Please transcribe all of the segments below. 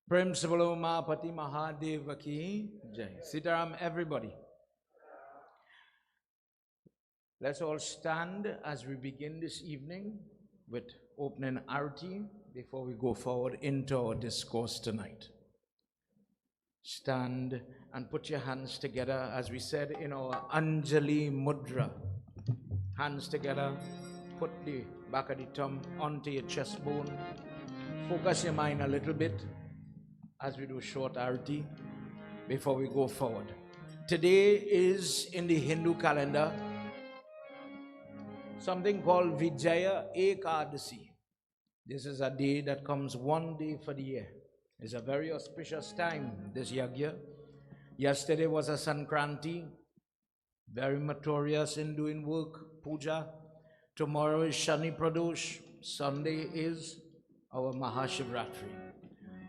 Prem Sabalo Mahapati Mahadeva ki Jai. Sitaram, everybody. Let's all stand as we begin this evening with opening arati before we go forward into our discourse tonight. Stand and put your hands together as we said in our Anjali Mudra. Hands together, put the back of the thumb onto your chest bone. Focus your mind a little bit as we do short arati before we go forward. Today is in the Hindu calendar something called Vijaya Ekadasi. This is a day that comes one day for the year. It's a very auspicious time this yagya. Yesterday was a Sankranti, very notorious in doing work, puja. Tomorrow is Shani Pradosh. Sunday is our Mahashivratri.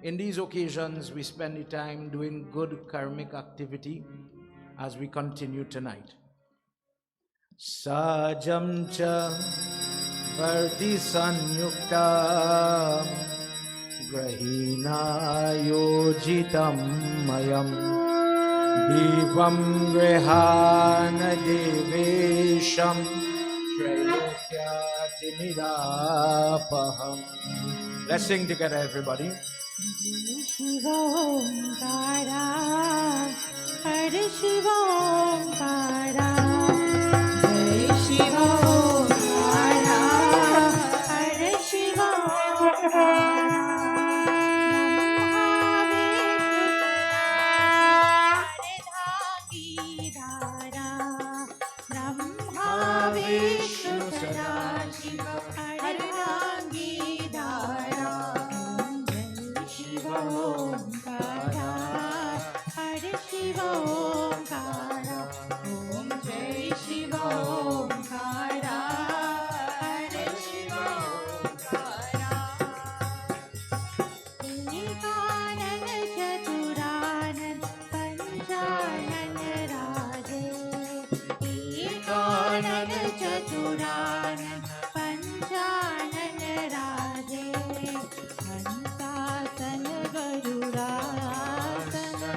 In these occasions, we spend the time doing good karmic activity as we continue tonight. Sajam cha varti sanyukta grahina yojitam mayam divam grihana devesham trailokyati nirapaham. Let's sing together, everybody. Shiva Omkara, Hare Shiva Omkara, Jai Shiva Omkara, Hare Shiva Omkara, Brahma Vishnu Sadashiva, Hare Dhangi Dhara, Omkara, Hare Shiva Omkara, Om Jai Shiva Omkara, Hare Shiva Omkara. Ekanan Chaturanand Panchanan Raje, Ekanan Chaturanand Panchanan Raje, Hansasan Garudasana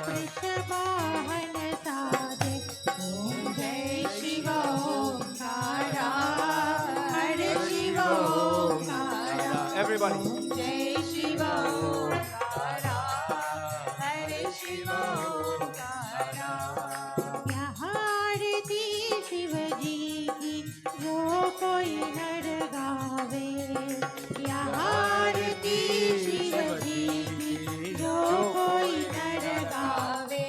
Vrishabhahana Sadhe, Om Jai Shiva Omkara, Hare Shiva Omkara. Everybody. Om Jai Shiva Omkara, Hare Shiva Omkara. यहाँ आरती शिव जी की जो कोई नर गावे, यहाँ आरती शिव जी की जो कोई नर गावे,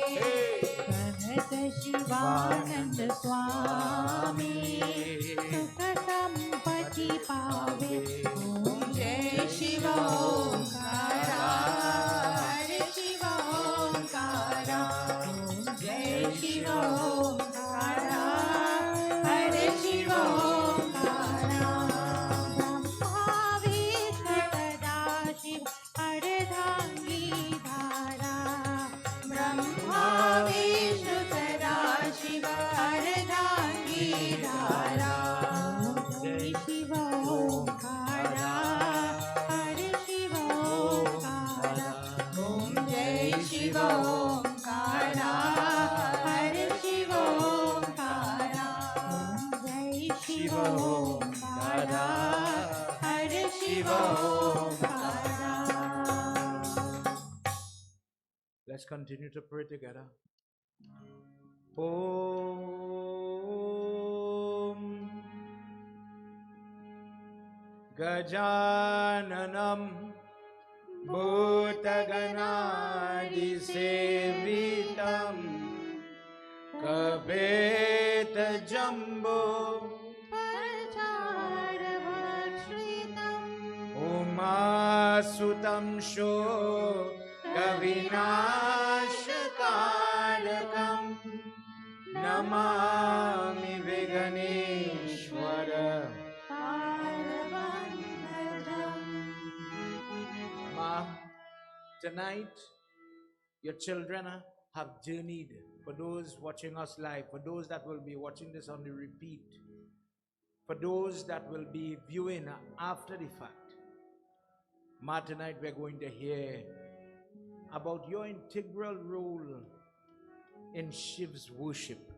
कहत शिवानंद स्वामी सुख संपत्ति पावे। ओम जय शिव ओंकारा, हरे शिव ओंकारा, ओम जय शिव ओंकारा, हरे शिव ओंकारा। ब्रह्मा विष्णु सदाशिव अर्धांगी धारा, ब्रह्मा विष्णु सदाशिव अर्धांगी धारा। ओम जय शिव ओंकारा, हरे शिव ओंकारा, ओम जय शिव ओंकारा, हरे शिव ओंकारा, ओम जय शिव ओंकारा, हरे Shiv Omkara. Let's continue to pray together. Om Gajananam Bhutaganadisevitam Kapeta Jumbo Parcharvakshritam Umasutam Sho Kavinashakarakam Namami Viganeshwara. Parvandhajam. Ma, tonight your children have journeyed. For those watching us live, for those that will be watching this on the repeat, for those that will be viewing after the fact, Ma, tonight we're going to hear about your integral role in Shiv's worship.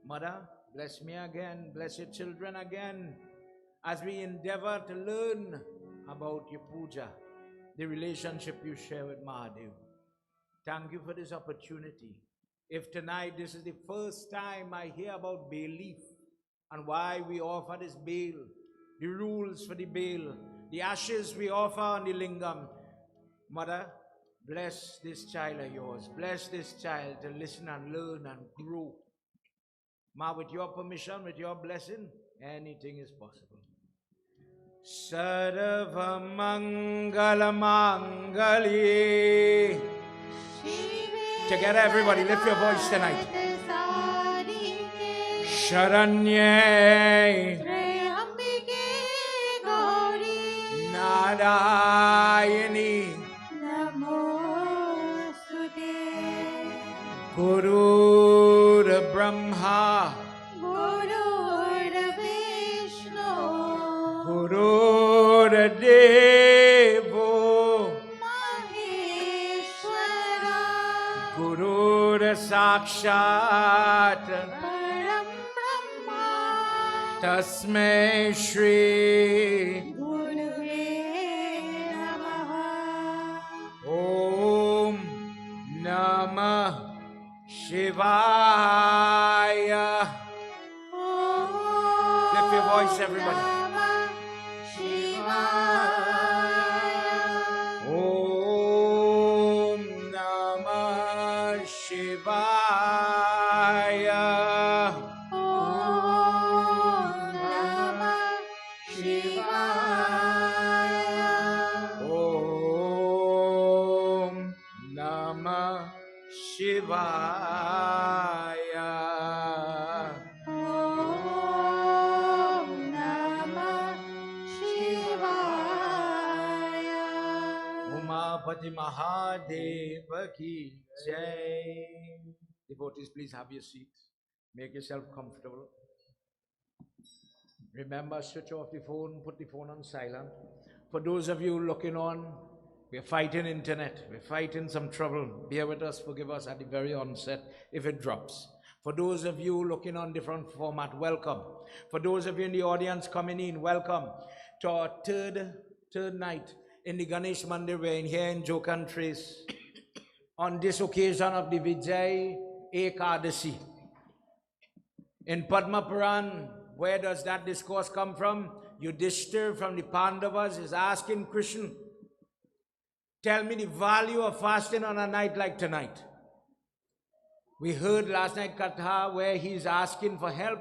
Mother, bless me again, bless your children again, as we endeavor to learn about your puja, the relationship you share with Mahadev. Thank you for this opportunity. If tonight this is the first time I hear about bail leaf and why we offer this bail, the rules for the bail, the ashes we offer on the lingam, Mother, bless this child of yours. Bless this child to listen and learn and grow. Ma, with your permission, with your blessing, anything is possible. Sarva Mangala Mangali. Together, everybody, lift your voice tonight. Sharanye Narayani Guru Brahma Guru Vishnu Guru Devo Maheshwara Guru Sakshat Param Brahma Tasmai Shri Gurave Namaha Om Namah Shivaya. Lift your voice, everybody. Om Namah Shivaya. Om Namah Shivaya. Om Namah Shivaya. Umapati Mahadeva ki jai. Devotees, please have your seats. Make yourself comfortable. Remember, switch off the phone, put the phone on silent. For those of you looking on, we're fighting internet. We're fighting some trouble. Bear with us, forgive us at the very onset if it drops. For those of you looking on different format, welcome. For those of you in the audience coming in, welcome to our third night in the Ganesh Mandir. We're in here in Jokhan Trace on this occasion of the Vijay Ekadasi. In Padma Puran, where does that discourse come from? Yudhishthir from the Pandavas is asking Krishna, tell me the value of fasting on a night like tonight. We heard last night Katha where he's asking for help.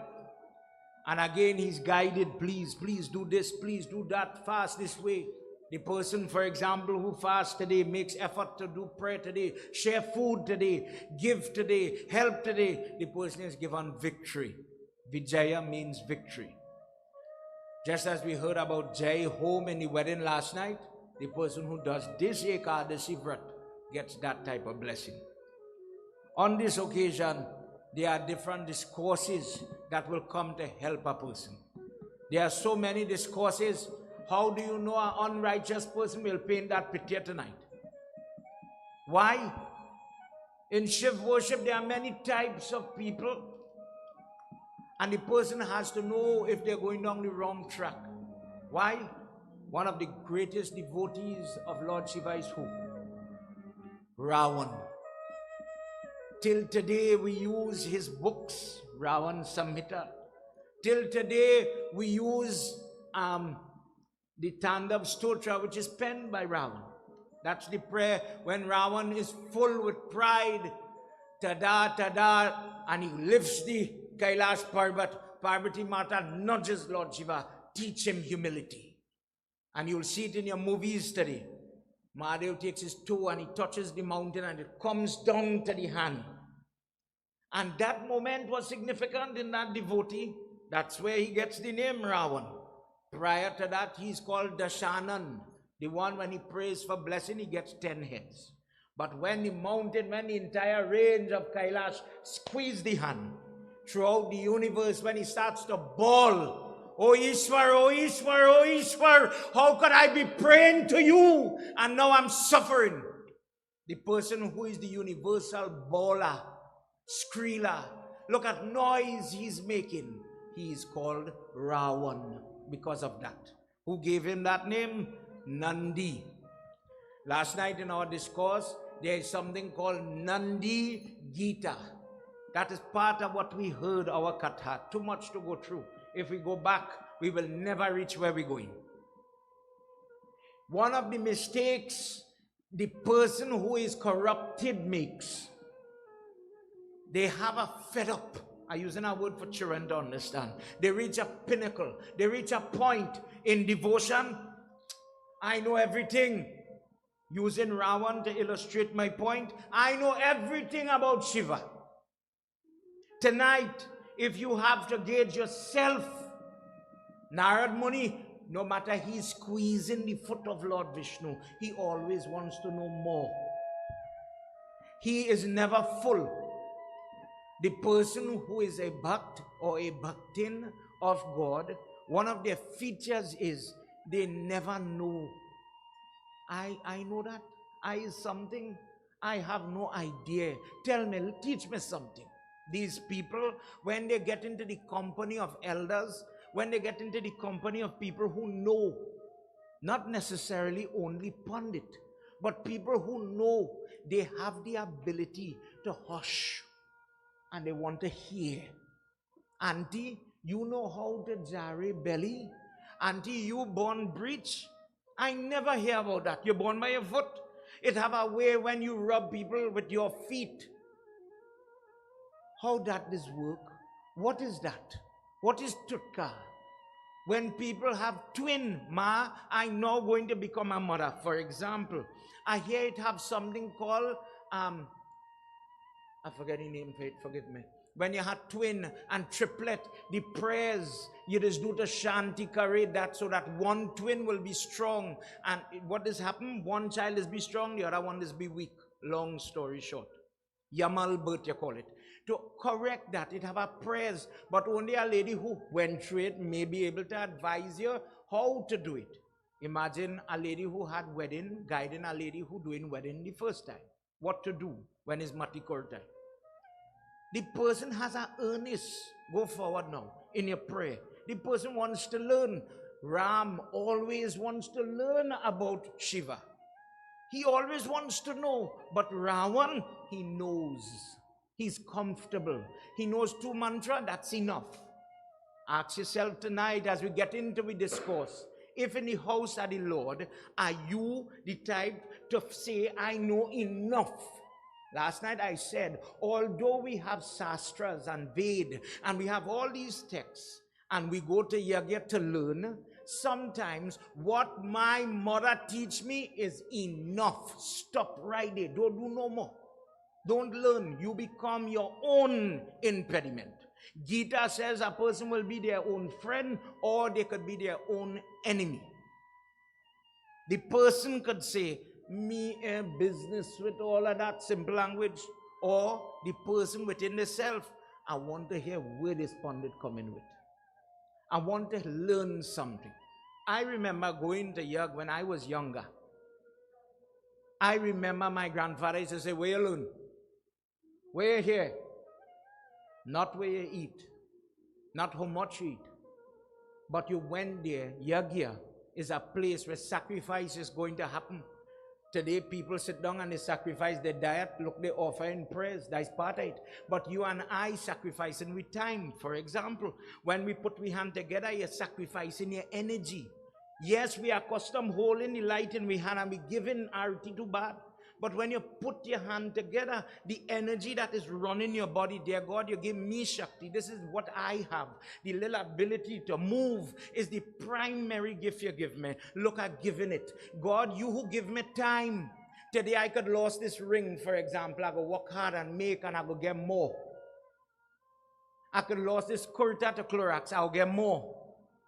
And again he's guided, please do this, please do that, fast this way. The person, for example, who fasts today, makes effort to do prayer today, share food today, give today, help today. The person is given victory. Vijaya means victory. Just as we heard about Jai home in the wedding last night, the person who does this Ekadasi Vrat gets that type of blessing. On this occasion, there are different discourses that will come to help a person. There are so many discourses. How do you know an unrighteous person will paint that picture tonight? Why? In Shiv worship, there are many types of people. And the person has to know if they're going down the wrong track. Why? One of the greatest devotees of Lord Shiva is who? Ravan. Till today we use his books, Ravan Samhita. Till today we use the Tandav Stotra, which is penned by Ravan. That's the prayer when Ravan is full with pride. Tada, tada, and he lifts the Kailash Parbat. Parvati Mata nudges Lord Shiva, teach him humility. And you'll see it in your movies today. Mahadev takes his toe and he touches the mountain and it comes down to the hand. And that moment was significant in that devotee. That's where he gets the name Ravan. Prior to that, he's called Dashanan. The one when he prays for blessing, he gets 10 heads. But when the mountain, when the entire range of Kailash squeeze the hand, throughout the universe, when he starts to bawl, Oh Ishwar, oh Ishwar, oh Ishwar, how could I be praying to you and now I'm suffering? The person who is the universal bawler, screaler. Look at noise he's making. He is called Ravan because of that. Who gave him that name? Nandi. Last night in our discourse, there is something called Nandi Gita. That is part of what we heard our katha. Too much to go through. If we go back, we will never reach where we're going. One of the mistakes the person who is corrupted makes, they have a fed up. I'm using a word for children to understand. They reach a pinnacle. They reach a point in devotion. I know everything. Using Ravan to illustrate my point, I know everything about Shiva. Tonight, if you have to gauge yourself, Narad Muni, no matter he's squeezing the foot of Lord Vishnu, he always wants to know more. He is never full. The person who is a bhakt or a bhaktin of God, one of their features is they never know. I know that. I is something. I have no idea. Tell me, teach me something. These people, when they get into the company of elders, when they get into the company of people who know, not necessarily only pundit, but people who know, they have the ability to hush and they want to hear. Auntie, you know how to jare belly? Auntie, you born breech? I never hear about that. You're born by your foot. It have a way when you rub people with your feet. How that does work? What is that? What is tutka? When people have twin, ma, I'm now going to become a mother. For example, I hear it have something called, I forget the name for it, forgive me. When you had twin and triplet, the prayers, you just do the shanti kare that so that one twin will be strong. And what does happen? One child is be strong, the other one is be weak. Long story short. Yamal birth, you call it. To correct that, it have a prayers, but only a lady who went through it may be able to advise you how to do it. Imagine a lady who had wedding, guiding a lady who doing wedding the first time. What to do when it's matikor time. The person has an earnest, go forward now, in your prayer. The person wants to learn. Ram always wants to learn about Shiva. He always wants to know, but Ravan, he knows. He's comfortable. He knows 2 mantras, that's enough. Ask yourself tonight as we get into the discourse, if in the house of the Lord, are you the type to say, I know enough? Last night I said, although we have Sastras and Ved, and we have all these texts, and we go to Yagya to learn, sometimes what my mother teach me is enough. Stop right there. Don't do no more. Don't learn. You become your own impediment. Gita says a person will be their own friend or they could be their own enemy. The person could say, me a business with all of that simple language, or the person within the self, I want to hear where this pundit coming with. I want to learn something. I remember going to Yag when I was younger. I remember my grandfather used to say, where you learn? Where you here? Not where you eat. Not how much you eat. But you went there. Yagya is a place where sacrifice is going to happen. Today people sit down and they sacrifice their diet. Look, they offer in prayers. That's part of it. But you and I sacrificing with time. For example, when we put we hand together, you're sacrificing your energy. Yes, we are accustomed holding the light in we hand and we giving arti to bad. But when you put your hand together, the energy that is running your body, dear God, you give me Shakti. This is what I have. The little ability to move is the primary gift you give me. Look at giving it. God, you who give me time. Today I could lose this ring, for example. I go work hard and make and I go get more. I could lose this kurta to Clorox. I'll get more.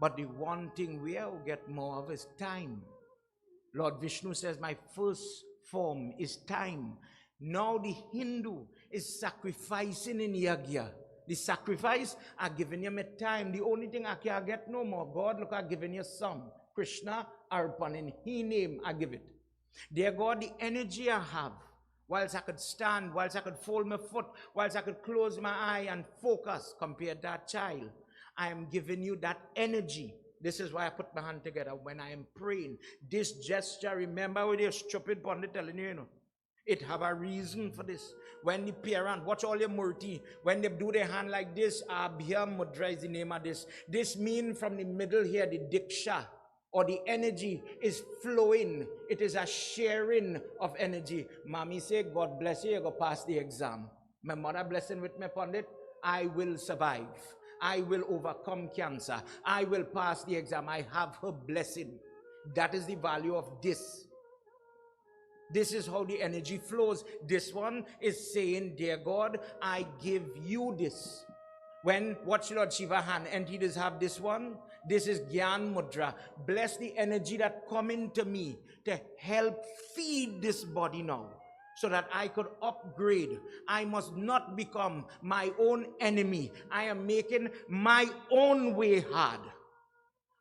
But the one thing we'll get more of is time. Lord Vishnu says, my first form is time. Now the Hindu is sacrificing in Yagya. The sacrifice, I giving you my time. The only thing I can get no more. God, look, I giving you some. Krishna, Arpan, in His name, I give it. Dear God, the energy I have, whilst I could stand, whilst I could fold my foot, whilst I could close my eye and focus compared to that child. I am giving you that energy. This is why I put my hand together when I am praying. This gesture, remember with your stupid pundit telling you, it have a reason for this. When the parent, watch all your murti, when they do their hand like this, Abhya Mudra is the name of this. This means from the middle here, the Diksha, or the energy is flowing. It is a sharing of energy. Mommy say, God bless you, you go pass the exam. My mother blessing with me pundit, I will survive. I will overcome cancer. I will pass the exam. I have her blessing. That is the value of this. This is how the energy flows. This one is saying, dear God, I give you this. When, watch Lord Shiva hand, entities have this one. This is Gyan Mudra. Bless the energy that come into me to help feed this body now, so that I could upgrade. I must not become my own enemy. I am making my own way hard.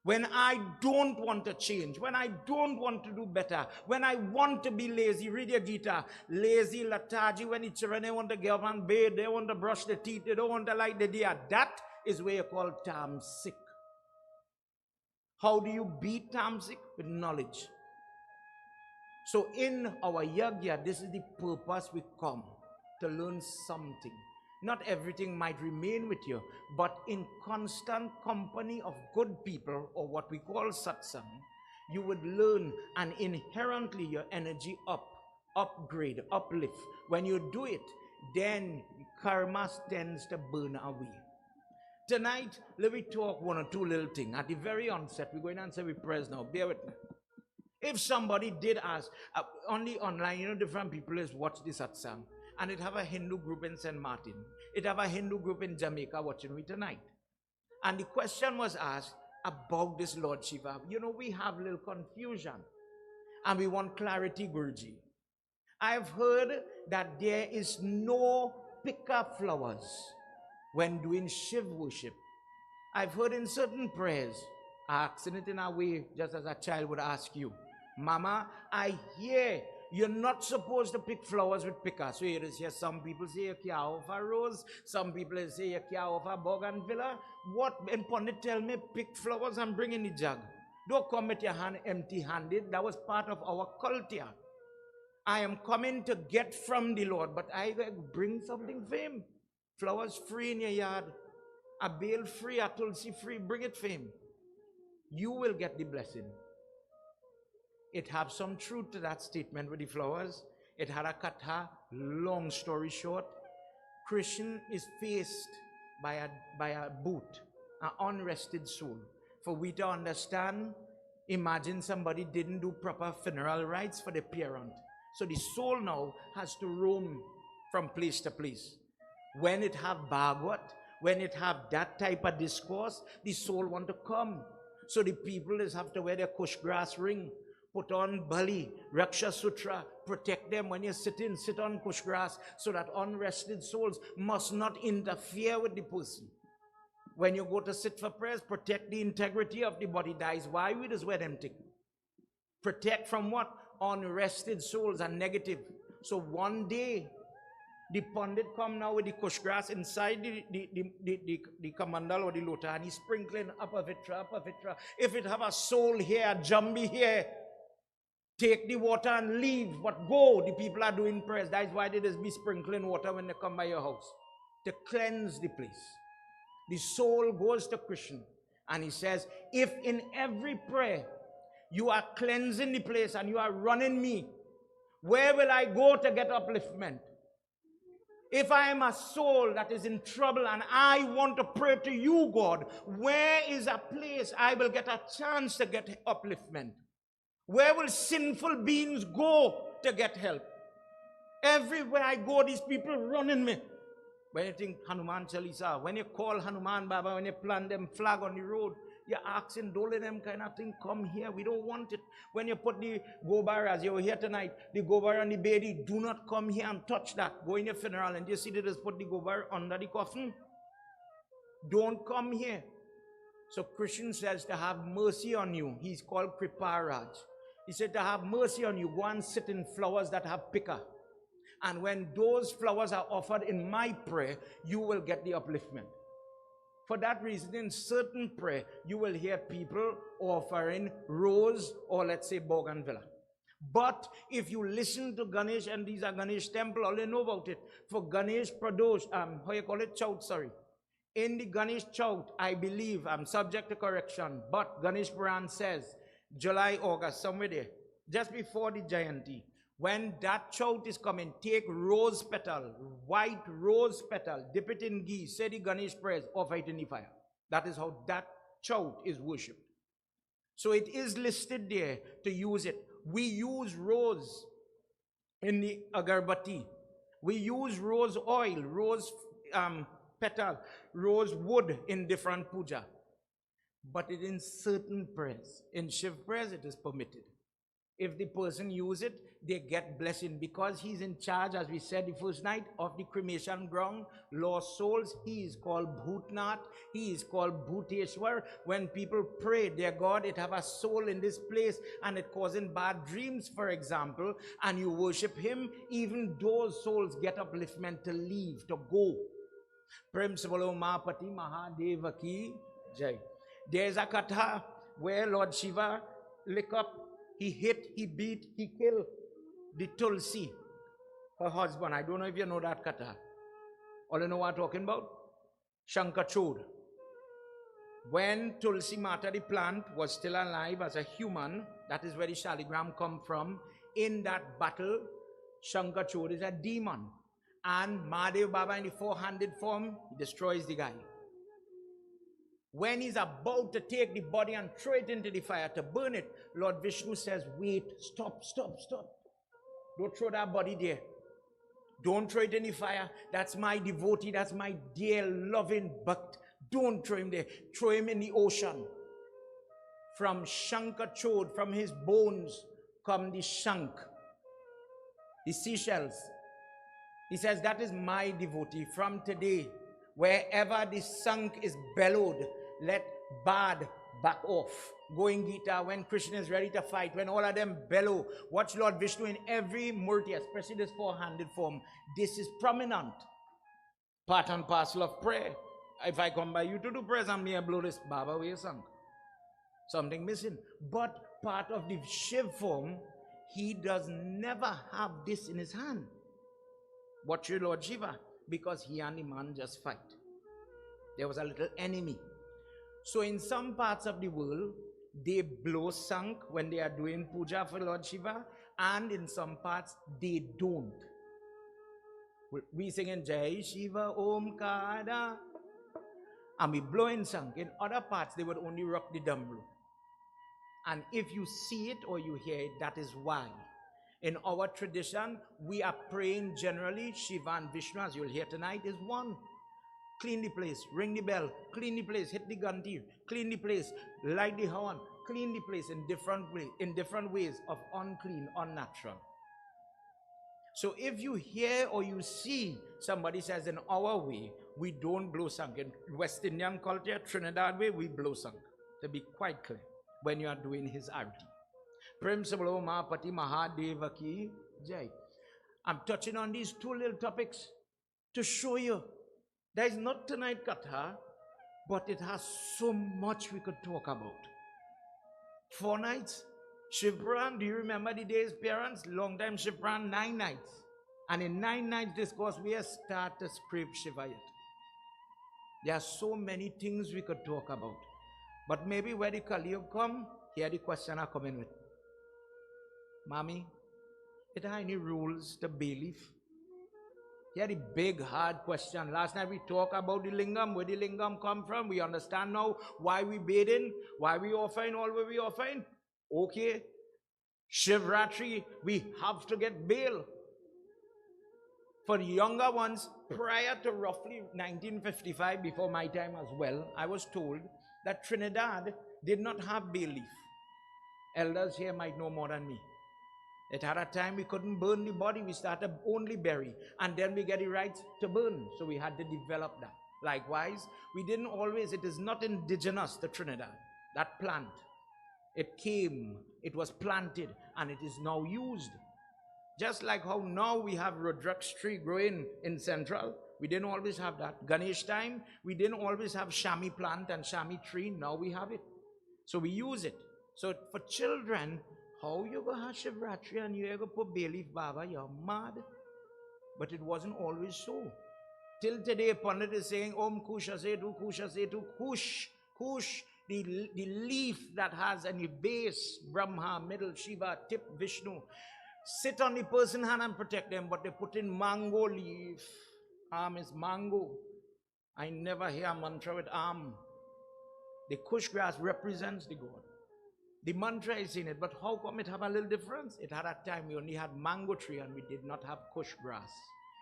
When I don't want to change, when I don't want to do better, when I want to be lazy, read your Gita, lazy, lethargy, when it's when they want to get up and bathe, they want to brush their teeth, they don't want to light the dia. That is where you call tamasic. How do you beat tamasic? With knowledge. So in our yagya, this is the purpose we come, to learn something. Not everything might remain with you, but in constant company of good people, or what we call satsang, you would learn, and inherently your energy upgrade, uplift. When you do it, then karma tends to burn away. Tonight, let me talk one or two little things. At the very onset, we're going to answer with prayers now. Bear with me. If somebody did ask, only online, different people is watch this satsang. And it have a Hindu group in St. Martin. It have a Hindu group in Jamaica watching me tonight. And the question was asked about this Lord Shiva. We have a little confusion. And we want clarity, Guruji. I've heard that there is no picker flowers when doing Shiv worship. I've heard in certain prayers, asking it in a way just as a child would ask you, Mama, I hear you're not supposed to pick flowers with picker. So here is here, some people say you can't offer rose, some people say you can't offer bougainvillea. What? And Pandit tell me, pick flowers and bring in the jug. Don't come with your hand empty-handed. That was part of our culture. I am coming to get from the Lord, but I bring something for him. Flowers free in your yard. A bale free, a tulsi free, bring it for him. You will get the blessing. It has some truth to that statement with the flowers. It had a katha. Long story short, Krishna is faced by a boot, an unrested soul. For we to understand, imagine somebody didn't do proper funeral rites for the parent. So the soul now has to roam from place to place. When it have Bhagavad, when it have that type of discourse, the soul want to come. So the people is have to wear their kush grass ring, put on bali, Raksha Sutra, protect them when you sit on kush grass, so that unrested souls must not interfere with the person. When you go to sit for prayers, protect the integrity of the body. That is why we just wear them thing. Protect from what? Unrested souls and negative. So one day, the Pandit come now with the kush grass inside the kamandal or the lota, and he's sprinkling apavitra. If it have a soul here, a jambi here, take the water and leave, but go. The people are doing prayers. That is why they just be sprinkling water when they come by your house, to cleanse the place. The soul goes to Krishna, and he says, if in every prayer you are cleansing the place and you are running me, where will I go to get upliftment? If I am a soul that is in trouble and I want to pray to you, God, where is a place I will get a chance to get upliftment? Where will sinful beings go to get help? Everywhere I go, these people running me. When you think Hanuman Chalisa, when you call Hanuman Baba, when you plant them flag on the road, you're asking, don't let them kind of thing come here. We don't want it. When you put the gobar, as you were here tonight, the gobar and the baby, do not come here and touch that. Go in your funeral and you see they just put the gobar under the coffin. Don't come here. So Krishna says to have mercy on you. He's called Kriparaj. He said to have mercy on you. Go and sit in flowers that have picker. And when those flowers are offered in my prayer, you will get the upliftment. For that reason, in certain prayer, you will hear people offering rose or let's say bougainvillea. But if you listen to Ganesh, and these are Ganesh temple, all you know about it. For Ganesh Pradosh, how you call it? Chout, sorry. In the Ganesh Chout, I believe, I'm subject to correction, but Ganesh Puran says, July, August, somewhere there, just before the Jayanti, when that Chout is coming, take rose petal, white rose petal, dip it in ghee, say the Ganesh prayers, offer it in the fire. That is how that Chout is worshipped. So it is listed there to use it. We use rose in the agarbatti. We use rose oil, rose petal, rose wood in different puja. But it in certain prayers. In Shiv prayers, it is permitted. If the person use it, they get blessing because he's in charge, as we said the first night, of the cremation ground, lost souls. He is called Bhutnath. He is called Bhuteshwar. When people pray, dear God, it have a soul in this place and it causing bad dreams, for example, and you worship him, even those souls get upliftment to leave, to go. Prem Sabalo Mahapati Mahadeva ki Jai. There's a katha where Lord Shiva lick up, he hit, he beat, he killed the Tulsi, her husband. I don't know if you know that katha. All you know what I'm talking about? Shankachud. When Tulsi Mata, the plant, was still alive as a human, that is where the Shaligram come from. In that battle, Shankachud is a demon. And Mahadev Baba in the four-handed form, he destroys the guy. When he's about to take the body and throw it into the fire to burn it, Lord Vishnu says, wait, stop. Don't throw that body there. Don't throw it in the fire. That's my devotee. That's my dear loving bhakt. Don't throw him there. Throw him in the ocean. From Shankachod, from his bones, come the shank, the seashells. He says, that is my devotee. From today, wherever the shank is bellowed, let bad back off. Go in Gita, when Krishna is ready to fight, when all of them bellow, watch Lord Vishnu in every murti, especially this four-handed form. This is prominent. Part and parcel of prayer. If I come by you to do prayers, I'm near blow this Baba away sunk. Something missing. But part of the Shiv form, he does never have this in his hand. Watch your Lord Shiva, because he and the man just fight. There was a little enemy. So in some parts of the world, they blow sank when they are doing puja for Lord Shiva, and in some parts, they don't. We sing in Jai Shiva Om Kada, and we blow in sank. In other parts, they would only rock the dumbbell. And if you see it or you hear it, that is why. In our tradition, we are praying generally, Shiva and Vishnu, as you'll hear tonight, is one. Clean the place, ring the bell, clean the place, hit the gantir, clean the place, light the horn, clean the place in different ways of unclean, unnatural. So if you hear or you see somebody says in our way, we don't blow sank. In West Indian culture, Trinidad way, we blow sank. To be quite clear, when you are doing his arti. Prem Sabalo Mahapati Mahadeva ki Jai. I'm touching on these two little topics to show you there is not tonight katha, but it has so much we could talk about. 4 nights, Shiv Puran, do you remember the days, parents? Long time Shiv Puran, 9 nights. And in 9 nights discourse, we have started to scrape Shiva yet. There are so many things we could talk about. But maybe where the Kaliyug come, here the question are coming with. Mommy, it have any rules to belief? Here the big hard question. Last night we talked about the lingam, where the lingam come from. We understand now why we bathing, why we offering all where we offering. Okay, Shivratri, we have to get bail. For the younger ones, prior to roughly 1955, before my time as well, I was told that Trinidad did not have bail leaf. Elders here might know more than me. It had a time we couldn't burn the body, we started only bury, and then we get the rights to burn, so we had to develop that. Likewise, we didn't always, it is not indigenous to Trinidad, that plant. It came, it was planted, and it is now used. Just like how now we have Rudraksh tree growing in Central. We didn't always have that. Ganesh time, we didn't always have Shami plant and Shami tree. Now we have it. So we use it. So for children, how you go have Shivratri and you go put bay leaf, Baba? You're mad. But it wasn't always so. Till today, Pandit is saying, Om Kusha Setu, Kush, the leaf that has any base, Brahma, middle, Shiva, tip, Vishnu. Sit on the person's hand and protect them, but they put in mango leaf. Arm is mango. I never hear a mantra with arm. The kush grass represents the God. The mantra is in it, but how come it have a little difference? It had a time we only had mango tree and we did not have kush grass.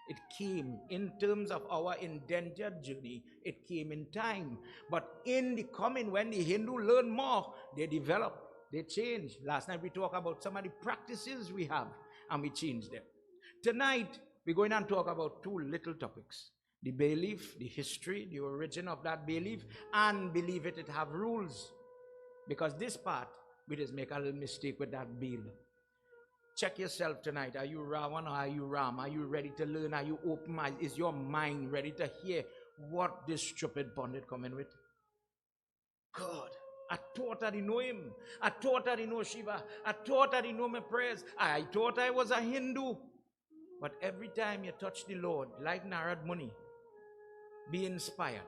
It came in terms of our indentured journey. It came in time. But in the coming, when the Hindu learn more, they develop. They change. Last night we talked about some of the practices we have and we change them. Tonight we're going to talk about two little topics. The bay leaf, the history, the origin of that bay leaf, and believe it have rules. Because this part, we just make a little mistake with that bill. Check yourself tonight. Are you Ravan or are you Ram? Are you ready to learn? Are you open? Is your mind ready to hear what this stupid pundit coming with? God. I thought I didn't know him. I thought I didn't know Shiva. I thought I didn't know my prayers. I thought I was a Hindu. But every time you touch the Lord, like Narad Muni, be inspired.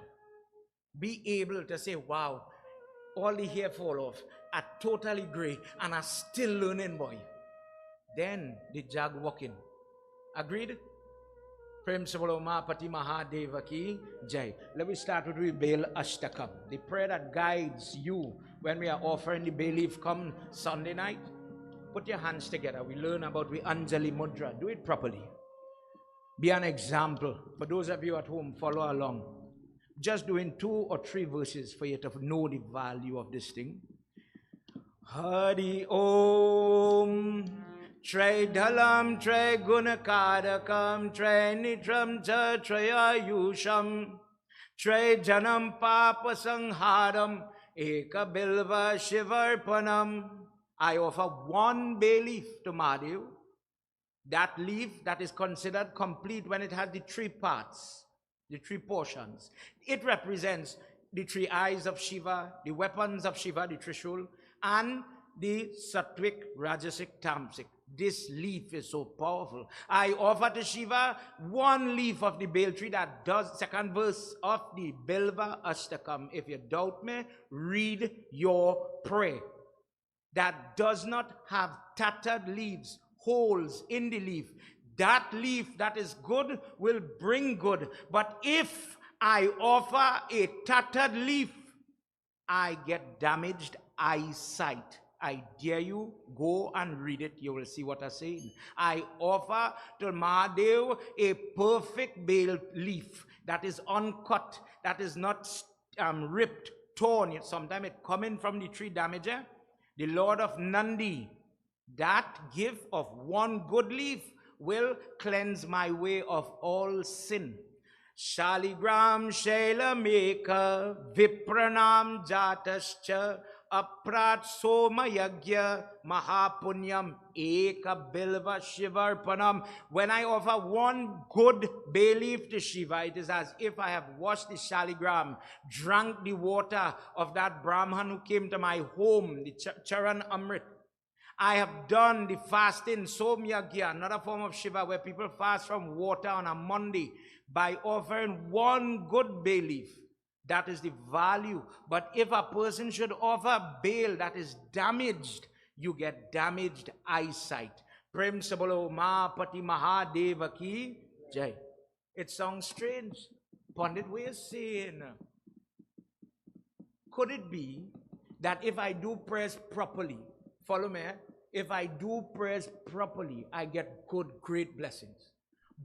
Be able to say, wow, all the hair fall off. I totally agree. And I'm still learning, boy. Then the jag walking. Agreed? Prem Sabaloma Pati Mahadeva Ki Jai. Let me start with Bail Ashtakam. The prayer that guides you when we are offering the bay leaf come Sunday night. Put your hands together. We learn about the Anjali Mudra. Do it properly. Be an example. For those of you at home, follow along. Just doing 2 or 3 verses for you to know the value of this thing. Hari Om. Trey Dhalam, Trey Gunakadakam, Trey Nitram Cha Trayayusham, Trey Janam Papa Sangharam, Eka Bilva Shivarpanam. I offer 1 bay leaf to Mahadev. That leaf that is considered complete when it has the 3 parts, the 3 portions. It represents the 3 eyes of Shiva, the weapons of Shiva, the Trishul, and the Sattvic, Rajasic, Tamasic. This leaf is so powerful. I offer to Shiva 1 leaf of the Bail tree that does, 2nd verse of the Bilva Ashtakam. If you doubt me, read your prayer. That does not have tattered leaves, holes in the leaf. That leaf that is good will bring good. But if I offer a tattered leaf, I get damaged eyesight. I dare you, go and read it. You will see what I'm saying. I offer to Mahadev a perfect bay leaf that is uncut, that is not ripped, torn. Sometimes it coming from the tree damager. The Lord of Nandi, that gift of 1 good leaf will cleanse my way of all sin. Shaligram Shaila Meka Vipranam Jatascha Aprat Soma Yagya Mahapunyam Eka Bilva Shivarpanam. When I offer 1 good bay leaf to Shiva, it is as if I have washed the shaligram, drank the water of that Brahman who came to my home, the Charan Amrit. I have done the fasting, Somyagya, another form of Shiva where people fast from water on a Monday by offering 1 good bay leaf. That is the value. But if a person should offer bail that is damaged, you get damaged eyesight. Prem Sabalo Ma Pati Mahadeva Ki Jai. It sounds strange. Pandit, we are saying, could it be that if I do prayers properly, follow me, if I do prayers properly, I get good, great blessings.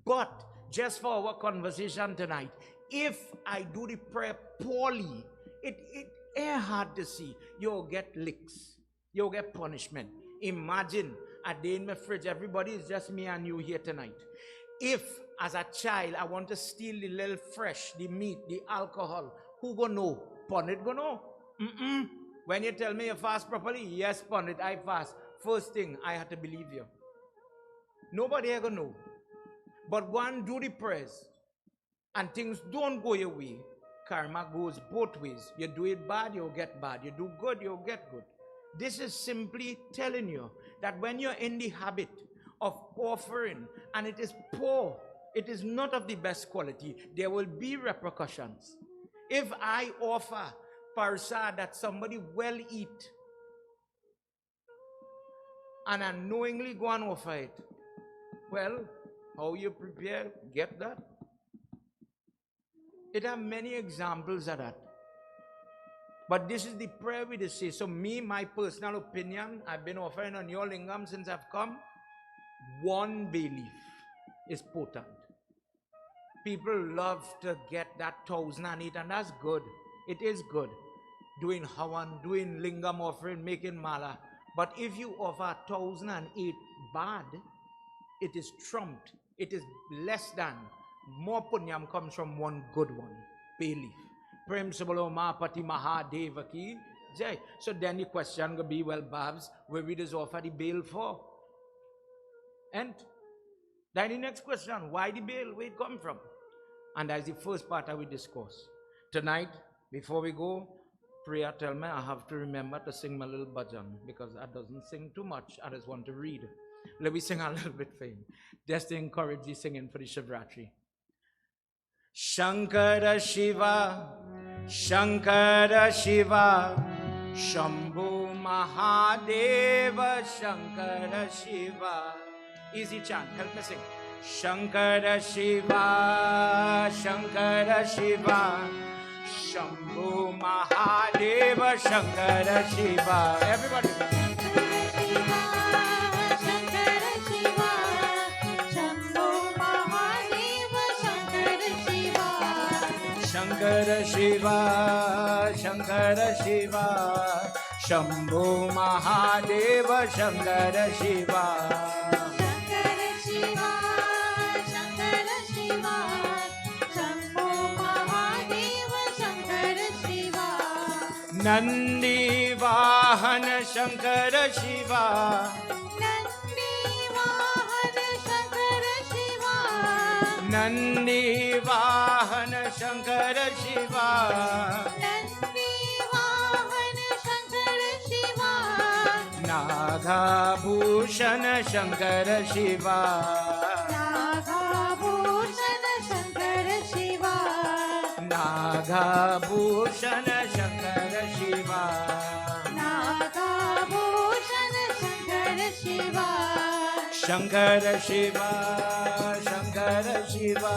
But just for our conversation tonight, if I do the prayer poorly, it's hard to see. You'll get licks. You'll get punishment. Imagine a day in my fridge, everybody is just me and you here tonight. If, as a child, I want to steal the little fresh, the meat, the alcohol, who gonna know? Pandit gonna know? When you tell me you fast properly, yes, Pandit, I fast. First thing, I have to believe you. Nobody ever know. But go and do the prayers, and things don't go your way. Karma goes both ways. You do it bad, you'll get bad. You do good, you'll get good. This is simply telling you that when you're in the habit of offering and it is poor, it is not of the best quality, there will be repercussions. If I offer parsa that somebody well eat and unknowingly go and offer it, well, how you prepare, get that. It have many examples of that. But this is the prayer we just say. So me, my personal opinion, I've been offering on your lingam since I've come. One bay leaf is potent. People love to get that 1,008, and that's good. It is good. Doing hawan, doing lingam offering, making mala. But if you offer 1,008 bad, it is trumped. It is less than. More punyam comes from one good one. Bay leaf. Prem Sabalo Pati Mahadeva ki jai. So then the question will be, well, Babs, where we just offer the bail for? And then the next question, why the bail? Where it come from? And that's the first part I will discuss. Tonight, before we go, prayer tell me I have to remember to sing my little bhajan, because I doesn't sing too much. I just want to read. Let me sing a little bit for him. Just to encourage the singing for the Shivratri. Shankara Shiva, Shankara Shiva, Shambhu Mahadeva, Shankara Shiva. Easy chant, help me sing. Shankara Shiva, Shankara Shiva, Shambhu Mahadeva, Shankara Shiva. Everybody. Shankara Shiva, Shankara Shiva, Shambhu Mahadeva, Shankara Shiva. Shankara Shiva, Shankara Shiva, Shambhu Mahadeva, Shankara Shiva. Nandi Vahana Shankara Shiva. Nandi Vahana Shankara Shiva. Nandi Vahana Shankara Shiva. Naga Bhushana Shankara Shiva. Naga Bhushana Shankara Shiva. Naga Bhushana Shankara Shiva. Naga Bhushana Shankara Shiva. Shankara Shiva, Shankara Shiva.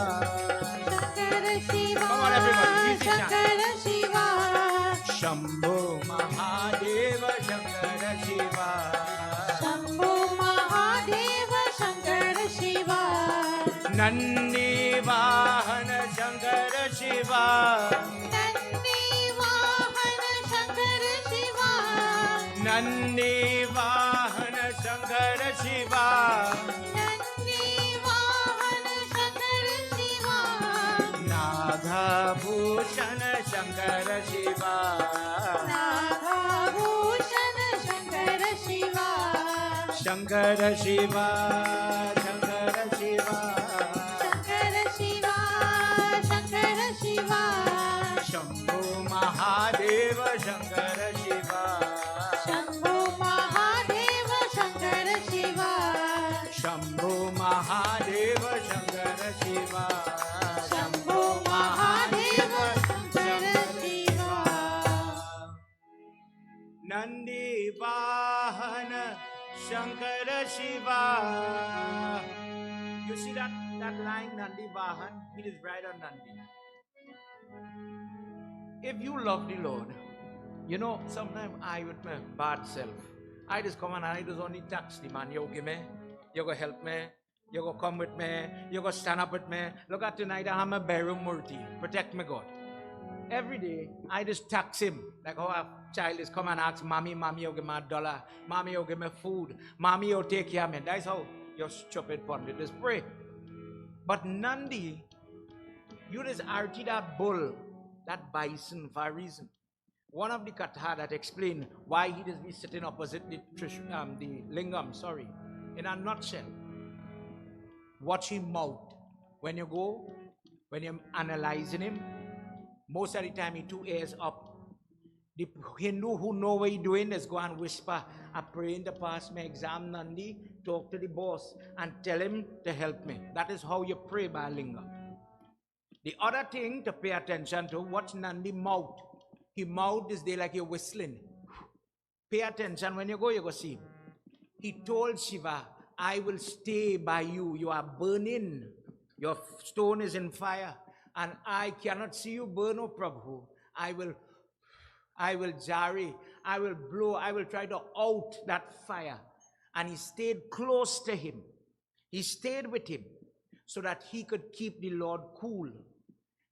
Shankara Shiva. Come on everybody, easy chant. Shankara Shiva. Shambhu Mahadeva, Shankara Shiva. Shambhu Mahadeva, Shankara Shiva. Nandi Vahana Shankara Shiva. Nandi Vahana Shankara Shiva. Nandi Vahana Shankara Shiva. Nandi Vahana Shankara Shiva. Naga Bhushana Shankara Shiva. Naga Bhushana Shankara Shiva. Shankara Shiva, Shankara Shiva. Shankara Shiva, Shankara Shiva. Shambhu Mahadeva, Shankara Shiva. Shambhu Mahadeva, Shankara Shiva. Shambhu Mahadeva, Shankara Shiva. Shambhu Mahadeva, Shankara Shiva. Nandi Vahana Shankara Shiva. You see that line, Nandi Vahan? It is right on Nandi. If you love the Lord, you know, sometimes I with my bad self, I just come and I just only tax the man. You give me, you go help me, you go come with me, you go stand up with me. Look at tonight, I have a Beru Murti. Protect me, God. Every day, I just tax him. Like how a child is come and ask, Mommy, you give me $1. Mommy, you give me food. Mommy, you take care of me. That's how your stupid pundit is pray. But Nandi, you just argue that bull, that bison for a reason. One of the katha that explain why he just be sitting opposite the lingam, in a nutshell. watch him mouth. When you go, when you're analyzing him, most of the time he two ears up. The Hindu who know what he's doing is go and whisper, I pray to pass my exam, Nandi, talk to the boss and tell him to help me. That is how you pray by Linga. The other thing to pay attention to, watch Nandi mouth. His mouth is there like you're whistling. Pay attention when you go see him. He told Shiva, I will stay by you. You are burning. Your stone is in fire. And I cannot see you burn, O Prabhu. I will jari, I will blow, I will try to out that fire. And he stayed close to him. He stayed with him so that he could keep the Lord cool.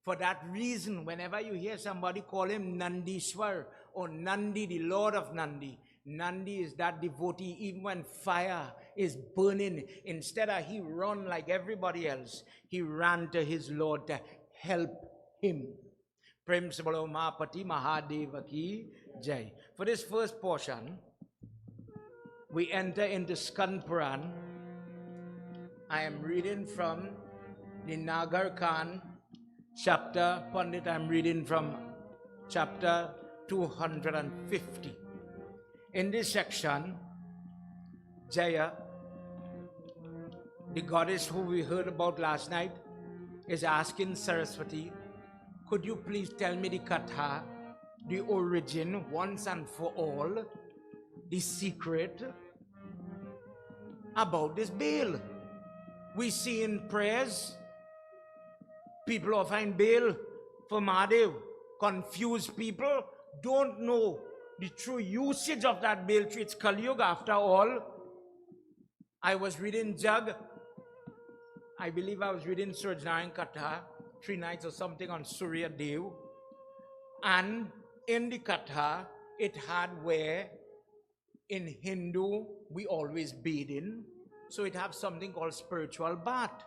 For that reason, whenever you hear somebody call him Nandishwar or Nandi, the Lord of Nandi, Nandi is that devotee. Even when fire is burning, instead of he run like everybody else, he ran to his Lord to help him. Prem Sabalo Mahapati Mahadeva ki Jai. For this first portion, we enter into Skanda Puran. I am reading from the Nagara chapter, Pandit, I'm reading from chapter 250. In this section, Jaya, the goddess who we heard about last night, is asking Saraswati, could you please tell me the katha, the origin, once and for all, the secret about this Baal? We see in prayers, people offering Baal for Mahadev. Confused people don't know the true usage of that Baal tree. It's Kali Yuga after all. I was reading Jag. I believe I was reading Suraj Narayan Katha, 3 nights or something on Surya Dev. And in the Katha, it had where in Hindu, we always bathe in. So it have something called spiritual bath.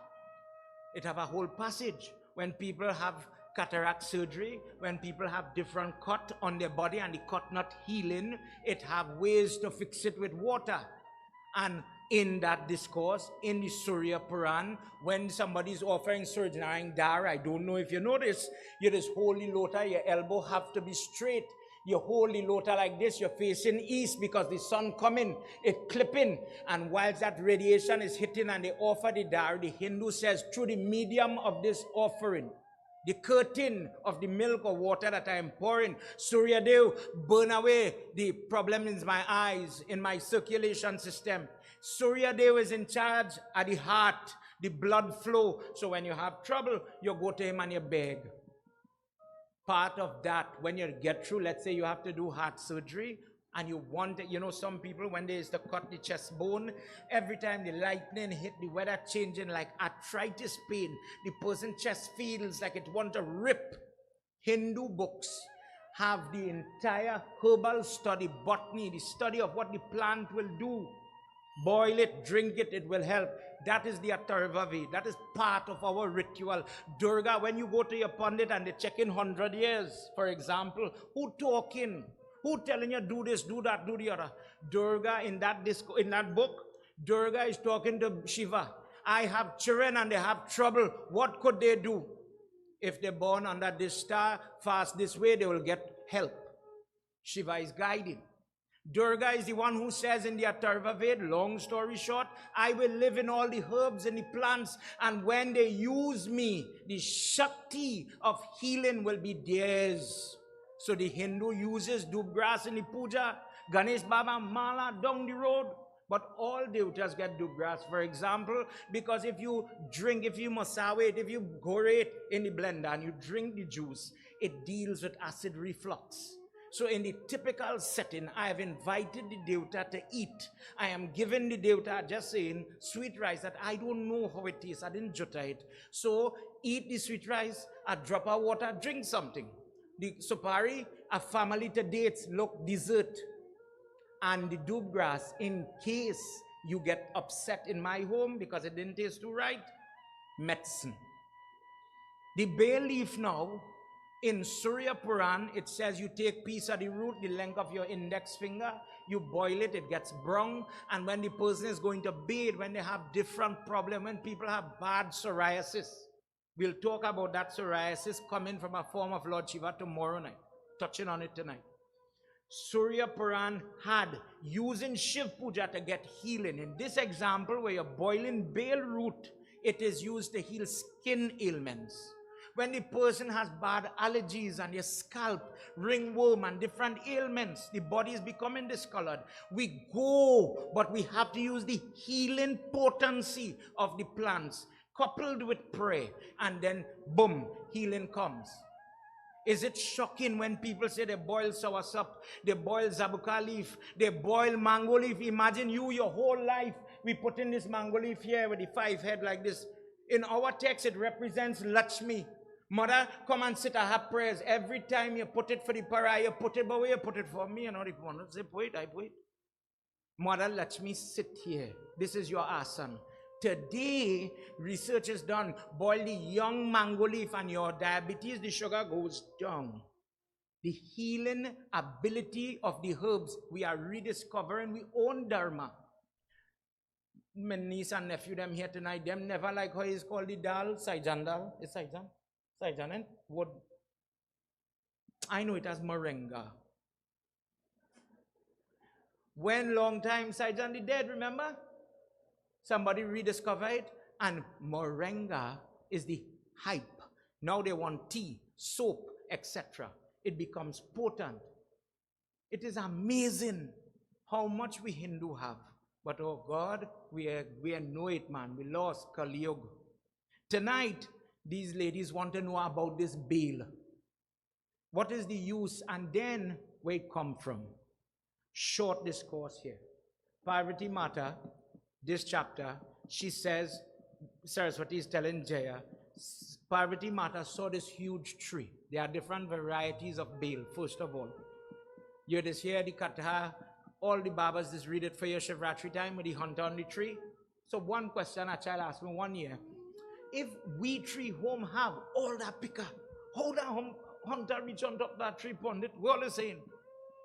It have a whole passage. When people have cataract surgery, when people have different cut on their body and the cut not healing, it have ways to fix it with water. And in that discourse, in the Surya Puran, when somebody is offering Suraj Narayan Dar, I don't know if you notice, you just hold the lota, your elbow have to be straight. You hold the lota like this, you're facing east because the sun coming, it clipping. And whilst that radiation is hitting and they offer the dar, the Hindu says, through the medium of this offering, the curtain of the milk or water that I am pouring, Surya Dev, burn away the problem in my eyes, in my circulation system. Surya Dev is in charge at the heart, the blood flow. So when you have trouble, you go to him and you beg. Part of that, when you get through, let's say you have to do heart surgery, and you want, you know, some people, when there is to cut the chest bone, every time the lightning hit, the weather changing, like arthritis pain, the person's chest feels like it want to rip. Hindu books have the entire herbal study, botany, the study of what the plant will do. Boil it, drink it, it will help. That is the Atharva Ved. That is part of our ritual. Durga, when you go to your Pandit and they check in 100 years, for example, who talking? Who telling you do this, do that, do the other? Durga, in that book, Durga is talking to Shiva. I have children and they have trouble. What could they do? If they're born under this star, fast this way, they will get help. Shiva is guiding. Durga is the one who says in the Atharva Ved, long story short, I will live in all the herbs and the plants, and when they use me, the Shakti of healing will be theirs. So the Hindu uses doob grass in the puja, Ganesh Baba mala down the road, but all devatas get doob grass, for example, because if you drink, if you masawe it, if you gore it in the blender and you drink the juice, it deals with acid reflux. So in the typical setting, I have invited the devata to eat. I am giving the devata, just saying, sweet rice that I don't know how it tastes. I didn't jota it. So eat the sweet rice, a drop of water, drink something. The supari, a family to dates, look, dessert. And the doob grass, in case you get upset in my home because it didn't taste too right, medicine. The bay leaf now, in Surya Puran, it says you take piece of the root, the length of your index finger, You boil it, it gets brown. And when the person is going to bathe, when they have different problems, when people have bad psoriasis, we'll talk about that psoriasis coming from a form of Lord Shiva tomorrow night, touching on it tonight. Surya Puran had using Shiv Puja to get healing. In this example, where you're boiling bale root, it is used to heal skin ailments. When the person has bad allergies and your scalp, ringworm and different ailments, the body is becoming discolored. We go, but we have to use the healing potency of the plants, coupled with prayer, and then boom, healing comes. Is it shocking when people say they boil soursop, they boil zabuka leaf, they boil mango leaf? Imagine you, your whole life, we put in this mango leaf here with the 5 head like this. In our text, it represents Lakshmi. Mother, come and sit, I have prayers. Every time you put it for the pariah, you put it, but where you put it for me? You know, if you want to say, wait, I wait. Mother, Lakshmi, sit here. This is your asan. Today, research is done. Boil the young mango leaf and your diabetes, the sugar goes down. The healing ability of the herbs, we are rediscovering. We own Dharma. My niece and nephew, them here tonight, them never like how it's called the dal, Saijan dal. It's Saijan? Saijan and what? I know it as moringa. When long time Saijan the dead, remember? Somebody rediscovered it, and moringa is the hype. Now they want tea, soap, etc. It becomes potent. It is amazing how much we Hindu have. But oh God, we know it, man. We lost Kali Yuga. Tonight, these ladies want to know about this bale. What is the use, and then where it come from? Short discourse here. Parvati Mata, this chapter, she says, Saraswati is telling Jaya, Parvati Mata saw this huge tree. There are different varieties of bale, first of all. You just hear the katha, all the Babas just read it for your Shivratri time with the hunter on the tree. So one question a child asked me one year, if we tree home have all that picker, how that hunter reach on top of that tree pond, we're all the same.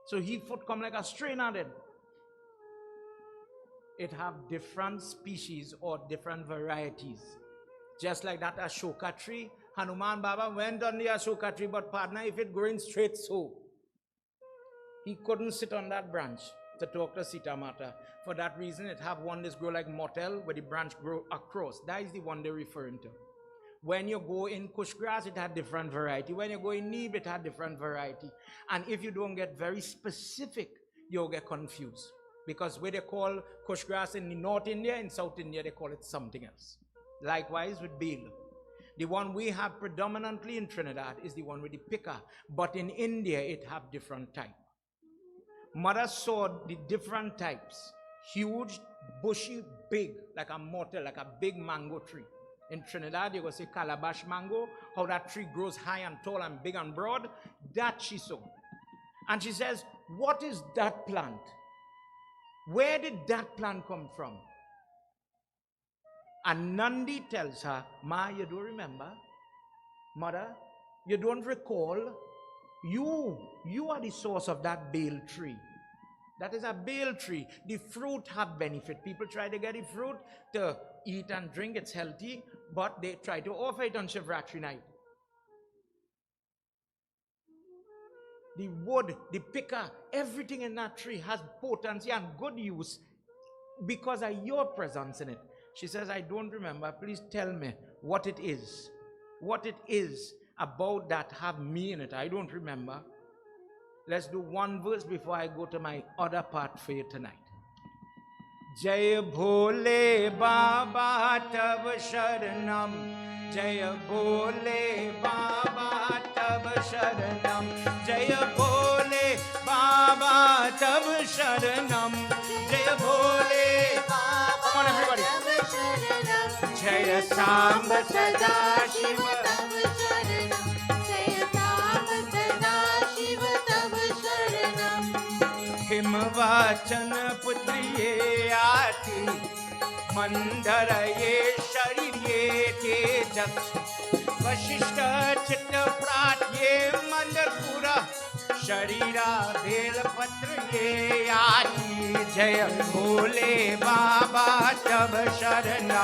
So he foot come like a strain at it. It have different species or different varieties. Just like that Ashoka tree, Hanuman Baba went on the Ashoka tree, but partner, if it growing straight so, he couldn't sit on that branch to talk to Sita Mata. For that reason, it have one that grow like mottel, where the branch grow across. That is the one they're referring to. When you go in Kush grass, it had different variety. When you go in Neeb, it had different variety. And if you don't get very specific, you'll get confused. Because where they call Kush grass in North India, in South India, they call it something else. Likewise with bale. The one we have predominantly in Trinidad is the one with the picker. But in India, it have different type. Mother saw the different types. Huge, bushy, big, like a mortar, like a big mango tree. In Trinidad, you go say calabash mango, how that tree grows high and tall and big and broad. That she saw. And she says, what is that plant? Where did that plant come from? And Nandi tells her, Ma, you don't remember? Mother, you don't recall? You are the source of that bale tree. That is a bale tree. The fruit have benefit. People try to get the fruit to eat and drink. It's healthy, but they try to offer it on Shivratri night. The wood, the picker, everything in that tree has potency and good use because of your presence in it. She says, I don't remember. Please tell me what it is. What it is about that have me in it. I don't remember. Let's do one verse before I go to my other part for you tonight. Jai Bhole Baba Tab Sharanam. Jai Bhole Baba Tab Sharanam. Jai Bhole Baba Tab Sharanam. Jai Bhole Baba. Come on, everybody. Jai Samba Sada Shiva Tab Sharanam. Jai Samba Sada Shiva Tab Sharanam. Himvachan Putriye Aati Mandaraye Shariye Tejas Vashishta Chitta Pratye Mandarpura शरीरा बेलपत्र ये आती जय भोले बाबा तब शरणा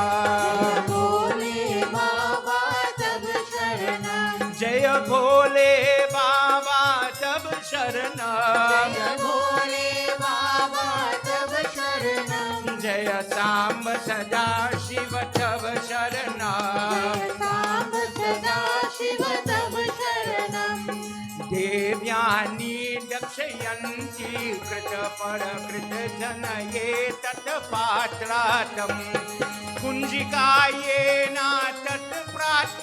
भोले बाबा तब शरणम जय भोले बाबा तब शरणा जय भोले बाबा तब शरणम जय सांब सदा शिव तब शरणा सांब सदा शिव तब शरणम देव्यानि दक्षयन्ति कृत पर कृत जनये तत्पात्रातं कुञ्जिकायेना तत्प्राथ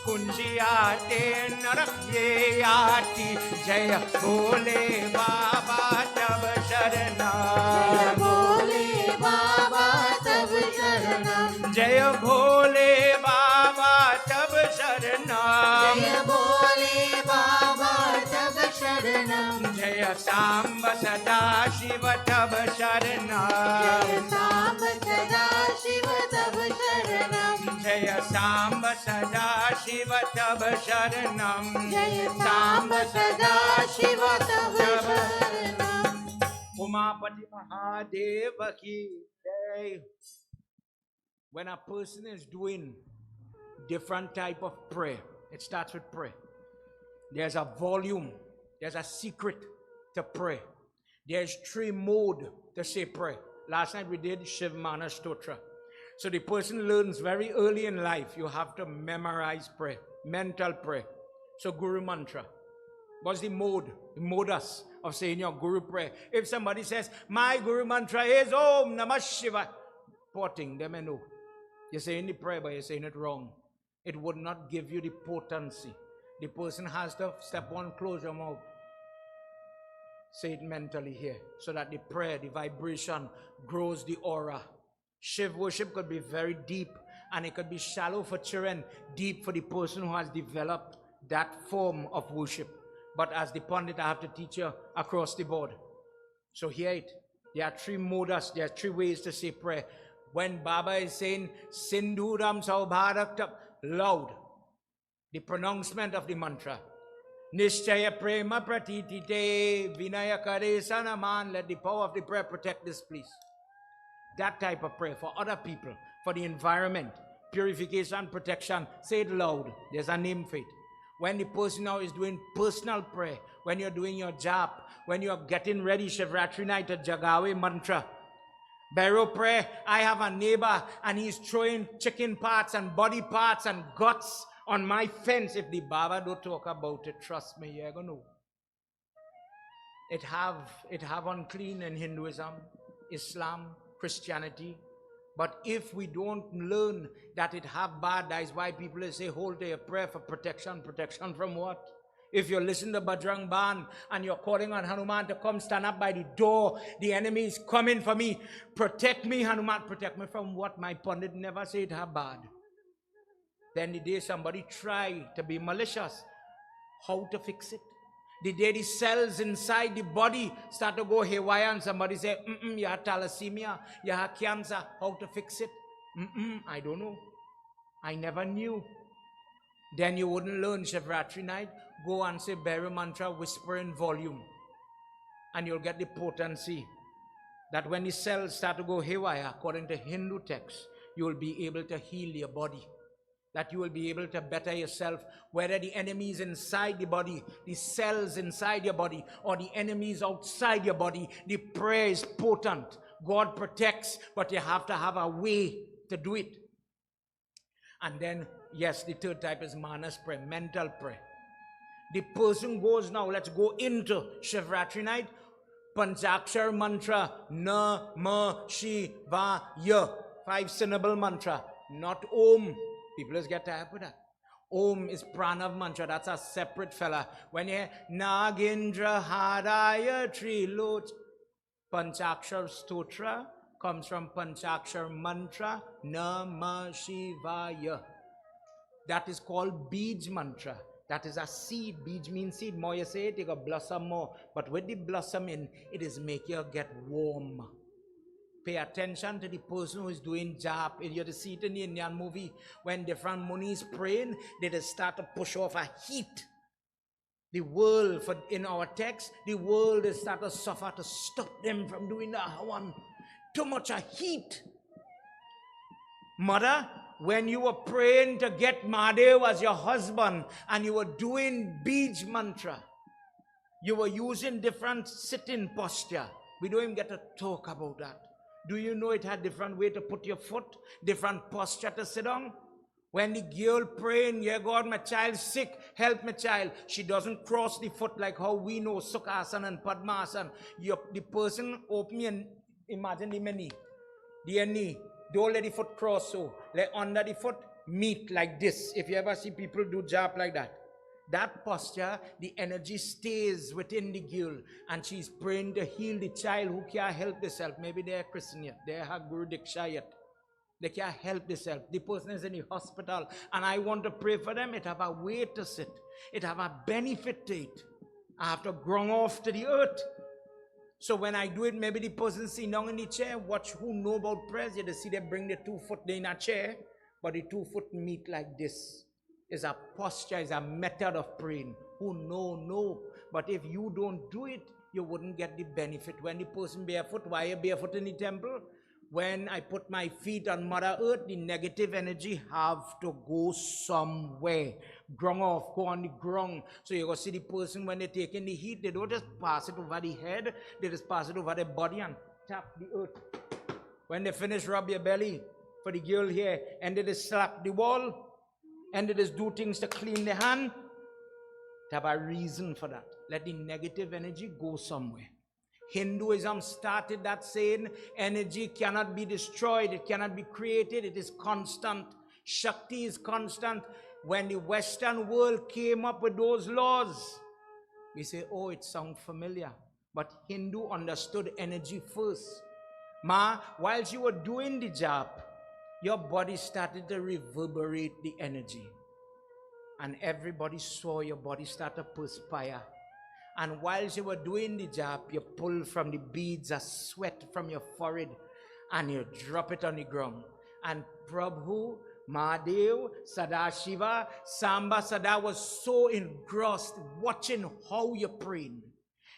कुञ्जियाते नरक्ये याति जय भोले बाबा तब शरणा जय भोले बाबा तब शरणम जय भोले बाबा तब शरणा जय भोले बाबा तब शरणम जय सांब सदा शिव तब शरणा जय सांब सदा शिव तब शरणम जय सांब सदा शिव तब शरणम जय सांब सदा शिव तब शरणम उमापति महादेव की जय. When a person is doing different type of prayer, it starts with prayer. There's a volume, there's a secret to pray. There's 3 modes to say prayer. Last night we did Shiv Mana Stotra. So the person learns very early in life, you have to memorize prayer, mental prayer. So Guru Mantra. What's the mode? The modus of saying your Guru prayer. If somebody says, my Guru Mantra is Om Namah Shiva, poor thing, they may know. You're saying the prayer, but you're saying it wrong. It would not give you the potency. The person has to step one, close your mouth. Say it mentally here, so that the prayer, the vibration grows the aura. Shiv worship could be very deep, and it could be shallow for children, deep for the person who has developed that form of worship. But as the Pandit, I have to teach you across the board. So hear it. There are 3 modas, there are 3 ways to say prayer. When Baba is saying Sindhuram Saubharakta, loud, the pronouncement of the mantra. Nishchaya Prema Pratitite Vinaya Kare Sanaman. Let the power of the prayer protect this place. That type of prayer for other people, for the environment, purification, protection. Say it loud. There's a name for it. When the person now is doing personal prayer, when you're doing your job, when you're getting ready Shivratri night at Jagawe mantra, Barrow prayer, I have a neighbor and he's throwing chicken parts and body parts and guts on my fence. If the Baba don't talk about it, trust me, you're gonna know. It have unclean in Hinduism, Islam, Christianity. But if we don't learn that it have bad, that is why people say hold your prayer for protection. Protection from what? If you listen to Bajrang Ban and you're calling on Hanuman to come stand up by the door, the enemy is coming for me. Protect me, Hanuman. Protect me from what? My Pandit never said it have bad. Then the day somebody try to be malicious, how to fix it? The day the cells inside the body start to go haywire and somebody say, you have thalassemia, you have cancer, how to fix it? I don't know. I never knew. Then you wouldn't learn Shivratri night. Go and say Bhaira mantra, whisper in volume. And you'll get the potency. That when the cells start to go haywire, according to Hindu texts, you will be able to heal your body. That you will be able to better yourself, whether the enemy is inside the body, the cells inside your body, or the enemy is outside your body. The prayer is potent. God protects, but you have to have a way to do it. And then, yes, the third type is manas prayer, mental prayer. The person goes now, let's go into Shivratri night, Panchakshar mantra, Na, Ma, Shiva, Ya. 5-syllable mantra, not Om. People just get tired with that. Om is Pranav mantra, that's a separate fella. When you hear Nagindra Haraya Trilot, Panchakshar Stotra comes from Panchakshar mantra, Namah Shivaya. That is called Bij mantra. That is a seed. Bij means seed. More you say it, you got blossom more. But with the blossoming, it is make you get warm. Pay attention to the person who is doing job. You see it in the Indian movie when different munis praying, they just start to push off a heat. The world, in our text, the world is start to suffer to stop them from doing the Hawan. Too much heat. Mother, when you were praying to get Mahadev as your husband and you were doing Bij mantra, you were using different sitting posture. We don't even get to talk about that. Do you know it had different way to put your foot, different posture to sit on? When the girl praying, yeah God, my child's sick, help my child, she doesn't cross the foot like how we know Sukhasana and Padmasana. The person open and imagine the knee. The knee. Don't let the foot cross so. Let under the foot meet like this. If you ever see people do jap like that. That posture, the energy stays within the girl and she's praying to heal the child who can't help themselves. Maybe they're Christian yet. They have Guru Diksha yet. They can't help themselves. The person is in the hospital and I want to pray for them. It have a way to sit. It have a benefit to it. I have to ground off to the earth. So when I do it, maybe the person sitting down in the chair, watch who know about prayers. You see they bring the 2 foot in a chair, but the 2 foot meet like this. It's a posture, it's a method of praying. Who know. But if you don't do it, you wouldn't get the benefit. When the person barefoot, why are you barefoot in the temple? When I put my feet on Mother Earth, the negative energy have to go somewhere. Ground off, go on the ground. So you go see the person when they're taking the heat, they don't just pass it over the head, they just pass it over the body and tap the earth. When they finish, rub your belly for the girl here, and they just slap the wall, and they just do things to clean the hand. They have a reason for that. Let the negative energy go somewhere. Hinduism started that saying, energy cannot be destroyed, it cannot be created, it is constant. Shakti is constant. When the Western world came up with those laws, we say, oh, it sounds familiar. But Hindu understood energy first. Ma, whilst you were doing the job, your body started to reverberate the energy. And everybody saw your body start to perspire. And whilst you were doing the job, you pull from the beads of sweat from your forehead and you drop it on the ground. And Prabhu, Mahadev, Sadashiva, Samba Sada was so engrossed watching how you're praying.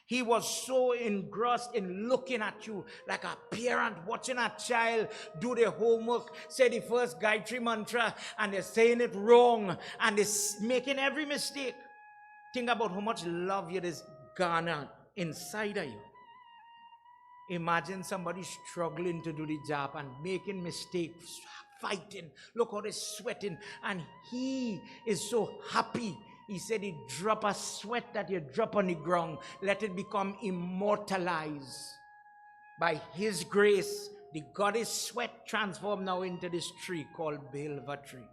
He was so engrossed in looking at you like a parent watching a child do their homework, say the first Gayatri mantra, and they're saying it wrong, and they're making every mistake. Think about how much love it is garnered inside of you. Imagine somebody struggling to do the job and making mistakes, fighting. Look how they're sweating, and he is so happy. He said, he drop a sweat that you drop on the ground, let it become immortalized. By his grace, the goddess sweat transformed now into this tree called Bilva tree.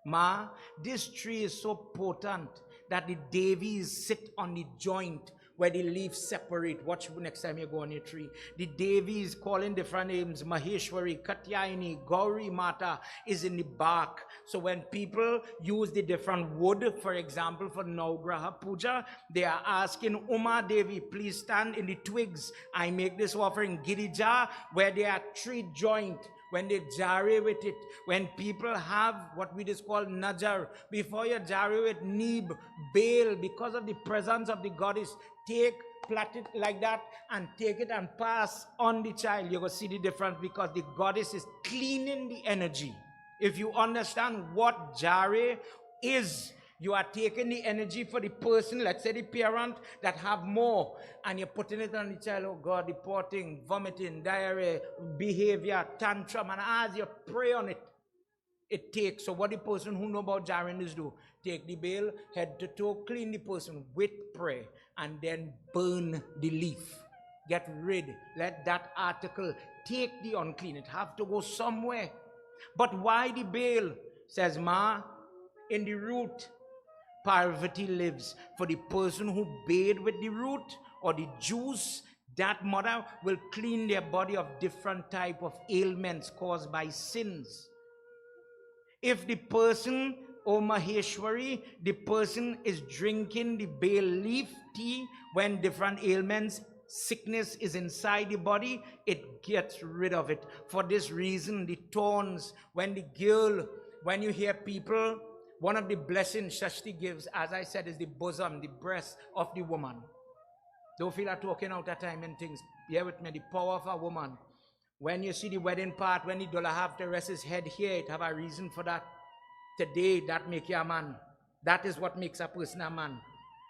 Ma, this tree is so potent that the Devis sit on the joint where the leaves separate. Watch next time you go on your tree. The Devis, calling different names, Maheshwari, Katyayani, Gauri Mata, is in the bark. So when people use the different wood, for example, for Navgraha Puja, they are asking Uma Devi, please stand in the twigs. I make this offering Girija, where there are 3 joints. When they jare with it, when people have what we just call najar, before you jare with neeb, bail, because of the presence of the goddess, plait it like that and take it and pass on the child. You're going to see the difference because the goddess is cleaning the energy. If you understand what jare is, you are taking the energy for the person, let's say the parent, that have more, and you're putting it on the child. Oh God, the poor thing, vomiting, diarrhea, behavior, tantrum, and as you pray on it, it takes. So what the person who know about jarring is do, take the bail, head to toe, clean the person with prayer, and then burn the leaf. Get rid, let that article take the unclean. It have to go somewhere. But why the bail? Says Ma, in the root, Parvati lives. For the person who bathed with the root or the juice, that mother will clean their body of different type of ailments caused by sins. If the person, O Maheshwari, the person is drinking the bay leaf tea when different ailments, sickness is inside the body, it gets rid of it. For this reason, the thorns, when the girl, when you hear people, One of the blessings Shashti gives, as I said, is the bosom, the breast of the woman. Don't feel like talking out of time and things. Bear with me. The power of a woman. When you see the wedding part, when the dollar have to rest his head here, it have a reason for that. Today, that make you a man. That is what makes a person a man.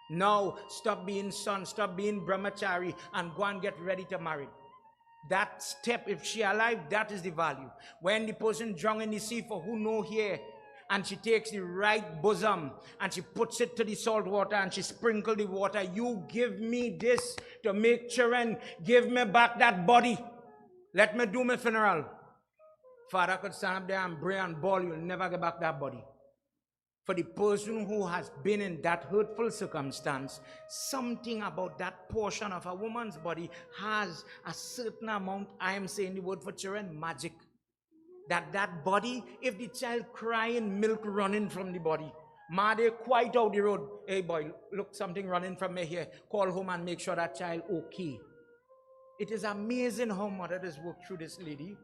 Now, stop being son, stop being brahmachari, and go and get ready to marry. That step, if she alive, that is the value. When the person drunk in the sea, for who know here, and she takes the right bosom and she puts it to the salt water and she sprinkles the water. You give me this to make children. Give me back that body. Let me do my funeral. Father could stand up there and pray and bawl. You'll never get back that body. For the person who has been in that hurtful circumstance, something about that portion of a woman's body has a certain amount, I am saying the word for children, magic. That body, if the child crying, milk running from the body, mother quite out the road, hey boy, look, something running from me here, call home and make sure that child okay. It is amazing how mother has worked through this lady.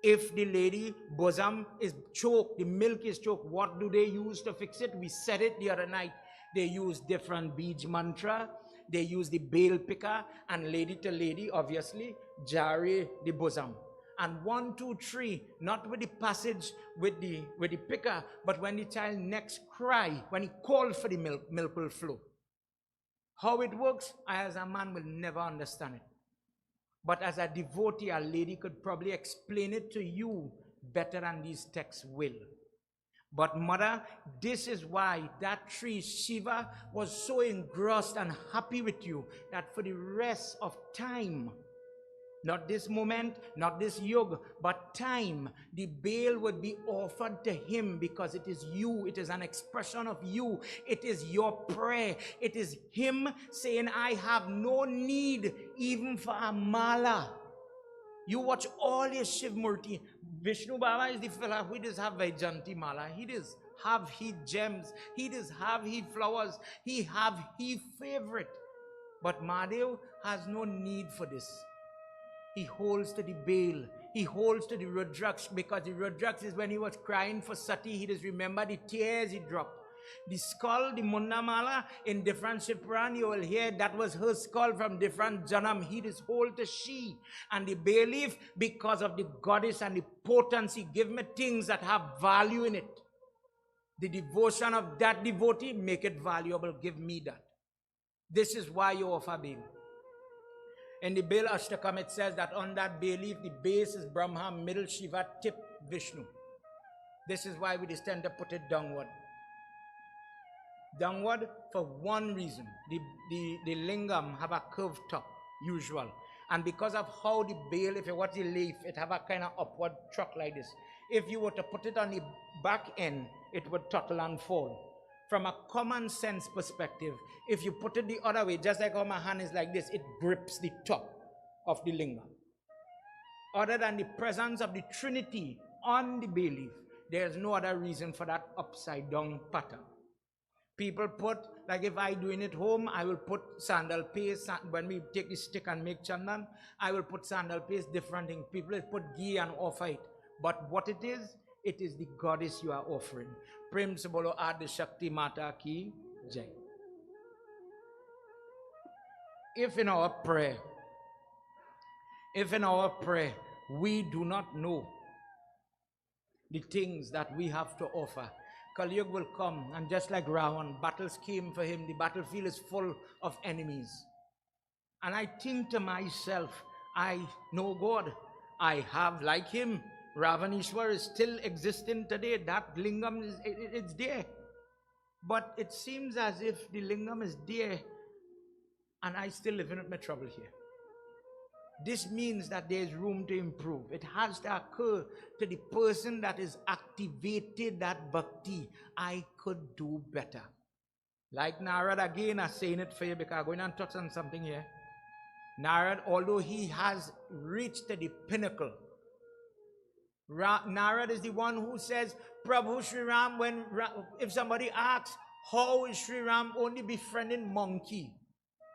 If the lady bosom is choked, the milk is choked, what do they use to fix it? We said it the other night. They use different beach mantra. They use the bale picker, and lady to lady, obviously, jari the bosom. And 1, 2, 3, not with the passage with the picker, but when the child next cry, when he calls for the milk will flow. How it works, I as a man will never understand it. But as a devotee, a lady could probably explain it to you better than these texts will. But mother, this is why that tree, Shiva, was so engrossed and happy with you that for the rest of time, not this moment, not this yug, but time, the bail would be offered to him because it is you. It is an expression of you. It is your prayer. It is him saying, I have no need even for a mala. You watch all your Shiv Murti. Vishnu Baba is the fella who does have Vaijanti mala. He does have he gems. He does have he flowers. He have he favorite. But Mahadev has no need for this. He holds to the bail. He holds to the Rudraksh, because the Rudraksh is when he was crying for Sati. He does remember the tears he dropped. The skull, the Mundamala, in different Shiv Puran, you will hear that was her skull from different Janam. He does hold to she. And the bail leaf, because of the goddess and the potency, give me things that have value in it. The devotion of that devotee, make it valuable. Give me that. This is why you offer bail. In the Bail Ashtakam, it says that on that bay leaf, the base is Brahma, middle Shiva, tip Vishnu. This is why we just tend to put it downward. Downward for one reason. The lingam have a curved top, usual. And because of how the bail, if you watch the leaf, it have a kind of upward truck like this. If you were to put it on the back end, it would tottle and fall. From a common sense perspective, if you put it the other way, just like how my hand is like this, it grips the top of the lingam. Other than the presence of the Trinity on the bay leaf, there is no other reason for that upside down pattern. People put, like if I doing it home, I will put sandal paste. When we take the stick and make chandan, I will put sandal paste, different things. People put ghee and offer it. But what it is the goddess you are offering. Prem se bolo Adi Shakti Mata ki jai. If in our prayer, we do not know the things that we have to offer, Kali Yuga will come, and just like Ravan, battles came for him. The battlefield is full of enemies. And I think to myself, I know God. I have, like him, Ravanishwar is still existing today. That lingam is it's there. But it seems as if the lingam is there and I still live in my trouble here. This means that there is room to improve. It has to occur to the person that is activated that bhakti. I could do better. Like Narad, again, I'm saying it for you because I'm going to touch on something here. Narad, although he has reached to the pinnacle, Narad is the one who says, Prabhu Sri Ram, if somebody asks, how is Sri Ram only befriending monkey?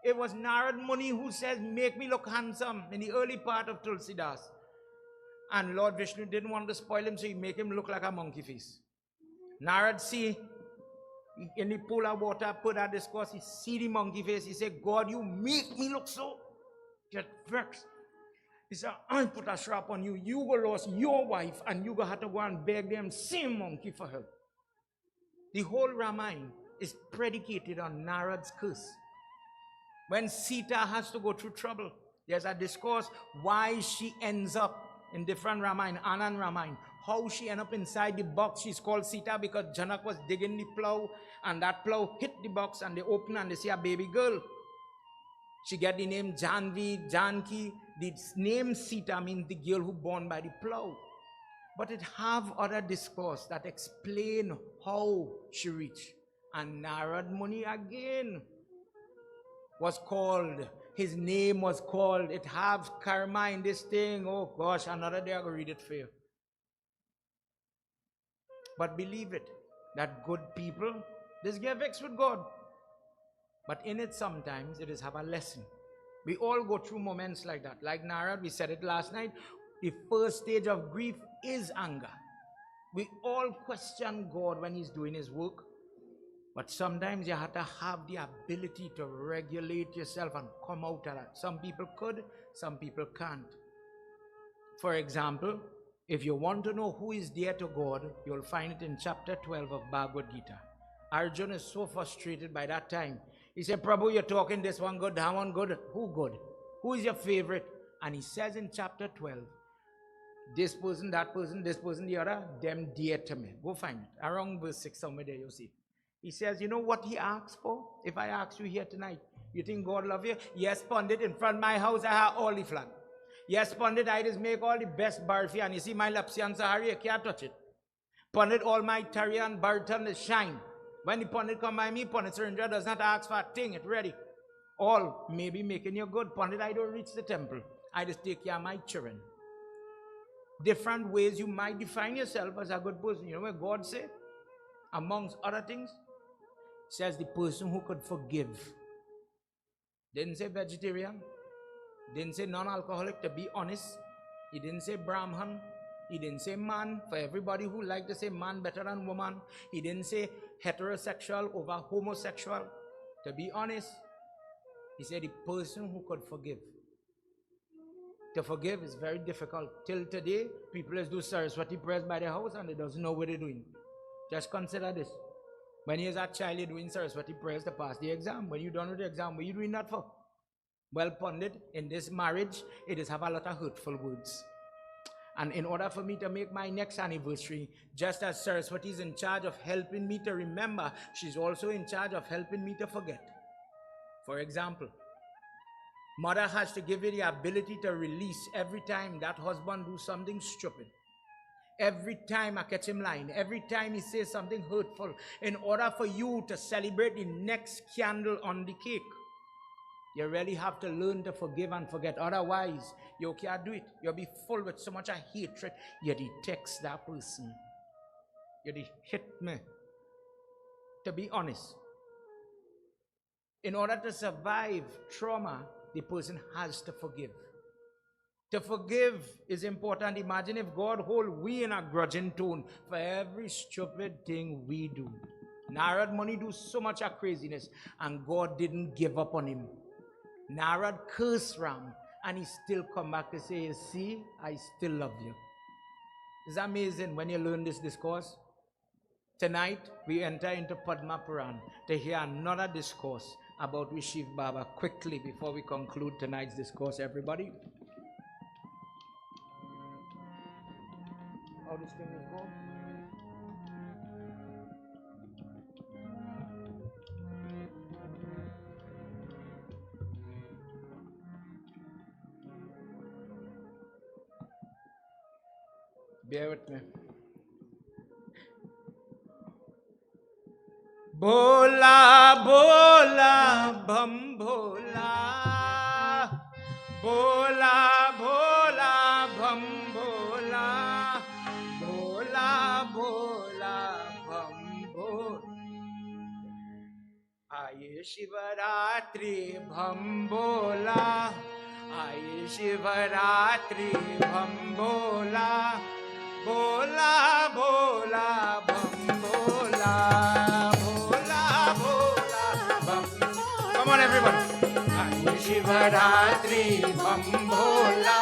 It was Narad Muni who says, make me look handsome in the early part of Tulsidas. And Lord Vishnu didn't want to spoil him, so he made him look like a monkey face. Narad see in the pool of water, put that discourse, he see the monkey face, he said, God, you make me look so get vexed. He said, I put a strap on you, you go lose your wife, and you go have to go and beg them same monkey for help. The whole Ramayana is predicated on Narad's curse. When Sita has to go through trouble, there's a discourse why she ends up in different Ramayana, Anand Ramayana. How she end up inside the box. She's called Sita because Janak was digging the plow, and that plow hit the box, and they open and they see a baby girl. She get the name Janvi, Janki. The name Sita means the girl who born by the plow. But it have other discourse that explain how she reached. And Narad Muni again was called. His name was called. It have karma in this thing. Oh gosh, another day I will read it for you. But believe it, that good people, this get vexed with God. But in it sometimes, it is have a lesson. We all go through moments like that. Like Narad, we said it last night, the first stage of grief is anger. We all question God when he's doing his work. But sometimes you have to have the ability to regulate yourself and come out of that. Some people could, some people can't. For example, if you want to know who is dear to God, you'll find it in chapter 12 of Bhagavad Gita. Arjuna is so frustrated by that time. He said, Prabhu, you're talking this one good, that one good. Who good? Who is your favorite? And he says in chapter 12, this person, that person, this person, the other, them dear to me. Go find it. Around verse 6 somewhere there, you'll see. He says, you know what he asks for? If I ask you here tonight, you think God love you? Yes, Pandit, in front of my house, I have all the flag. Yes, Pandit, I just make all the best barfi, and you see my lapsi and sahari, you can't touch it. Pandit, all my tari and barton is shine. When the Pandit come by me, Pandit Surendra does not ask for a thing, it's ready. All maybe making you good. Pandit, I don't reach the temple. I just take care of my children. Different ways you might define yourself as a good person. You know what God said? Amongst other things, says the person who could forgive. Didn't say vegetarian. Didn't say non-alcoholic, to be honest. He didn't say Brahman. He didn't say man, for everybody who like to say man better than woman. He didn't say heterosexual over homosexual. To be honest, he said the person who could forgive. To forgive is very difficult. Till today, people just do Saraswati prayers by their house and they doesn't know what they're doing. Just consider this. When you're a child, you're doing Saraswati prayers to pass the exam. When you're done with the exam, what are you doing that for? Well, Pandit, in this marriage, it is have a lot of hurtful words. And in order for me to make my next anniversary, just as Saraswati is in charge of helping me to remember, she's also in charge of helping me to forget. For example, mother has to give you the ability to release every time that husband do something stupid. Every time I catch him lying, every time he says something hurtful, in order for you to celebrate the next candle on the cake, you really have to learn to forgive and forget. Otherwise, you can't do it. You'll be full with so much of hatred. You text that person. You hit me. To be honest, in order to survive trauma, the person has to forgive. To forgive is important. Imagine if God hold we in a grudging tone for every stupid thing we do. Narad Muni do so much of craziness and God didn't give up on him. Narad cursed Ram and he still come back to say, you see, I still love you. It's amazing when you learn this discourse. Tonight, we enter into Padma Puran to hear another discourse about Shiv Baba quickly before we conclude tonight's discourse, everybody. How this thing is going? Bear with me. Bola, bola, bam bola. Bola, bola, bam bola. Bola, bola, bam bola. Aaye Shivaratri bham bola. Aaye Shivaratri bham bola. Bola, bola, bam bhola, bhola, bhola, bam. Come on, everybody. Aayi Shivaratri, bam bhola.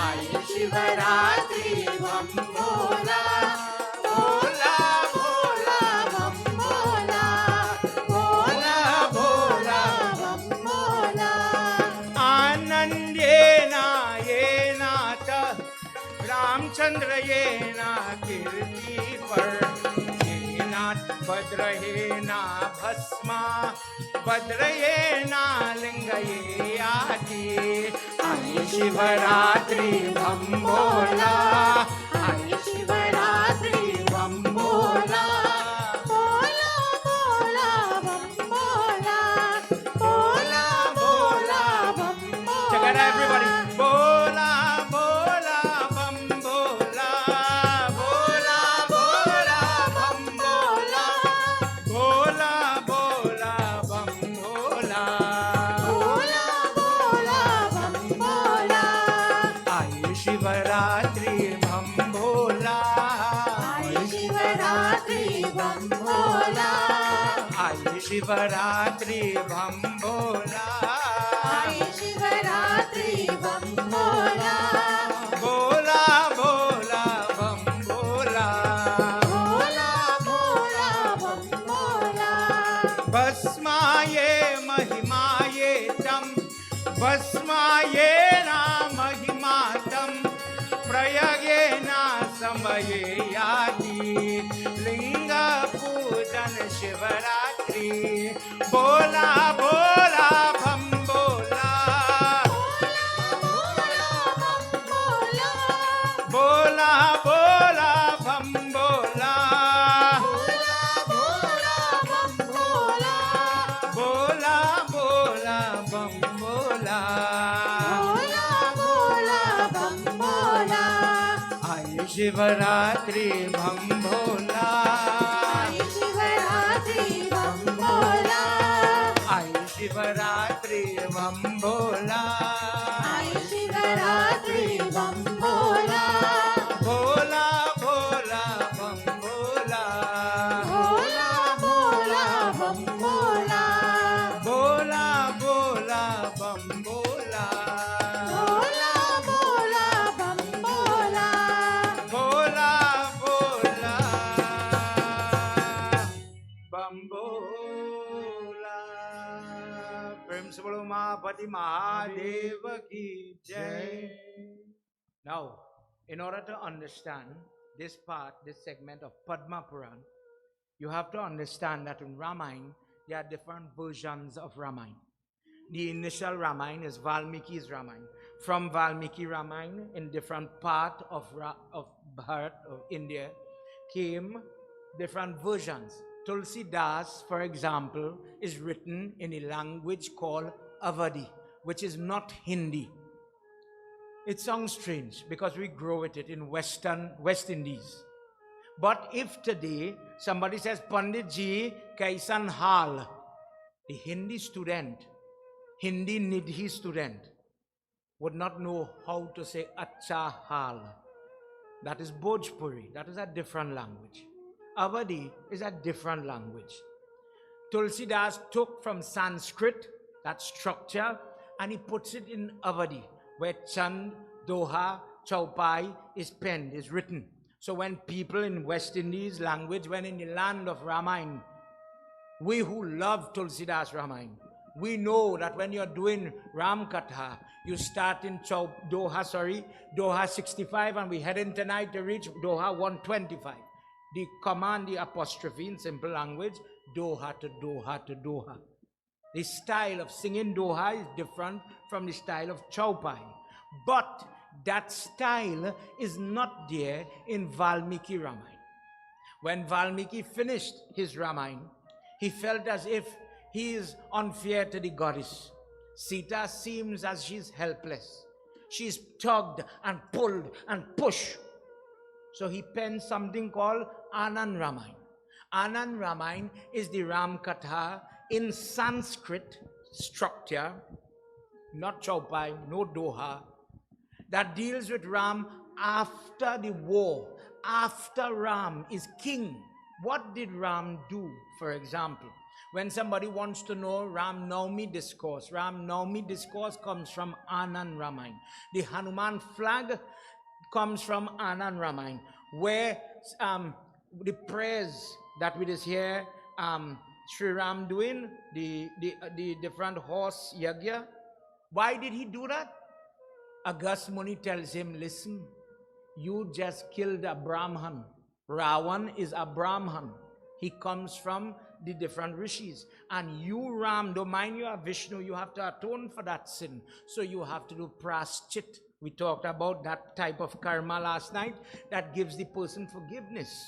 Aayi Shivaratri, bam bhola. Bhola, bhola, bam bhola. Bhola, bhola, bam bhola. Anandena yena ta Ramchandra yena kirti par yena Bhadrayena bhasma Bhadrayena lingayati. Aayi Shivaratri bam bhola. Aayi Shivaratri bam bhola. Bhola, bhola, bam bhola. Bhola, bhola, bam bhola. Check it out, everybody. Bhola, bhola, bam bhola. Bhola, bhola, bam bhola. Bhola, bhola, bam bhola. Bhola, bhola, bam bhola. Aayi Shivaratri bam bhola. Aayi Shivaratri bam bhola. Aayi Shivaratri bam bhola. Aayi Shivaratri bam bhola. Bhola, bhola, bam bhola. Bhola, bhola, bam bhola. Bhasmaye mahimaye tam. Bhasmaye na mahimatam. Prayagena samaye yati. Linga pujan Shivaratri. Bola, bola, bam bola. Bola, bola, bam bola. Bola, bola, bam bola. Aayi Shivaratri bam bhola. Aayi Shivaratri bam bhola. Aayi Shivaratri bam bhola. Aayi Shivaratri bam bhola. Bhola, bhola, bam bhola. Bhola, bhola, bam bhola. Bhola, bhola, bam bhola. Bhola, bhola, bam bhola. Bhola, bhola, bam bhola. Prem se bolo Mahapati Mahadeva ki jai. Now, in order to understand this part, this segment of Padma Puran, you have to understand that in Ramayana, there are different versions of Ramayana. The initial Ramayana is Valmiki's Ramayana. From Valmiki Ramayana, in different part of Bharat, of India, came different versions. Tulsi Das, for example, is written in a language called Awadhi, which is not Hindi. It sounds strange because we grow with it in West Indies. But if today somebody says, Pandit ji, kaisan hal? A Hindi student, Hindi Nidhi student, would not know how to say acha hal. That is Bhojpuri. That is a different language. Awadhi is a different language. Tulsidas took from Sanskrit that structure and he puts it in Awadhi, where Chand, Doha, Chaupai is penned, is written. So when people in West Indies language, when in the land of Ramayana, we who love Tulsidas Ramayana, we know that when you're doing Ram Katha, you start in Doha 65, and we head in tonight to reach Doha 125. The command, the apostrophe in simple language, Doha to Doha to Doha. The style of singing Doha is different from the style of Chaupai. But that style is not there in Valmiki Ramayana. When Valmiki finished his Ramayana, he felt as if he is unfair to the goddess. Sita seems as she's helpless. She's tugged and pulled and pushed. So he penned something called Anand Ramayana. Anand Ramayana is the Ram Katha in Sanskrit structure, not Chaupai, no Doha, that deals with Ram after the war, after Ram is king. What did Ram do, for example? When somebody wants to know Ram Navami discourse comes from Anand Ramayana. The Hanuman flag comes from Anand Ramayana, where the prayers that we just hear Sri Ram doing, the different horse yagya. Why did he do that? Agast Muni tells him, listen, you just killed a Brahman. Ravan is a Brahman. He comes from the different rishis. And you, Ram, don't mind you are Vishnu, you have to atone for that sin. So you have to do praschit. We talked about that type of karma last night that gives the person forgiveness.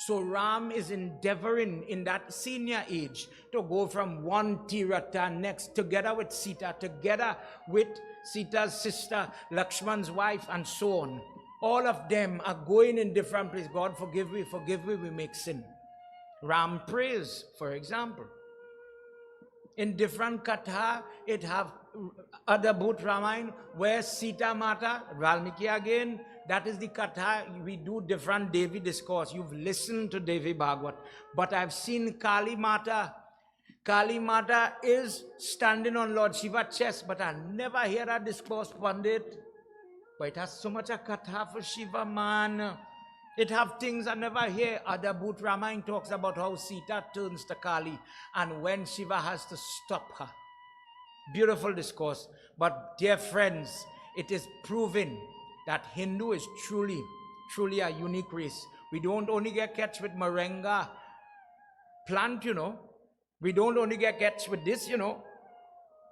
So Ram is endeavoring in that senior age to go from one tirata next, together with Sita, together with Sita's sister, Lakshman's wife, and so on. All of them are going in different places. God, forgive me, we make sin. Ram prays, for example. In different katha, it have Adabhut Ramayana, where Sita Mata, Valmiki again, that is the katha. We do different Devi discourse. You've listened to Devi Bhagavad. But I've seen Kali Mata. Kali Mata is standing on Lord Shiva's chest, but I never hear that discourse, Pandit. But it has so much a katha for Shiva, man. It have things I never hear. Adabhut Ramayana talks about how Sita turns to Kali and when Shiva has to stop her. Beautiful discourse. But dear friends, it is proven that Hindu is truly a unique race. We don't only get catch with moringa plant, you know. We don't only get catch with this, you know.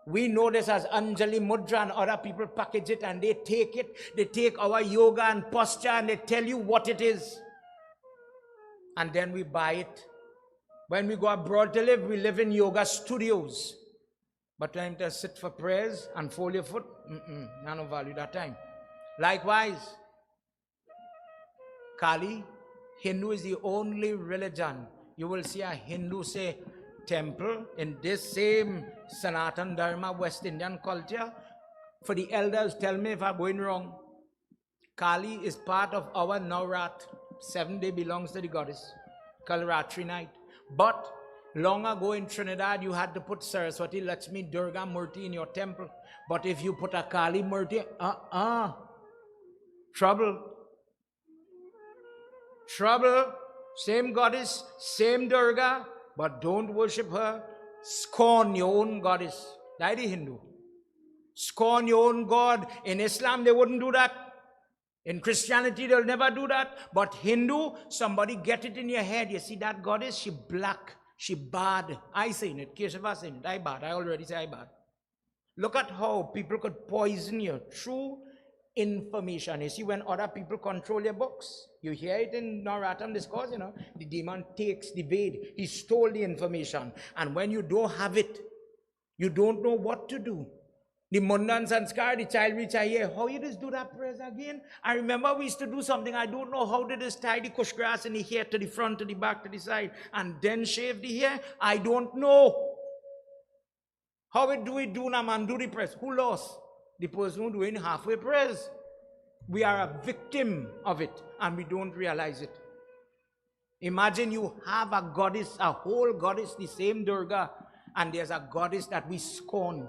We know this as Anjali Mudra, and other people package it and they take it. They take our yoga and posture and they tell you what it is. And then we buy it. When we go abroad to live, we live in yoga studios. But time to sit for prayers and fold your foot, none of value that time. Likewise, Kali, Hindu is the only religion. You will see a Hindu say, temple in this same Sanatan Dharma West Indian culture. For the elders, tell me if I'm going wrong. Kali is part of our Navrat. 7 day belongs to the goddess. Kalaratri night. But long ago in Trinidad, you had to put Saraswati, Lakshmi, Durga Murti in your temple. But if you put a Kali Murti, trouble. Same goddess, same Durga, but don't worship her. Scorn your own goddess. That's the Hindu. Scorn your own God. In Islam, they wouldn't do that. In Christianity, they'll never do that. But Hindu, somebody get it in your head. You see that goddess? She black. She bad. I saying it. Keshava saying it. I bad. I already say I bad. Look at how people could poison you through information. You see, when other people control your books, you hear it in Naratam discourse, you know, the demon takes the Ved. He stole the information. And when you don't have it, you don't know what to do. The Mundan Sanskar, the child which I hear, how you just do that prayers again? I remember we used to do something, I don't know how they just tie the kush grass in the hair to the front, to the back, to the side, and then shave the hair. I don't know. How do we do now, man? Do the prayers. Who lost? The person who doing halfway prayers. We are a victim of it and we don't realize it. Imagine you have a goddess, a whole goddess, the same Durga, and there's a goddess that we scorn.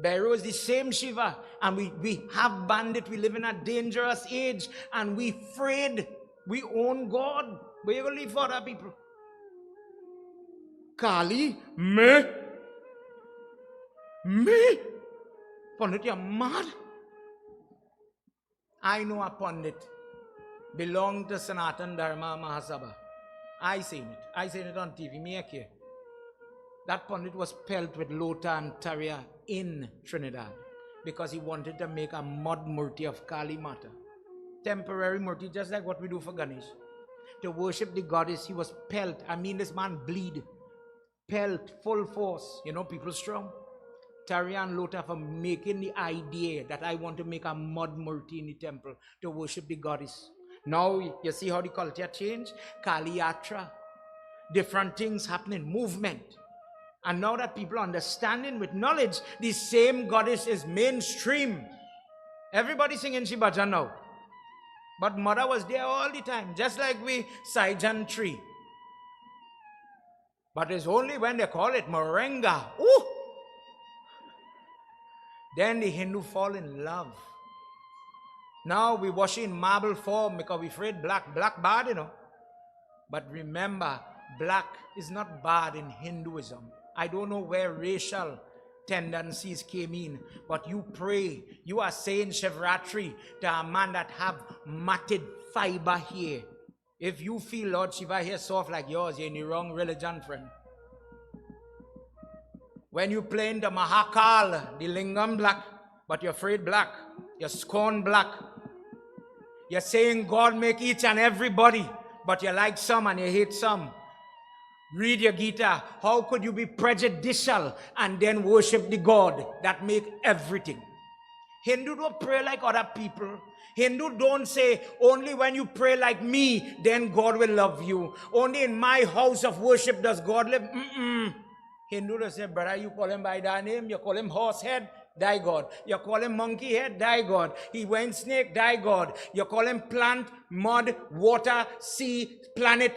Bhairava is the same Shiva, and we have bandit. We live in a dangerous age and we afraid we own God. We will live for other people. Kali, me. Pandit, you're mad. I know a Pandit belonged to Sanatan Dharma Mahasabha. I seen it on TV. Me here. That Pandit was pelt with lota and tarya in Trinidad because he wanted to make a mud murti of Kali Mata. Temporary murti, just like what we do for Ganesh. To worship the goddess, he was pelt. I mean, this man bleed. Pelt, full force. You know, people strong. Tarya and lota for making the idea that I want to make a mud murti in the temple to worship the goddess. Now, you see how the culture changed? Kali Yatra. Different things happening, movement. And now that people are understanding with knowledge, the same goddess is mainstream. Everybody singing Shiv Bhajan now. But mother was there all the time, just like we Saijan tree. But it's only when they call it moringa. Ooh! Then the Hindu fall in love. Now we wash in marble form because we afraid black bad, you know. But remember, black is not bad in Hinduism. I don't know where racial tendencies came in, but you pray, you are saying Shivratri to a man that have matted fiber here. If you feel Lord Shiva here soft like yours, you're in the wrong religion, friend. When you playing the Mahakal, the Lingam black, but you're afraid black, you're scorn black. You're saying God make each and everybody, but you like some and you hate some. Read your Gita. How could you be prejudicial and then worship the God that make everything? Hindu don't pray like other people. Hindu don't say, only when you pray like me, then God will love you. Only in my house of worship does God live. Hindu does say, brother, you call him by that name, you call him horse head, die God. You call him monkey head, die God. He went snake, die God. You call him plant, mud, water, sea, planet,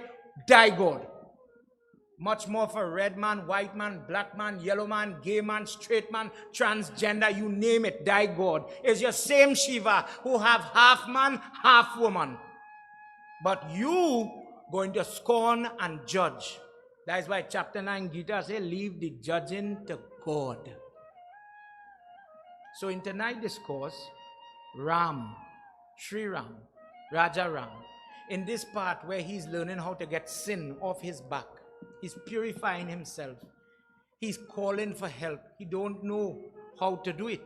die God. Much more for red man, white man, black man, yellow man, gay man, straight man, transgender, you name it, die God. It's your same Shiva who have half man, half woman. But you going to scorn and judge. That is why chapter 9 Gita says, leave the judging to God. So in tonight's discourse, Ram, Sri Ram, Raja Ram, in this part where he's learning how to get sin off his back, he's purifying himself. He's calling for help. He don't know how to do it.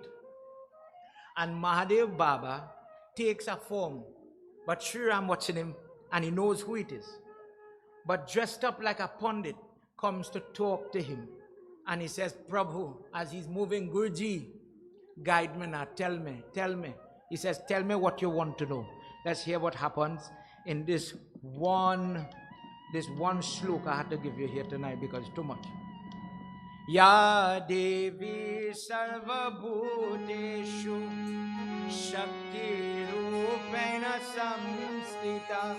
And Mahadev Baba takes a form. But Sri Ram watching him and he knows who it is. But dressed up like a pundit comes to talk to him. And he says, Prabhu, as he's moving, Guruji, guide me now, tell me. He says, tell me what you want to know. Let's hear what happens in this one shloka I had to give you here tonight because it's too much. Ya Devi Sarva Bhuteshu Shakti Rupena Samstita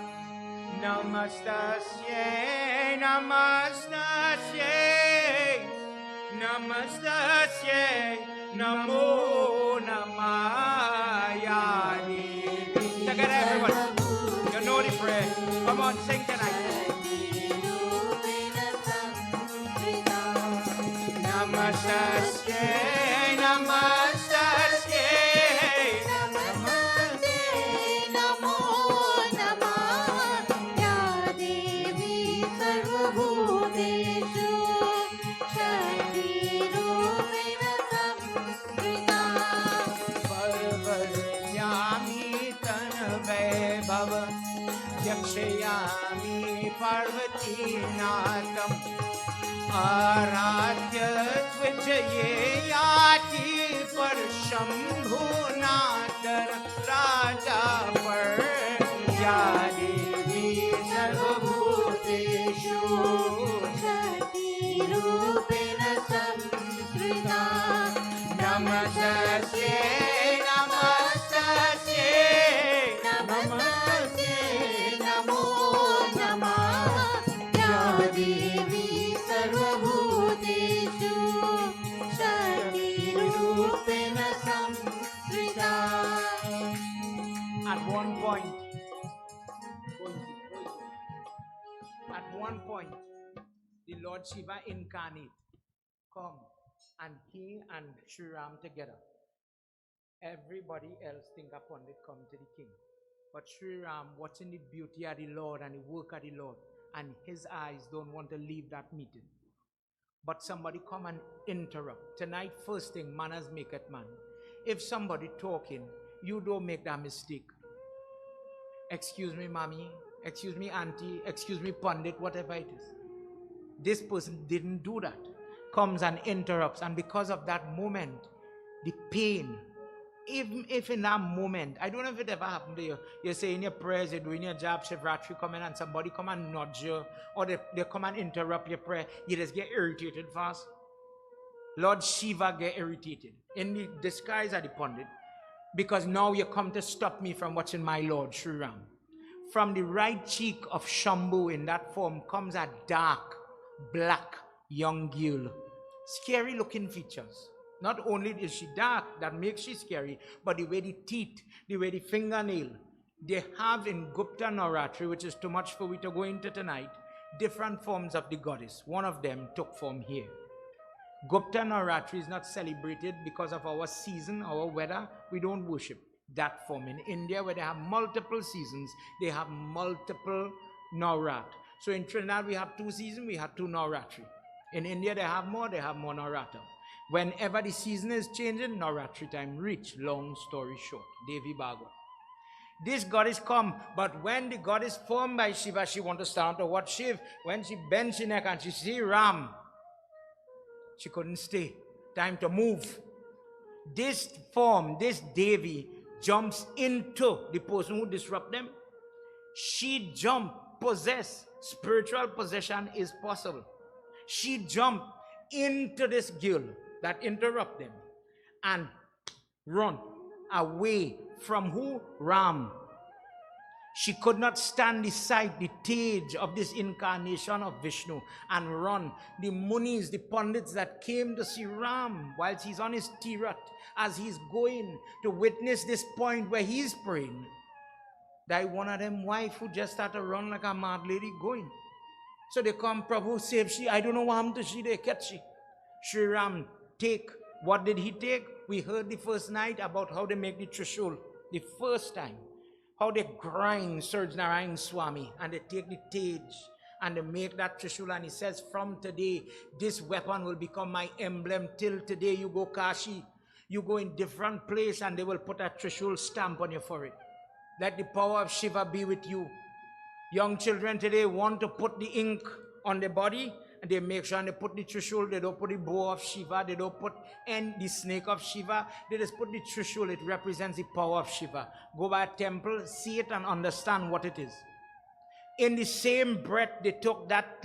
Namastasye Namo Namaya Devi. Together everyone, you know the prayer. Come on, sing tonight. Namastasye, Namastasye, Namaste, Namo Namah, Ya Devi Sarvabhuteshu, Shakti Rupena Samskrita. Parvaryami tanvaibhav, Yakshayami Parvati Natam. Aradhya Tvijaye Yati Par Shambhunatar Raja Par Ya Devi Sarvabhuteshu Shakti Rupena Samskrita. Namastasye, Namastasye, Namaste, Namo Namah, Ya Devi Sarvabhuteshu, Shakti Rupena Samskrita. At one point, the Lord Shiva incarnate come and he and Sri Ram together. Everybody else think upon it come to the king. But Sri Ram watching the beauty of the Lord and the work of the Lord, and his eyes don't want to leave that meeting. But somebody come and interrupt. Tonight, first thing, manners make it man. If somebody talking, you don't make that mistake. Excuse me, mommy. Excuse me, auntie. Excuse me, pundit, whatever it is. This person didn't do that. Comes and interrupts. And because of that moment, the pain, even if in that moment, I don't know if it ever happened to you, you're saying your prayers, you're doing your job, Shivratri come in and somebody come and nudge you, or they come and interrupt your prayer, you just get irritated fast. Lord Shiva get irritated. In the disguise of the pundit, because now you come to stop me from watching my Lord, Sri Ram. From the right cheek of Shambhu in that form comes a dark, black, young girl. Scary looking features. Not only is she dark, that makes she scary, but the way the teeth, the way the fingernail, they have in Gupta Navratri, which is too much for we to go into tonight, different forms of the goddess. One of them took form here. Gupta Navratri is not celebrated because of our season, our weather. We don't worship that form. In India, where they have multiple seasons, they have multiple Navrat. So in Trinidad, we have 2 seasons, we have 2 Navratri. In India, they have more Navrata. Whenever the season is changing, Navratri time reach. Long story short, Devi Bhagwan. This goddess come, but when the goddess formed by Shiva, she want to stand to watch Shiv. When she bends her neck and she see Ram, she couldn't stay. Time to move. This form, this Devi, jumps into the person who disrupt them. She jump, possess. Spiritual possession is possible. She jump into this girl that interrupt them and run away from who? Ram. She could not stand the sight, the stage of this incarnation of Vishnu and run. The munis, the pandits that came to see Ram whilst he's on his tirat, as he's going to witness this point where he's praying, that one of them wife who just started to run like a mad lady going. So they come, Prabhu, save she. I don't know what happened to she, they catch she. Sri Ram take. What did he take? We heard the first night about how they make the Trishul. The first time. How they grind Suraj Narayan Swami and they take the tage and they make that Trishul, and he says, from today, this weapon will become my emblem. Till today you go Kashi, you go in different place and they will put a Trishul stamp on your forehead. Let the power of Shiva be with you. Young children today want to put the ink on the body, and they make sure and they put the Trishul. They don't put the bow of Shiva. They don't put the snake of Shiva. They just put the Trishul. It represents the power of Shiva. Go by a temple, see it and understand what it is. In the same breath, they took that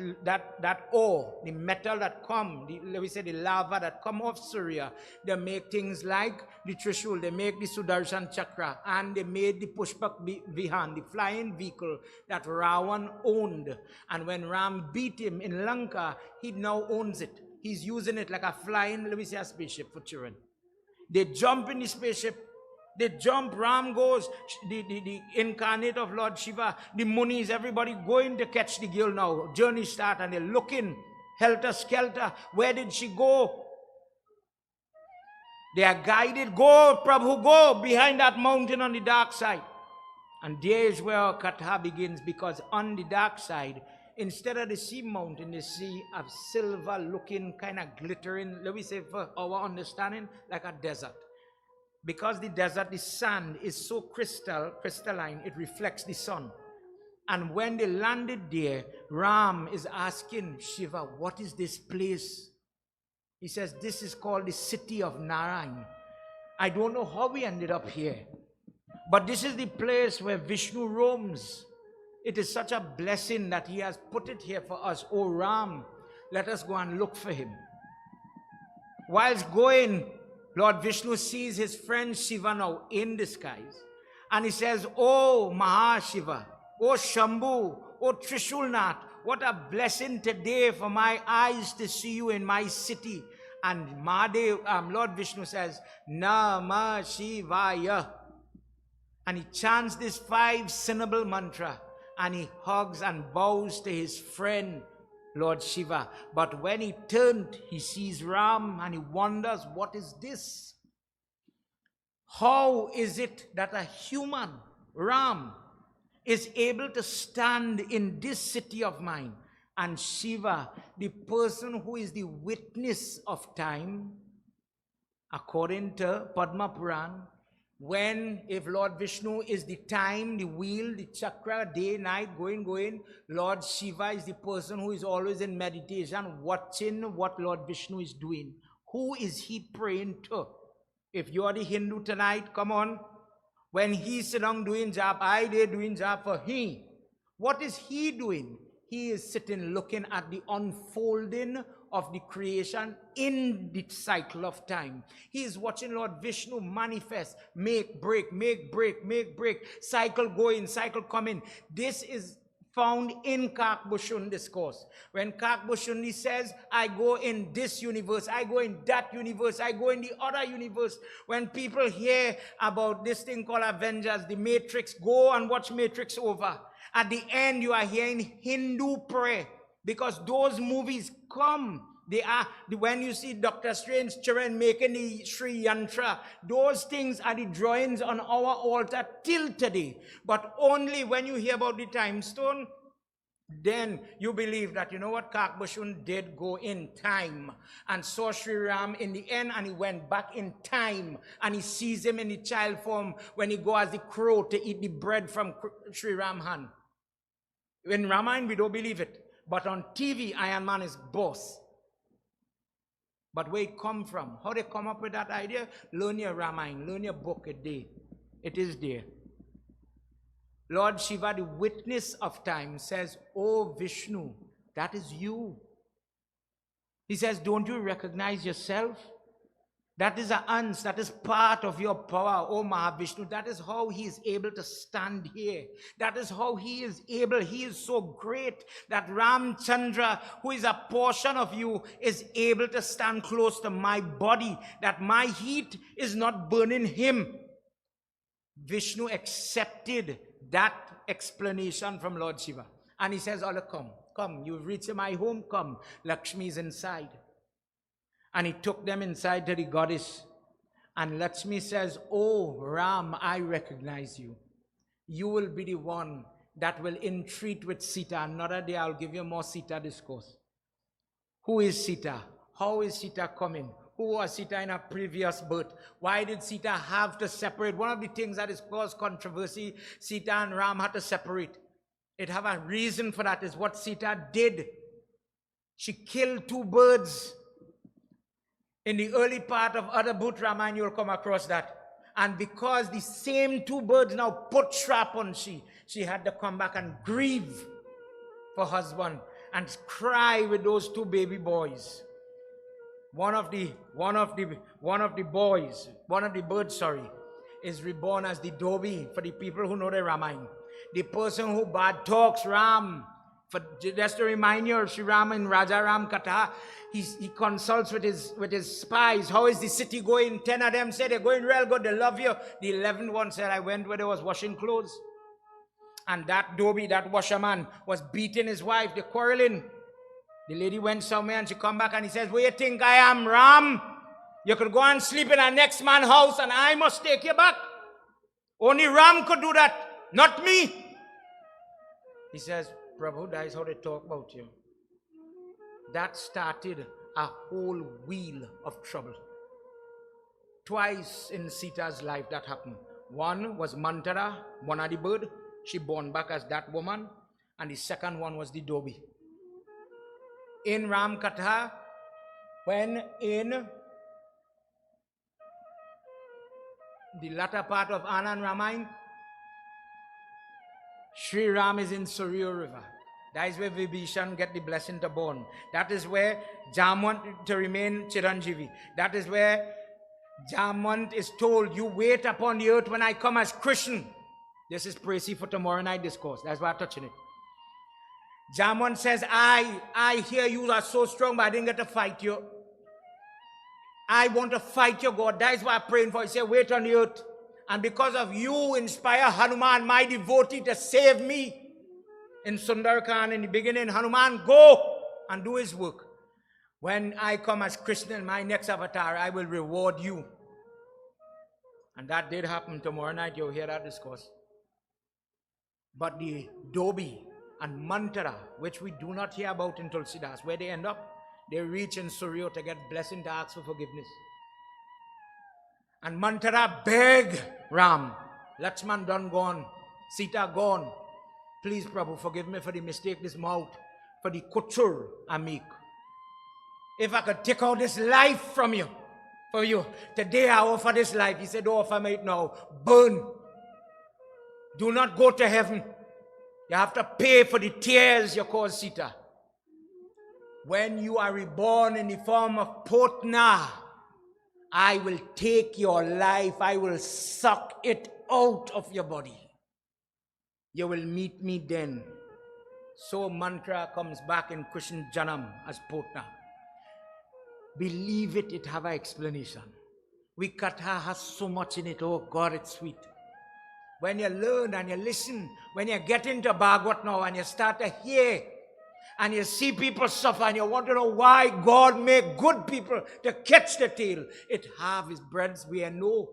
ore, the metal that come, let me say the lava that come off Surya. They make things like the Trishul, they make the Sudarshan Chakra, and they made the Pushpak Vihan, the flying vehicle that Ravan owned. And when Ram beat him in Lanka, he now owns it. He's using it like a flying, let me say, a spaceship for children. They jump in the spaceship. They jump, Ram goes, the incarnate of Lord Shiva, the munis, everybody going to catch the girl now. Journey start and they're looking, helter-skelter. Where did she go? They are guided. Go, Prabhu, go behind that mountain on the dark side. And there is where our Katha begins, because on the dark side, instead of the sea mountain, they see a silver-looking, kind of glittering, let me say for our understanding, like a desert. Because the desert, the sand is so crystalline, it reflects the sun. And when they landed there, Ram is asking Shiva, what is this place? He says, this is called the city of Narayan. I don't know how we ended up here, but this is the place where Vishnu roams. It is such a blessing that he has put it here for us. Oh Ram, let us go and look for him. Whilst going, Lord Vishnu sees his friend Shiva now in disguise. And he says, oh Mahashiva, oh Shambhu, oh Trishulnath, what a blessing today for my eyes to see you in my city. And Lord Vishnu says, Namah Shivaya. And he chants this 5-syllable mantra. And he hugs and bows to his friend, Lord Shiva. But when he turned, he sees Ram and he wonders, what is this? How is it that a human, Ram, is able to stand in this city of mine? And Shiva, the person who is the witness of time, according to Padma Puran, if Lord Vishnu is the time, the wheel, the chakra, day, night, going, Lord Shiva is the person who is always in meditation, watching what Lord Vishnu is doing. Who is he praying to? If you are the Hindu tonight, come on. When he sit down doing job, I there doing job for him. What is he doing? He is sitting looking at the unfolding of the creation in the cycle of time. He is watching Lord Vishnu manifest, make, break, make, break, make, break, cycle go in, cycle come in. This is found in Kakbhushun discourse. When Kakbhushuni says, I go in this universe, I go in that universe, I go in the other universe. When people hear about this thing called Avengers, the Matrix, go and watch Matrix over. At the end, you are hearing Hindu prayer, because those movies come. They are, when you see Dr. Strange children making the Sri Yantra, those things are the drawings on our altar till today. But only when you hear about the time stone, then you believe that, you know what, Kakbhushun did go in time and saw Sri Ram in the end, and he went back in time and he sees him in the child form when he go as the crow to eat the bread from Sri Ram hand. In Ramayana, we don't believe it. But on TV, Iron Man is boss. But where it come from? How they come up with that idea? Learn your Ramayana, learn your book a day. It is there. Lord Shiva, the witness of time, says, oh Vishnu, that is you. He says, don't you recognize yourself? That is an ans, that is part of your power, oh Mahavishnu. That is how he is able to stand here. That is how he is able. He is so great that Ramchandra, who is a portion of you, is able to stand close to my body, that my heat is not burning him. Vishnu accepted that explanation from Lord Shiva. And he says, Allah, come, you've reached my home, come. Lakshmi is inside. And he took them inside to the goddess. And Lakshmi says, oh Ram, I recognize you. You will be the one that will entreat with Sita. Another day I'll give you more Sita discourse. Who is Sita? How is Sita coming? Who was Sita in her previous birth? Why did Sita have to separate? One of the things that has caused controversy, Sita and Ram had to separate. It have a reason for that, is what Sita did. She killed two birds. In the early part of other Bhut Ramayana, you'll come across that. And because the same two birds now put trap on she had to come back and grieve for husband and cry with those two baby boys. One of the birds, is reborn as the Dobi for the people who know the Ramayana. The person who bad talks Ram, just to remind you of Sri Ram in Raja Ram Katha, he consults with his spies. How is the city going? 10 of them said they're going real good, they love you. The 11th one said, I went where they was washing clothes. And that Dobi, that washerman, was beating his wife, they're quarreling. The lady went somewhere and she come back and he says, where you think I am, Ram? You could go and sleep in a next man's house and I must take you back. Only Ram could do that, not me. He says, Prabhu, that is how they talk about you. That started a whole wheel of trouble. Twice in Sita's life that happened. One was Mantara, one of the bird. She born back as that woman. And the second one was the Dobi. In Ram Katha, when in the latter part of Anand Ramayana, Sri Ram is in Surya River. That is where Vibhishan get the blessing to born. That is where Jamwant to remain Chiranjeevi. That is where Jamwant is told, you wait upon the earth when I come as Krishna. This is praise for tomorrow night discourse. That's why I'm touching it. Jamwant says, I hear you are so strong, but I didn't get to fight you. I want to fight your God. That is why I'm praying for you. Say, wait on the earth. And because of you, inspire Hanuman, my devotee, to save me. In Sundarkan, in the beginning, Hanuman, go and do his work. When I come as Krishna in my next avatar, I will reward you. And that did happen. Tomorrow night, you'll hear that discourse. But the Dobi and Mantara, which we do not hear about in Tulsidas, where they end up, they reach in Surya to get blessing, to ask for forgiveness. And Mantara beg Ram, Lakshman done gone, Sita gone. Please, Prabhu, forgive me for the mistake this mouth, for the kuchur I make. If I could take out this life from you, for you, today I offer this life. He said, don't offer me it now. Burn. Do not go to heaven. You have to pay for the tears you cause Sita. when you are reborn in the form of Patna, I will take your life, I will suck it out of your body. You will meet me then. So mantra comes back in Krishna Janam as Patna. Believe it, it have an explanation. We Katha has so much in it. Oh God, it's sweet. When you learn and you listen, when you get into Bhagavad now and you start to hear and you see people suffer and you want to know why God made good people to catch the tail, it have his breads we know.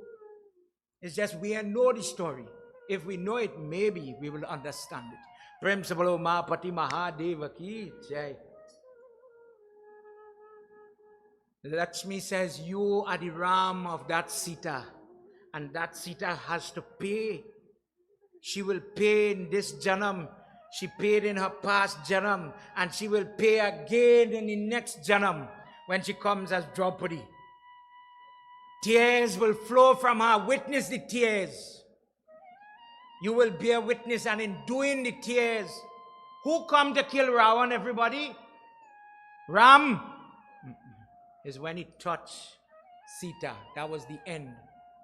It's just we know the story. If we know it, maybe we will understand it. Prem Sabalo Mahapati Mahadeva ki jai. Lakshmi says, you are the Ram of that Sita. And that Sita has to pay. She will pay in this Janam. She paid in her past Janam. And she will pay again in the next Janam when she comes as Draupadi. Tears will flow from her. Witness the tears. You will bear witness, and in doing the tears, who come to kill Ravan, everybody? Ram is when he touched Sita. That was the end.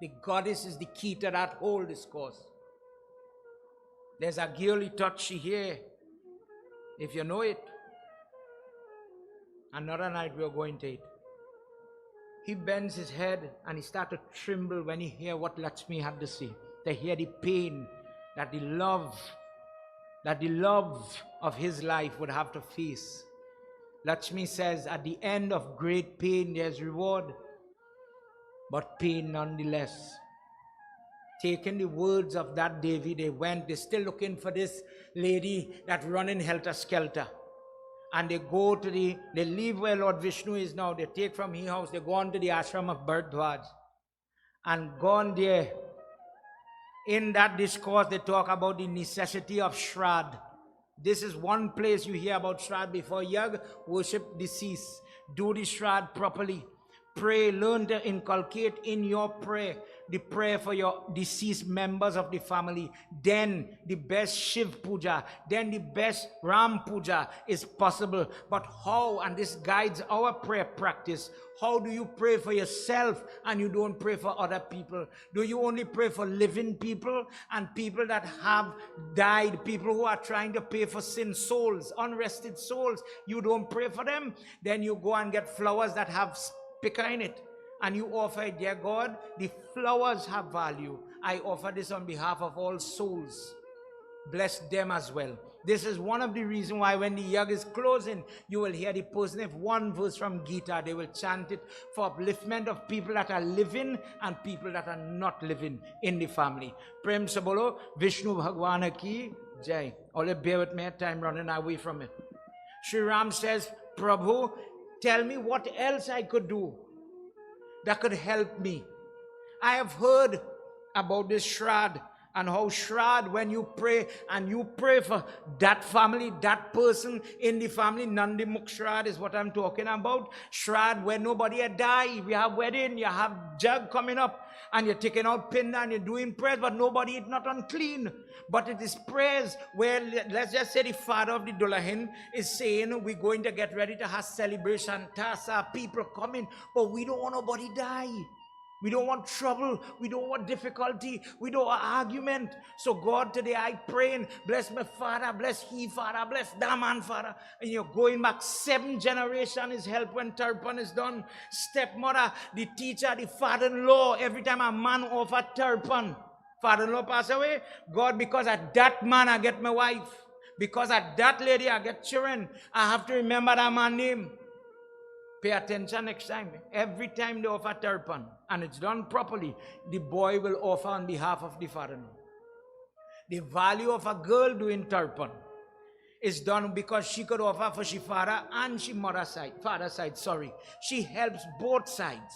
The goddess is the key to that whole discourse. There's a girly touch here. If you know it, another night we are going to it. He bends his head and he starts to tremble when he hears what Lakshmi had to say. To hear the pain that the love of his life would have to face. Lakshmi says, at the end of great pain, there's reward. But pain nonetheless. Taking the words of that Devi, they're still looking for this lady that running helter-skelter. And they go to they leave where Lord Vishnu is now. They take from his house, they go on to the ashram of Bharadwaj. And gone there, in that discourse, they talk about the necessity of Shrad. This is one place you hear about Shrad. Before Yag, worship deceased. Do the Shrad properly. Pray, learn to inculcate in your prayer the prayer for your deceased members of the family. Then the best Shiv Puja, then the best Ram Puja is possible. But how, and this guides our prayer practice, how do you pray for yourself and you don't pray for other people? Do you only pray for living people and people that have died, people who are trying to pay for sin, souls, unrested souls? You don't pray for them? Then you go and get flowers that have picker in it, and you offer it. Dear God, the flowers have value. I offer this on behalf of all souls. Bless them as well. This is one of the reasons why when the yag is closing, you will hear the person, if one verse from Gita, they will chant it for upliftment of people that are living and people that are not living in the family. Prem Sabolo, Vishnu Bhagwana ki jai. Only bear with me, time running away from it. Sri Ram says, Prabhu, tell me what else I could do that could help me. I have heard about this Shrad and how Shrad, when you pray and you pray for that family, that person in the family, Nandi Mukh Shrad is what I'm talking about. Shrad where nobody had died. We have wedding, you have jug coming up and you're taking out pinda and you're doing prayers, but nobody is not unclean. But it is prayers where, let's just say the father of the Dulahin is saying, we're going to get ready to have celebration, tasa, people coming, but we don't want nobody die. We don't want trouble. We don't want difficulty. We don't want argument. So God, today I pray and bless my father, bless he father, bless that man father. And you're going back 7 generations is help when Tarpan is done. Stepmother, the teacher, the father-in-law. Every time a man offer Tarpan, father-in-law pass away. God, because at that man I get my wife. Because at that lady I get children. I have to remember that man's name. Pay attention next time. Every time they offer Tarpan, and it's done properly, the boy will offer on behalf of the father-in-law. The value of a girl doing Tarpan is done because she could offer for she father and she father side, sorry. She helps both sides.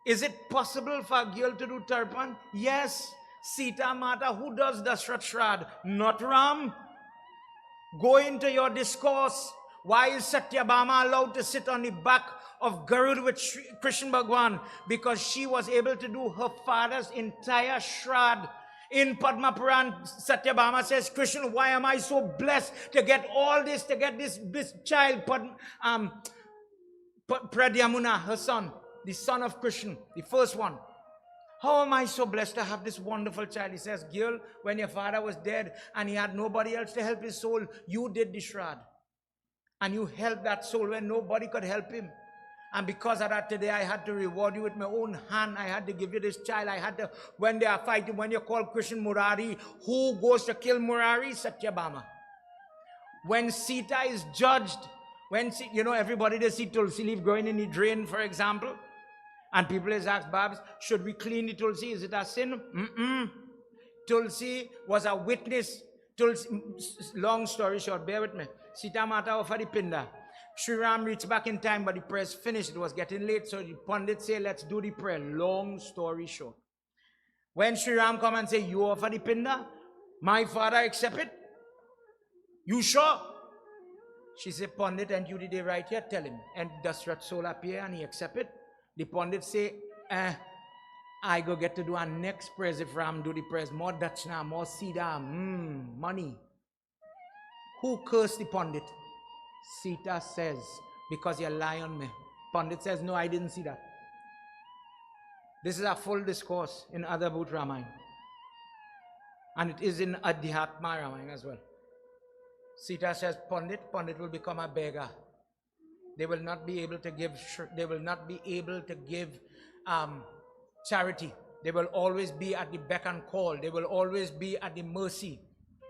Is it possible for a girl to do Tarpan? Yes. Sita Mata, who does Dashrath Shrad? Not Ram. Go into your discourse. Why is Satyabhama allowed to sit on the back of Garud with Krishna Bhagwan? Because she was able to do her father's entire Shrad. In Padma Puran, Satyabhama says, Krishna, why am I so blessed to get all this, to get this child, Pradyamuna, her son, the son of Krishna, the first one. How am I so blessed to have this wonderful child? He says, girl, when your father was dead and he had nobody else to help his soul, you did the shroud. And you helped that soul when nobody could help him. And because of that, today I had to reward you with my own hand. I had to give you this child. I had to, when they are fighting, when you call Krishna Murari, who goes to kill Murari? Satyabhama. When Sita is judged, when, everybody they see Tulsi leaf growing in the drain, for example. And people is asked, Babs, should we clean the Tulsi? Is it a sin? Tulsi was a witness. Tulsi, long story short, bear with me. Sita Mata offered the pinda. Sri Ram reached back in time, but the prayers finished. It was getting late, so the Pandit said, let's do the prayer. Long story short. When Sri Ram come and say, you offer the pinda, my father accept it? You sure? She said, Pandit, and you did it right here, tell him. And Dasrat soul appear and he accept it. The Pandit say, I go get to do our next prayers if Ram do the prayers. More dachna, more sida, money. Who cursed the Pandit? Sita says, because you lie on me. Pandit says, no, I didn't see that. This is a full discourse in Adabhut Ramayana. And it is in Adhyatma Ramayana as well. Sita says, Pandit will become a beggar. They will not be able to give, charity. They will always be at the beck and call. They will always be at the mercy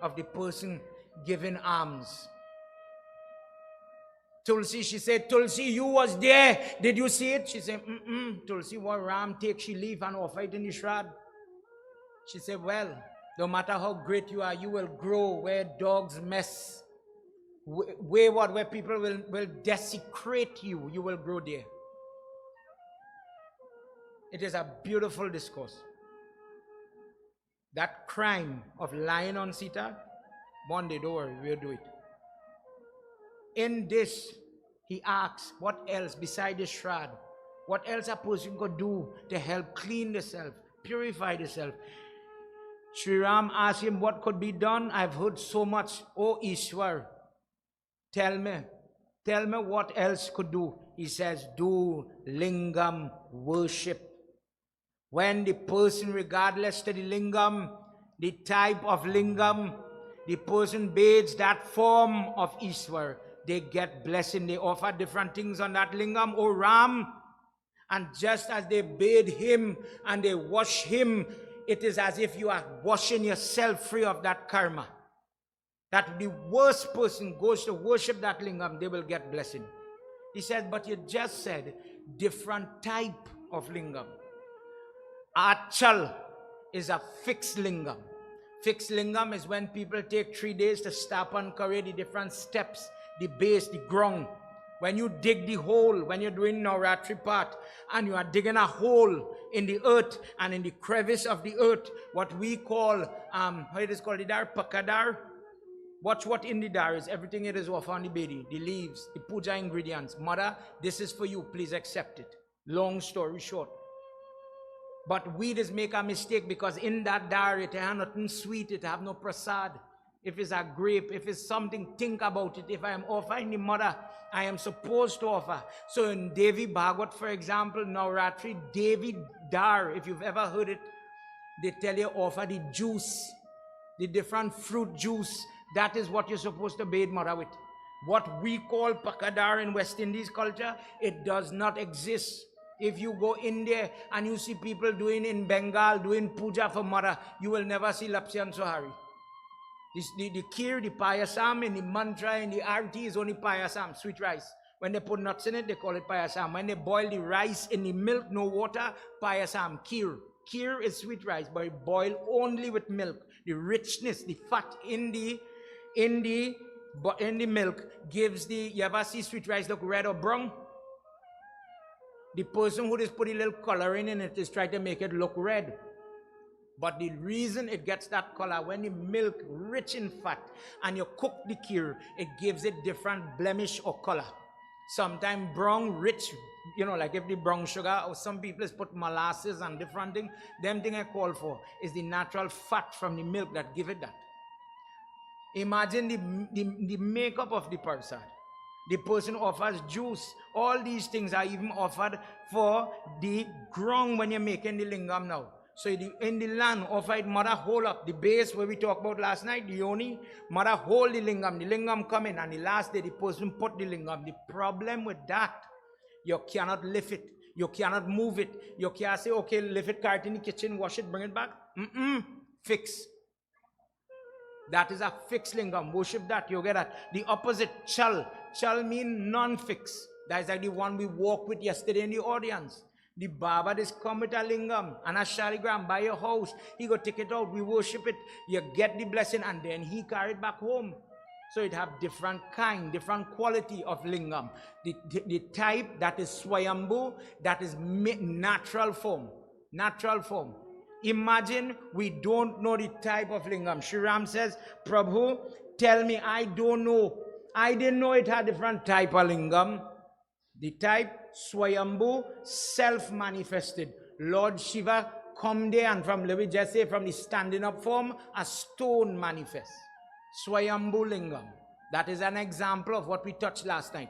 of the person giving alms. Tulsi, she said, Tulsi, you was there. Did you see it? She said, Tulsi, what Ram take, she leave and offer it in the shroud. She said, well, no matter how great you are, you will grow where dogs mess. Where people will desecrate you, you will grow there. It is a beautiful discourse. That crime of lying on Sita, one day, don't worry, we'll do it. In this, he asks, what else beside the shroud? What else a person could do to help clean the self, purify the self? Sri Ram asked him what could be done. I've heard so much. Oh Ishwar, tell me what else could do. He says, do lingam worship. When the person, regardless to the lingam, the type of lingam, the person bathes that form of Ishwar, they get blessing. They offer different things on that lingam, O Ram. And just as they bathe him and they wash him, it is as if you are washing yourself free of that karma. That the worst person goes to worship that lingam, they will get blessing. He said, but you just said different type of lingam. Achal is a fixed lingam. Fixed lingam is when people take 3 days to stop and carry the different steps, the base, the ground. When you dig the hole, when you're doing Navratri part, and you are digging a hole in the earth and in the crevice of the earth, what we call, how it is called, the dar, pakadar. Watch what in the dar is. Everything it is off on the bedi, the leaves, the puja ingredients. Mother, this is for you. Please accept it. Long story short. But we just make a mistake because in that dar, it have nothing sweet. It have no prasad. If it's a grape, if it's something, think about it. If I am offering the mother, I am supposed to offer. So in Devi Bhagavad, for example, Navratri, Devi Dar, if you've ever heard it, they tell you offer the juice, the different fruit juice. That is what you're supposed to bathe mother with. What we call pakadar in West Indies culture, it does not exist. If you go in there and you see people doing in Bengal, doing puja for mother, you will never see lapsi and sohari. The kheer, the payasam, and the mantra, and the arti is only payasam, sweet rice. When they put nuts in it, they call it payasam. When they boil the rice in the milk, no water, payasam, kheer. Kheer is sweet rice, but it boiled only with milk. The richness, the fat in the milk gives the, you ever see sweet rice look red or brown? The person who just put a little coloring in it is trying to make it look red. But the reason it gets that color, when the milk rich in fat and you cook the kheer, it gives it different blemish or color. Sometimes brown, rich, like if the brown sugar, or some people put molasses and different things, them thing I call for is the natural fat from the milk that give it that. Imagine the makeup of the person. The person offers juice. All these things are even offered for the ground when you're making the lingam now. So in the land, offer it, mother hold up the base where we talked about last night, the yoni, mother hold the lingam come in, and the last day the person put the lingam. The problem with that, you cannot lift it, you cannot move it, you can't say, okay, lift it, carry it in the kitchen, wash it, bring it back. Fix. That is a fixed lingam. Worship that, you get that. The opposite, chal. Chal mean non-fix. That is like the one we walked with yesterday in the audience. The Baba is come with a lingam and a shaligram by your house. He go take it out, we worship it, you get the blessing, and then he carry it back home. So it have different kind, different quality of lingam. The type that is swayambhu, that is natural form. Natural form. Imagine we don't know the type of lingam. Sri Ram says, Prabhu, tell me, I don't know. I didn't know it had different type of lingam. The type Swayambhu, self-manifested. Lord Shiva come there, and from, let me just say, from the standing up form, a stone manifests. Swayambhu lingam. That is an example of what we touched last night.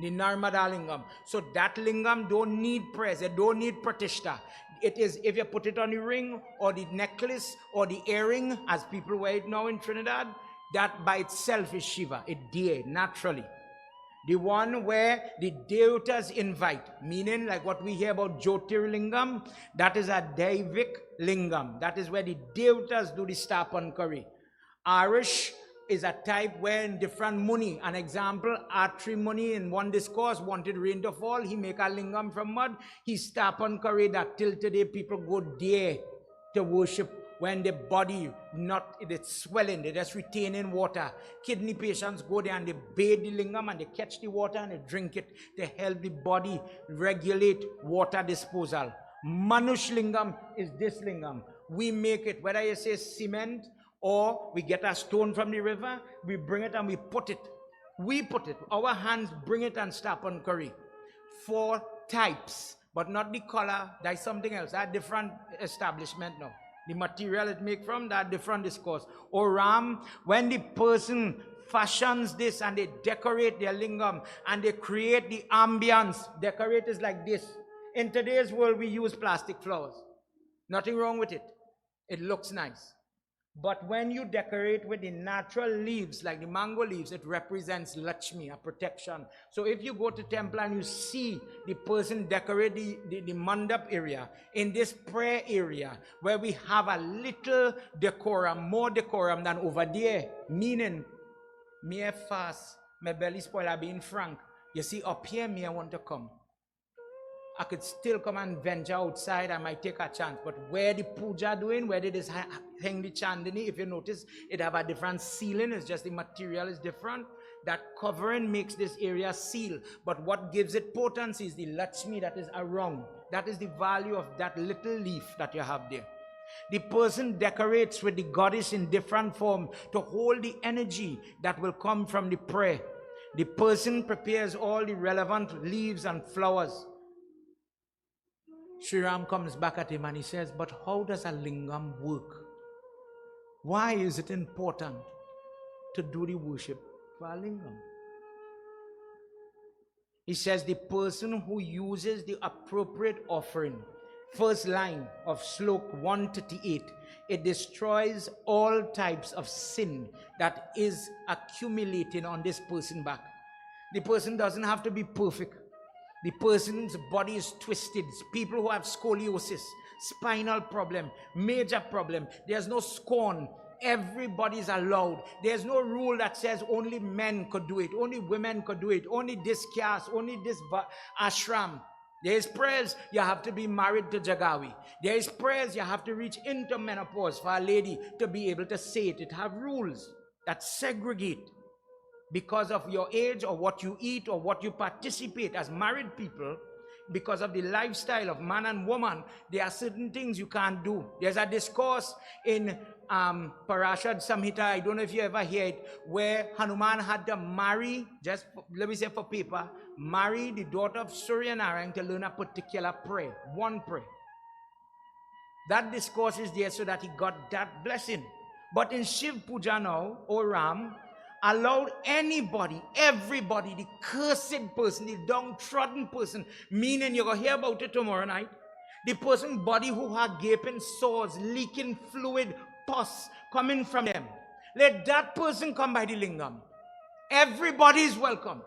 The Narmada lingam. So that lingam don't need prayers. It don't need pratishta. It is, if you put it on the ring or the necklace or the earring, as people wear it now in Trinidad, that by itself is Shiva. It did naturally. The one where the Devatas invite, meaning like what we hear about Jyotirlingam, that is a Daivik Lingam. That is where the Devatas do the Stapan Kari. Arish is a type where in different Muni, an example, Atri Muni in one discourse wanted rain to fall, he make a lingam from mud, he Stapan Kari that till today people go there to worship. When the body it's swelling, they just retaining water. Kidney patients go there and they bathe the lingam and they catch the water and they drink it to help the body regulate water disposal. Manush lingam is this lingam. We make it, whether you say cement or we get a stone from the river, we bring it and we put it. We put it. Our hands bring it and stop on curry. 4 types, but not the color. That's something else. That different establishment now. The material it make from, that different discourse. Or Ram, when the person fashions this and they decorate their lingam and they create the ambience, decorate is like this. In today's world, we use plastic flowers. Nothing wrong with it. It looks nice. But when you decorate with the natural leaves, like the mango leaves, it represents Lakshmi, a protection. So if you go to temple and you see the person decorate the mandap area, in this prayer area, where we have a little decorum, more decorum than over there, meaning, me fast, my belly spoiler, being frank. You see, up here, me I want to come. I could still come and venture outside, I might take a chance. But where the puja doing, where they just hang the chandani, if you notice, it have a different ceiling, it's just the material is different. That covering makes this area seal. But what gives it potency is the Lakshmi that is around. That is the value of that little leaf that you have there. The person decorates with the goddess in different form to hold the energy that will come from the prayer. The person prepares all the relevant leaves and flowers. Sri Ram comes back at him and he says, but how does a lingam work? Why is it important to do the worship for a lingam? He says the person who uses the appropriate offering, first line of Slok 138, it destroys all types of sin that is accumulating on this person back. The person doesn't have to be perfect. The person's body is twisted. People who have scoliosis, spinal problem, major problem. There's no scorn. Everybody's allowed. There's no rule that says only men could do it, only women could do it, only this caste, only this ashram. There is prayers, you have to be married to Jagawi. There is prayers, you have to reach into menopause for a lady to be able to say it. It have rules that segregate. Because of your age or what you eat or what you participate as married people, because of the lifestyle of man and woman, there are certain things you can't do. There's a discourse in Parashad Samhita, I don't know if you ever hear it, where Hanuman had to marry, just let me say for paper, marry the daughter of Surya Narayan to learn a particular prayer, one prayer. That discourse is there so that he got that blessing. But in Shiv Puja now, O Ram, allowed anybody, everybody, the cursed person, the downtrodden person, meaning you're going to hear about it tomorrow night, the person body who had gaping sores, leaking fluid, pus coming from them. Let that person come by the lingam. Everybody is welcome.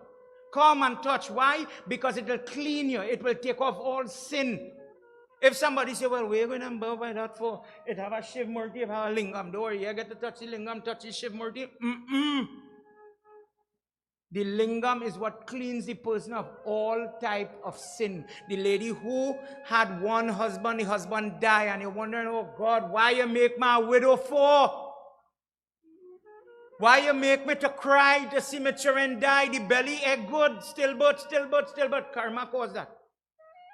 Come and touch. Why? Because it will clean you. It will take off all sin. If somebody say, well, we're going to bow by that for it have a Shiv Murti, it have a lingam. Don't worry, you get to touch the lingam, touch the Shiv Murti. The lingam is what cleans the person of all type of sin. The lady who had one husband, the husband died, and you're wondering, oh God, why you make my widow for? Why you make me to cry to see my children die? The belly ache good, stillbirth. Karma caused that.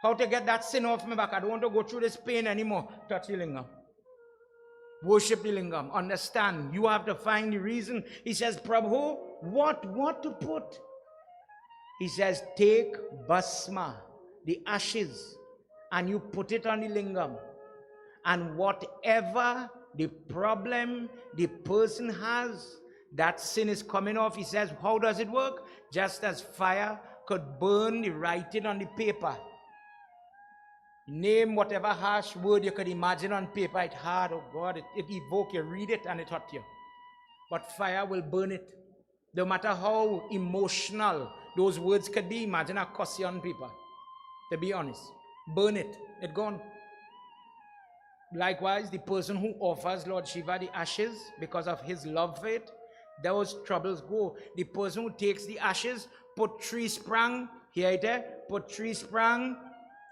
How to get that sin off my back? I don't want to go through this pain anymore. Touch the lingam. Worship the lingam. Understand. You have to find the reason. He says, Prabhu, what to put? He says, take Bhasma, the ashes, and you put it on the lingam. And whatever the problem the person has, that sin is coming off. He says, how does it work? Just as fire could burn the writing on the paper. Name whatever harsh word you could imagine on paper. It's hard, oh God, it evokes you, read it and it hurt you. But fire will burn it. No matter how emotional those words could be, imagine a cuss you on paper. To be honest, burn it, it's gone. Likewise, the person who offers Lord Shiva the ashes because of his love for it, those troubles go. The person who takes the ashes, put 3 sprang, hear it there, put 3 sprang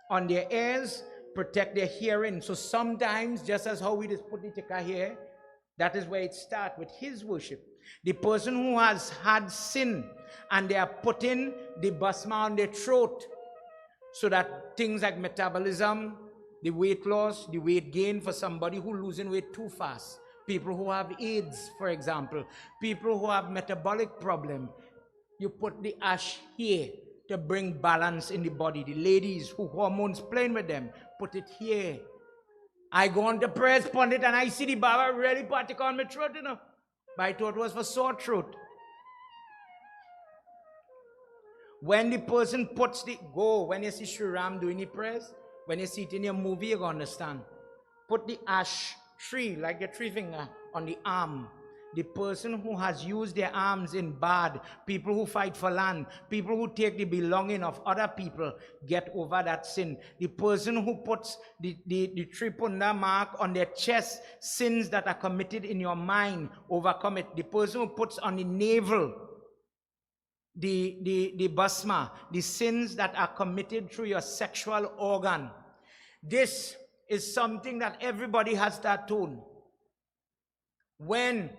on their ears, protect their hearing. So sometimes, just as how we just put the tikka here, that is where it starts with his worship. The person who has had sin and they are putting the bhasma on their throat so that things like metabolism, the weight loss, the weight gain for somebody who losing weight too fast, people who have AIDS, for example, people who have metabolic problem, you put the ash here to bring balance in the body. The ladies who hormones playing with them, put it here. I go on to press pundit and I see the Baba really particle on my throat, you know. But I thought it was for sore throat. When the person puts the, when you see Sri Ram doing the prayers, when you see it in your movie, you're going to understand. Put the ash tree, like the 3 finger, on the arm. The person who has used their arms in bad, people who fight for land, people who take the belonging of other people, get over that sin. The person who puts the tripunda mark on their chest, sins that are committed in your mind, overcome it. The person who puts on the navel, the bhasma, the sins that are committed through your sexual organ. This is something that everybody has to atone. When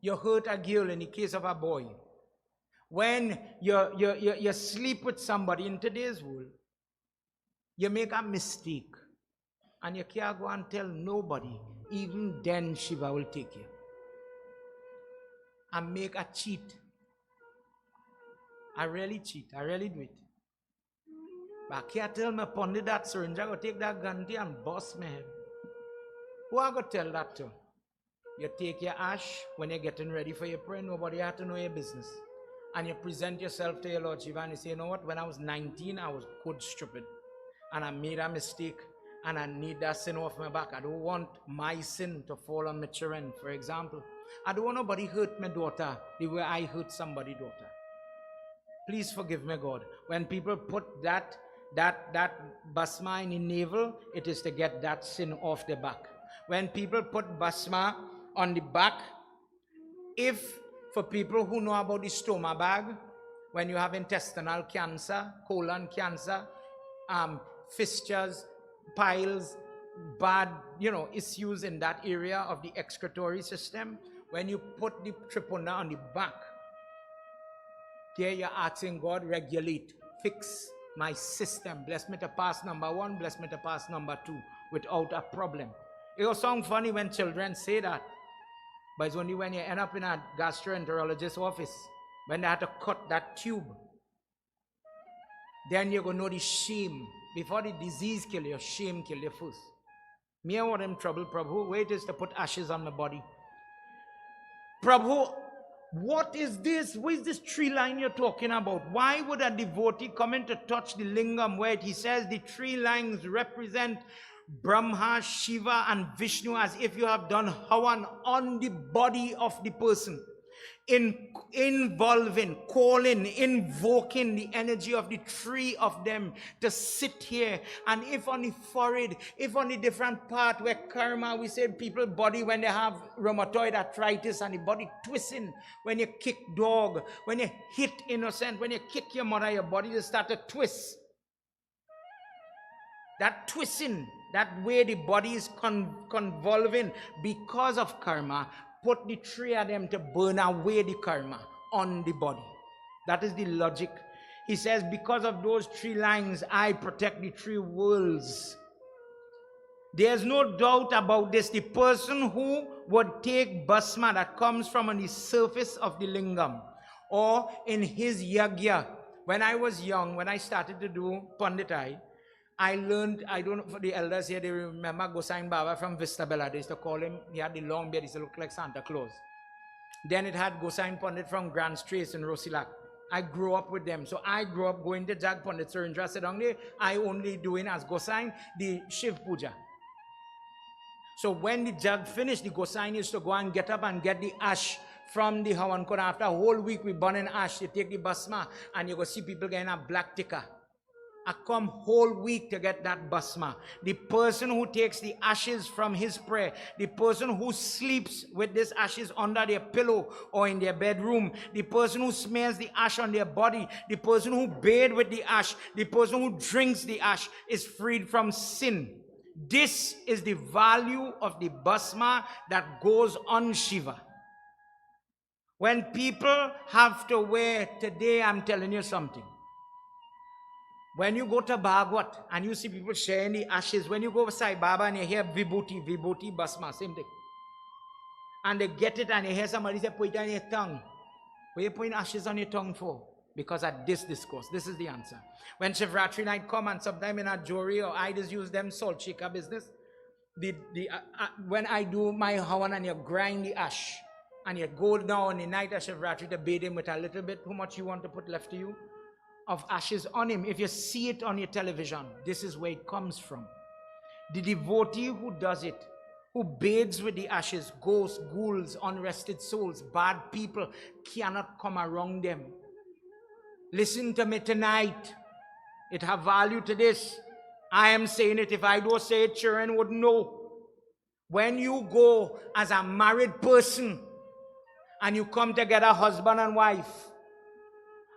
you hurt a girl, in the case of a boy, when you sleep with somebody in today's world, you make a mistake and you can't go and tell nobody, even then Shiva will take you and make a cheat. I really cheat, I really do it. But I can't tell me pundit that syringe, I go take that gun and bust my head. Who I go tell that to? You take your ash when you're getting ready for your prayer, nobody has to know your business. And you present yourself to your Lord Shiva and you say, you know what, when I was 19, I was good stupid. And I made a mistake and I need that sin off my back. I don't want my sin to fall on my children, for example. I don't want nobody hurt my daughter the way I hurt somebody's daughter. Please forgive me, God. When people put that bhasma in the navel, it is to get that sin off the back. When people put bhasma on the back, if for people who know about the stoma bag, when you have intestinal cancer, colon cancer, fistures, piles, bad, issues in that area of the excretory system, when you put the tripunda on the back, there you're asking God, regulate, fix my system. Bless me to pass number 1, bless me to pass number 2 without a problem. It will sound funny when children say that. But it's only when you end up in a gastroenterologist's office, when they had to cut that tube, then you're going to know the shame. Before the disease kill you, shame kill you first. Me, I want them trouble, Prabhu. Wait is to put ashes on my body. Prabhu, what is this? What is this tree line you're talking about? Why would a devotee come in to touch the lingam where he says the tree lines represent Brahma, Shiva and Vishnu, as if you have done Havan on the body of the person? Involving, calling, invoking the energy of the three of them to sit here. And if on the forehead, if on the different part where karma, we say people body when they have rheumatoid arthritis and the body twisting, when you kick dog, when you hit innocent, when you kick your mother, your body just start to twist. That twisting, that way the body is convolving because of karma, put the three of them to burn away the karma on the body. That is the logic. He says, because of those three lines, I protect the three worlds. There's no doubt about this. The person who would take Bhasma that comes from on the surface of the lingam, or in his yagya. When I was young, when I started to do Panditai, I learned, I don't know, for the elders here, they remember Gosine Baba from Vistabella. They used to call him, he had the long beard, he used to look like Santa Claus. Then it had Gosine Pandit from Grand Straits in Rosilak. I grew up with them. So I grew up going to Jag Pandit Surendra Sedang there. I only doing as Gosine the Shiv Puja. So when the Jag finished, the Gosine used to go and get up and get the ash from the Havan Kona. After a whole week we burn in ash, you take the Bhasma and you go see people getting a black tikka. I come whole week to get that Bhasma. The person who takes the ashes from his prayer, the person who sleeps with these ashes under their pillow or in their bedroom, the person who smears the ash on their body, the person who bathes with the ash, the person who drinks the ash is freed from sin. This is the value of the Bhasma that goes on Shiva. When people have to wear, today I'm telling you something. When you go to Bhagwat and you see people sharing the ashes, when you go to Sai Baba and you hear Vibhuti, Vibhuti, Bhasma, same thing. And they get it and you hear somebody say, put it on your tongue. What are you putting ashes on your tongue for? Because at this discourse, this is the answer. When Shivratri night come and sometime in a jewelry or I just use them salt shaker business, when I do my Havan and you grind the ash and you go down on the night of Shivratri to bathe him with a little bit, how much you want to put left to you? Of ashes on him. If you see it on your television, this is where it comes from. The devotee who does it, who bathes with the ashes, ghosts, ghouls, unrested souls, bad people, cannot come around them. Listen to me tonight. It have value to this. I am saying it. If I don't say it, children would know. When you go as a married person and you come together, husband and wife,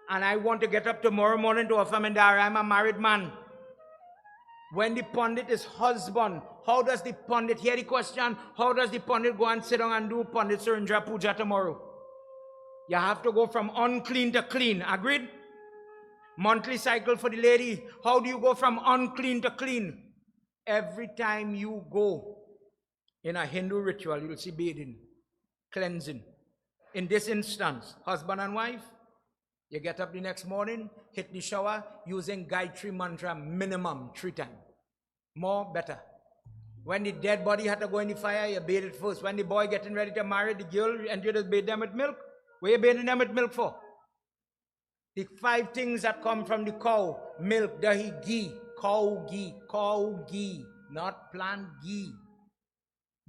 and I want to get up tomorrow morning to offer Mandara, I'm a married man. When the Pandit is husband, how does the Pandit, hear the question, how does the Pandit go and sit down and do Pandit Surendra Puja tomorrow? You have to go from unclean to clean, agreed? Monthly cycle for the lady, how do you go from unclean to clean? Every time you go in a Hindu ritual, you will see bathing, cleansing. In this instance, husband and wife, you get up the next morning, hit the shower, using Gayatri mantra minimum 3 times. More, better. When the dead body had to go in the fire, you bathe it first. When the boy getting ready to marry the girl, and you just bathe them with milk. What are you bathing them with milk for? The 5 things that come from the cow: milk, dahi, ghee, cow ghee, not plant ghee.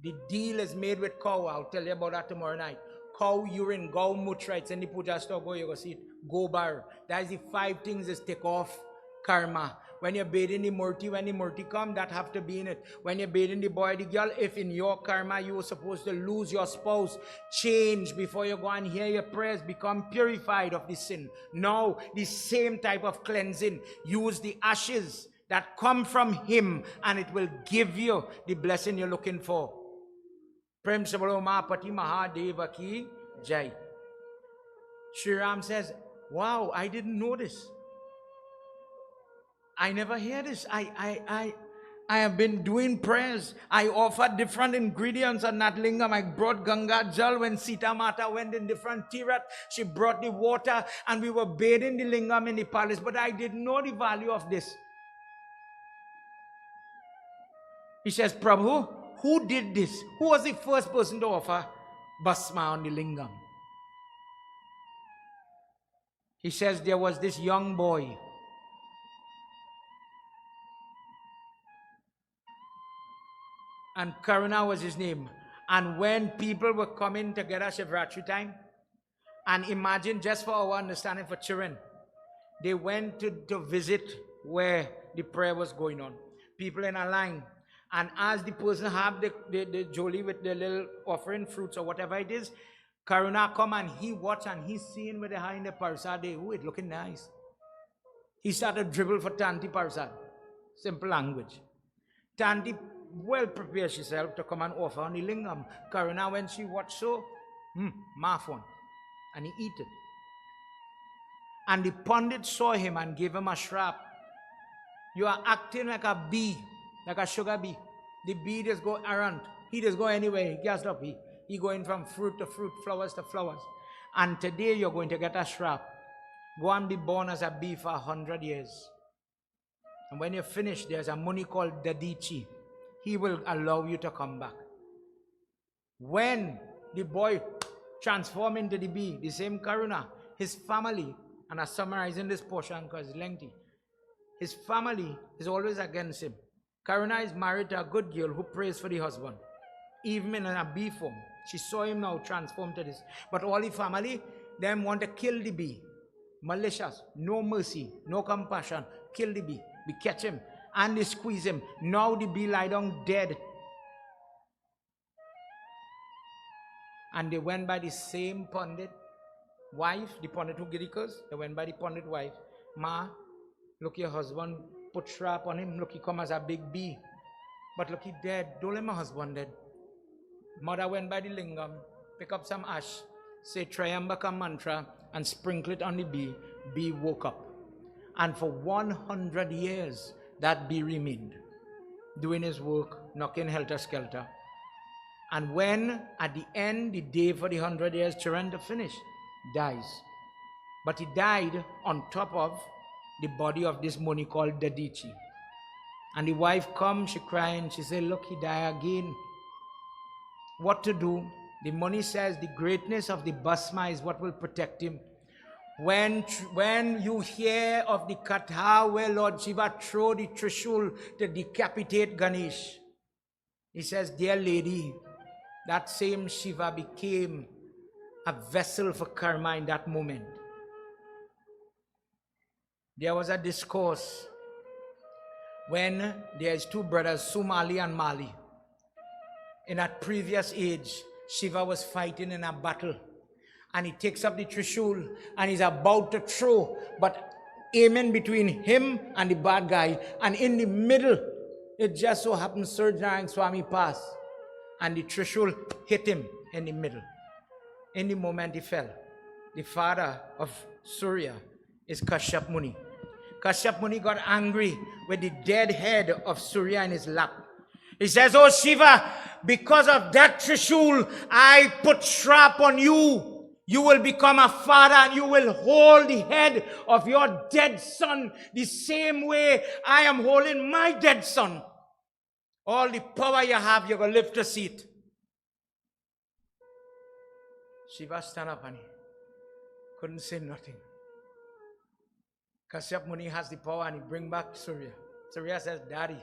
The deal is made with cow. I'll tell you about that tomorrow night. Cow urine, cow mutra, it's in the puja store, go, you go see it. Gobar. That is the 5 things is take off karma. When you're bathing the murti, when the murti come, that have to be in it. When you're bathing the boy, the girl, if in your karma you were supposed to lose your spouse, change before you go and hear your prayers, become purified of the sin. Now, the same type of cleansing, use the ashes that come from him and it will give you the blessing you're looking for. Prem Sabalo Mahapati Mahadeva Ki Jai. Sri Ram says, wow, I didn't know this. I never hear this. I have been doing prayers. I offered different ingredients on that lingam. I brought Ganga Jal when Sita Mata went in different tirat. She brought the water and we were bathing the lingam in the palace. But I didn't know the value of this. He says, Prabhu, who did this? Who was the first person to offer Bhasma on the lingam? He says there was this young boy. And Karuna was his name. And when people were coming together Shivratri time, and imagine just for our understanding for children, they went to visit where the prayer was going on. People in a line. And as the person have the joli with the little offering fruits or whatever it is, Karuna come and he watch and he's seeing with the hand in the parsad. Oh, it looking nice. He started dribble for Tanti parsad. Simple language. Tanti well prepared herself to come and offer on the lingam. Karuna, when she watched so, maaf one. And he eat it. And the pundit saw him and gave him a shrap. You are acting like a bee, like a sugar bee. The bee just go errant. He just go anywhere. He gets up. He going from fruit to fruit, flowers to flowers. And today you're going to get a shrap. Go and be born as a bee for 100 years. And when you finish, there's a money called Dadichi. He will allow you to come back. When the boy transformed into the bee, the same Karuna, his family, and I'm summarizing this portion because it's lengthy, his family is always against him. Karuna is married to a good girl who prays for the husband. Even in a bee form. She saw him now transformed to this. But all the family, them want to kill the bee. Malicious, no mercy, no compassion. Kill the bee. We catch him. And they squeeze him. Now the bee lie down dead. And they went by the same pundit wife, the pundit who get the curse. They went by the pundit wife. Ma, look, your husband put shrap on him. Look, he come as a big bee. But look, he dead. Don't let my husband dead. Mother went by the lingam, pick up some ash, say Trayambaka mantra, and sprinkle it on the bee. Bee woke up. And for 100 years, that bee remained, doing his work, knocking helter-skelter. And when, at the end, the day for the 100 years, Chiranda finished, dies. But he died on top of the body of this money called Dadichi. And the wife comes, she crying, she said, look, he died again. What to do? The money says the greatness of the Bhasma is what will protect him. When you hear of the Katha where Lord Shiva threw the Trishul to decapitate Ganesh, he says, dear lady, that same Shiva became a vessel for karma in that moment. There was a discourse when there's two brothers, Sumali and Mali. In that previous age, Shiva was fighting in a battle. And he takes up the Trishul and he's about to throw, but aiming between him and the bad guy. And in the middle, it just so happened Surjnarayan Swami passed. And the Trishul hit him in the middle. In the moment he fell. The father of Surya is Kashyap Muni. Kashyap Muni got angry with the dead head of Surya in his lap. He says, oh Shiva, because of that Trishul, I put shrap on you. You will become a father and you will hold the head of your dead son the same way I am holding my dead son. All the power you have, you're going to lift a seat. Shiva stand up and he couldn't say nothing. Kashyap Muni has the power and he bring back Surya. Surya says, Daddy,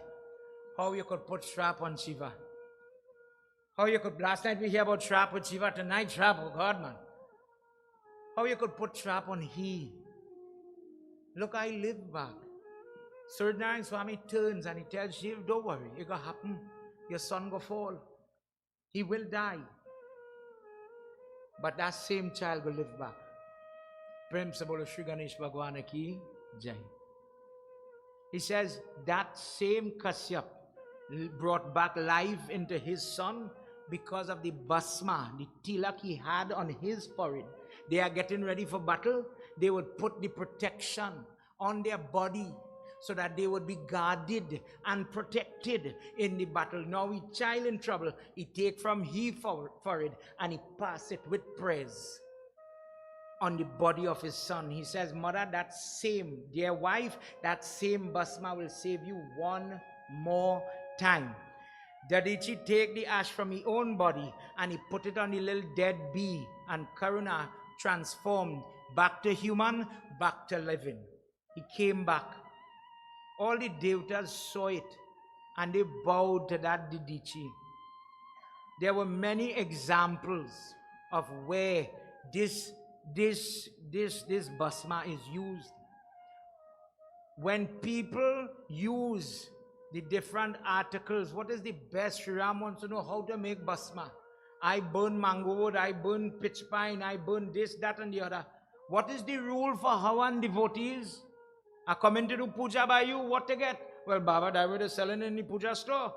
how you could put shrap on Shiva? How you could, last night we hear about shrap with Shiva, tonight shrap, oh God man. How you could put shrap on he? Look, I live back. Surjnarayan Swami turns and he tells Shiv, don't worry, it will happen. Your son will fall. He will die. But that same child will live back. Prem se bolo Shri Ganesh Bhagwan ki jai. He says that same Kashyap brought back life into his son because of the Bhasma, the tilak he had on his forehead. They are getting ready for battle. They would put the protection on their body so that they would be guarded and protected in the battle. Now he child in trouble, he take from he for it and he pass it with praise on the body of his son. He says, mother, that same, dear wife, that same Bhasma will save you one more time. Dadichi take the ash from his own body and he put it on the little dead bee, and Karuna transformed back to human, back to living. He came back. All the devatas saw it and they bowed to that Dadichi. There were many examples of where this Bhasma is used. When people use the different articles, what is the best? Sri Ram wants to know how to make Bhasma. I burn mango wood, I burn pitch pine, I burn this, that and the other. What is the rule for Havan devotees? Are coming to do puja by you, what to get? Well, Baba David is selling in the puja store.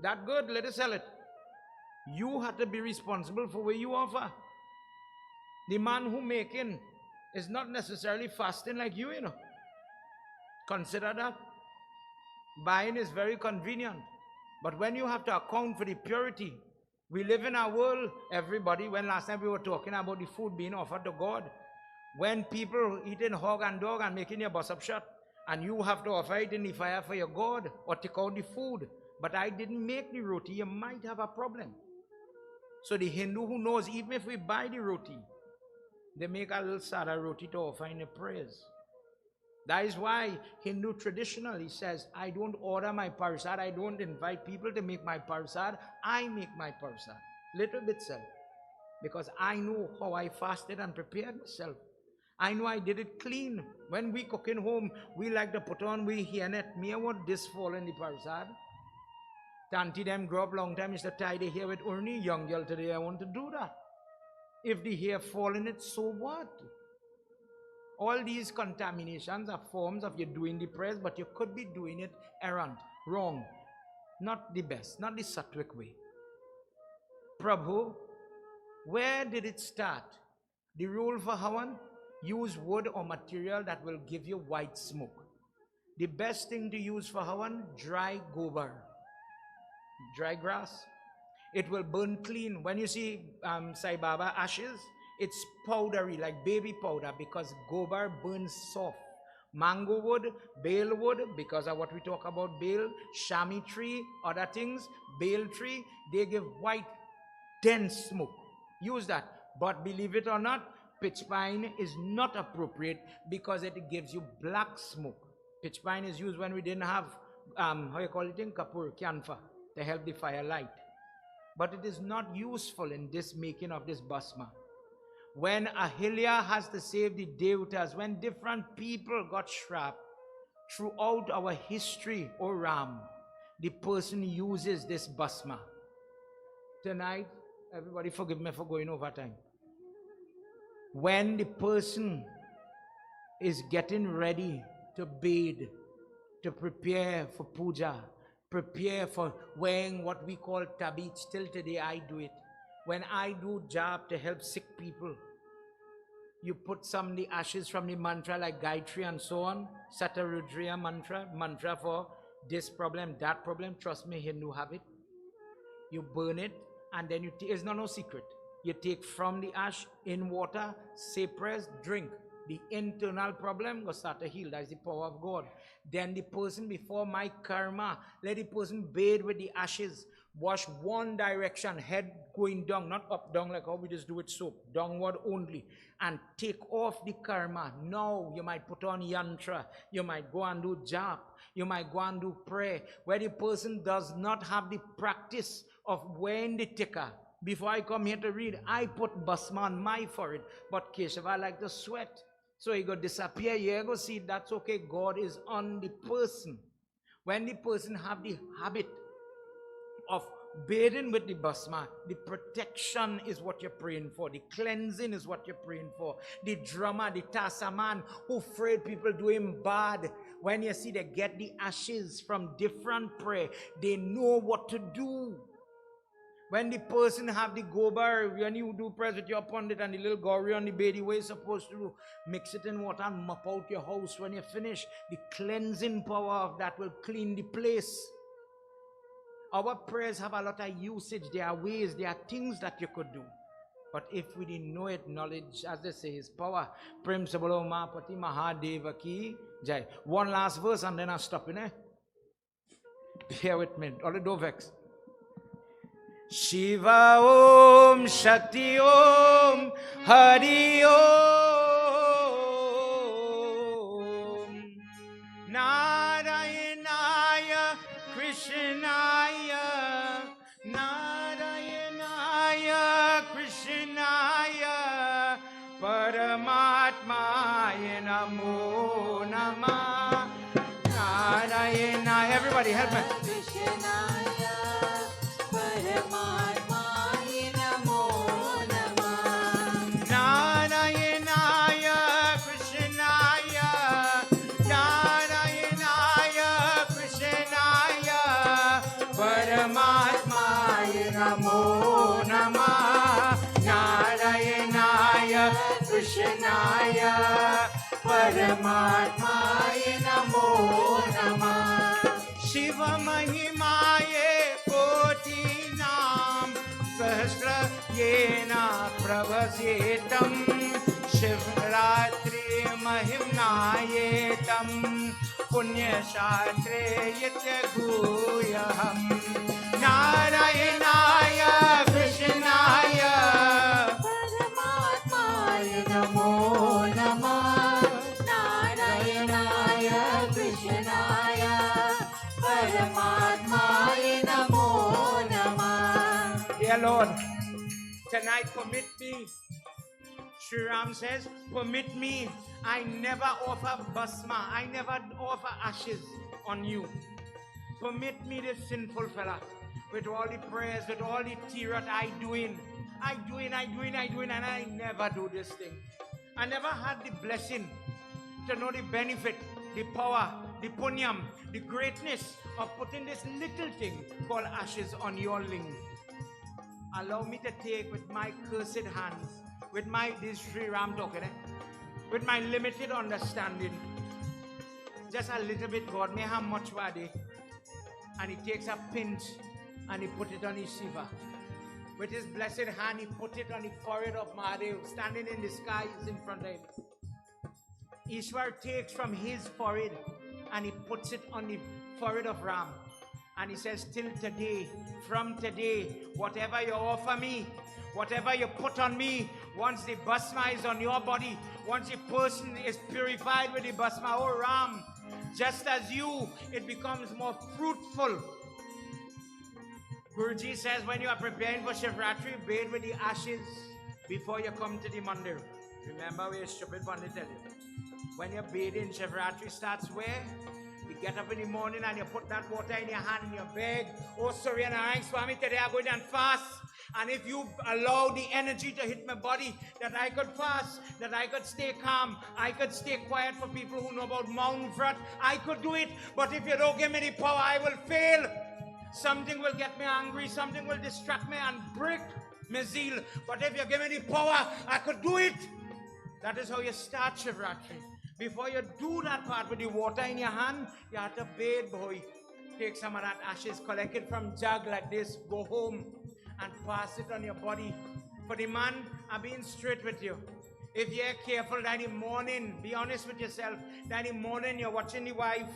That good, let us sell it. You have to be responsible for what you offer. The man who making is not necessarily fasting like you, you know. Consider that. Buying is very convenient. But when you have to account for the purity, we live in a world, everybody, when last time we were talking about the food being offered to God, when people eating hog and dog and making your bus up shut, and you have to offer it in the fire for your God, or take out the food, but I didn't make the roti, you might have a problem. So the Hindu who knows, even if we buy the roti, they make a little sada roti to offer in the prayers. That is why Hindu traditionally says, I don't order my parsad, I don't invite people to make my parsad, I make my parsad. Little bit self. Because I know how I fasted and prepared myself. I know I did it clean. When we cook in home, we like to put on, we hianet. Me, I want this fall in the parsad. Tanti them grow up long time, is to tie the hair with only young girl today, I want to do that. If the hair fall in it, so what? All these contaminations are forms of you doing the prayers, but you could be doing it errant, wrong. Not the best, not the sattvic way. Prabhu, where did it start? The rule for Havan? Use wood or material that will give you white smoke. The best thing to use for Havan? Dry gobar. Dry grass. It will burn clean. When you see Sai Baba ashes, it's powdery, like baby powder, because gobar burns soft. Mango wood, bale wood, because of what we talk about, bale, shami tree, other things, bale tree, they give white, dense smoke. Use that. But believe it or not, pitch pine is not appropriate because it gives you black smoke. Pitch pine is used when we didn't have, how you call it in Kapur, Kyanfa, to help the fire light. But it is not useful in this making of this Bhasma. When Ahilya has to save the devatas, when different people got trapped, throughout our history, O Ram, the person uses this Bhasma. Tonight, everybody forgive me for going over time. When the person is getting ready to bathe, to prepare for puja, prepare for wearing what we call tabit, still today I do it. When I do job to help sick people, you put some of the ashes from the mantra like Gayatri and so on, Satarudriya mantra for this problem, that problem. Trust me, Hindu have it. You burn it and then you it's not no secret. You take from the ash in water, say prayers, drink. The internal problem will start to heal. That is the power of God. Then the person before my karma, let the person bathe with the ashes. Wash one direction, head going down, not up down like how we just do with soap, downward only, and take off the karma. Now you might put on yantra, you might go and do jap, you might go and do prayer, where the person does not have the practice of wearing the tikka. Before I come here to read, I put Bhasma on my forehead, but Keshava like to sweat. So he go disappear, you go see, that's okay, God is on the person. When the person have the habit of bathing with the Bhasma, the protection is what you're praying for. The cleansing is what you're praying for. The drama, the tasaman, who afraid people do him bad. When you see they get the ashes from different prayer, they know what to do. When the person have the gobar, when you do prayers with your pundit and the little gori on the bed, the way you're supposed to do, mix it in water and mop out your house. When you finish, the cleansing power of that will clean the place. Our prayers have a lot of usage. There are ways, there are things that you could do. But if we didn't know it, knowledge, as they say, is power. Prem Sabalo Mahapati Mahadeva Ki Jai. One last verse and then I'll stop in. Bear with me. All the don't vex. Shiva Om Shakti Om Hari Om Narayanaya Krishnaya Narayanaya Krishnaya Paramatmaya Namo Namah Narayanaya. Everybody help me. Krishnaya Paramatmaya Namo Namah Shiva Mahimaye Koti Nam Sahasra Yena Pravasyetam Shivratri Mahimnayetam Punya Shatre Yatya Guyaham Narayanaya Krishnaya Namo Namah Narayanaya Krishnaya Paramatmaya Namo Namah. Dear Lord, tonight permit me. Sri Ram says, permit me. I never offer Bhasma. I never offer ashes on you. Permit me, this sinful fella, with all the prayers, with all the tirat I doing, and I never do this thing. I never had the blessing to know the benefit, the power, the punyam, the greatness of putting this little thing called ashes on your ling. Allow me to take with my cursed hands, with my, this Sri Ram talking, with my limited understanding, just a little bit, God, may have much body. And he takes a pinch and he put it on his Shiva. With his blessed hand, he put it on the forehead of Mahadev, standing in the skies in front of him. Ishwar takes from his forehead and he puts it on the forehead of Ram. And he says, till today, from today, whatever you offer me, whatever you put on me, once the Bhasma is on your body, once the person is purified with the Bhasma, oh Ram, just as you, it becomes more fruitful. Guruji says when you are preparing for Shivratri, bathe with the ashes before you come to the Mandir. Remember where stupid Pandit tell you. When you're bathing, Shivratri starts where? You get up in the morning and you put that water in your hand and you beg, oh Surya Narayana Swami, today I'm going and fast. And if you allow the energy to hit my body, that I could fast, that I could stay calm, I could stay quiet for people who know about Mount Vrat, I could do it. But if you don't give me the power, I will fail. Something will get me angry, something will distract me and break my zeal. But if you give me the power, I could do it. That is how you start Shivratri. Before you do that part with the water in your hand, you have to bathe, boy. Take some of that ashes, collect it from jug like this, go home and pass it on your body. For the man, I'm being straight with you. If you're careful that in the morning, be honest with yourself, that in the morning you're watching the wife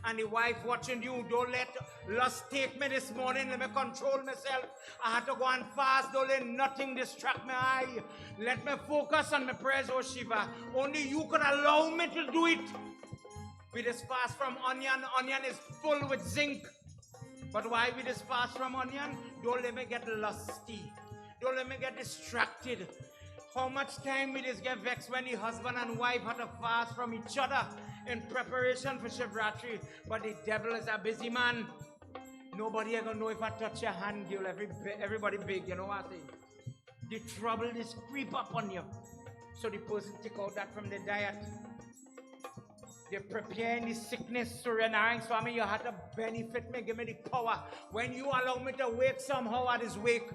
and the wife watching you. Don't let lust take me this morning. Let me control myself. I had to go and fast. Don't let nothing distract my eye. Let me focus on my prayers, oh Shiva. Only you can allow me to do it. We just fast from onion. Onion is full with zinc. But why we just fast from onion? Don't let me get lusty. Don't let me get distracted. How much time we just get vexed when the husband and wife have to fast from each other in preparation for Shivratri. But the devil is a busy man. Nobody ever know if I touch your hand, girl. Everybody big, you know what I say? The trouble just creep up on you. So the person take out that from the diet. They're preparing the sickness. Surya Narayana Swami, you have to benefit me, give me the power. When you allow me to wake somehow, I just wake.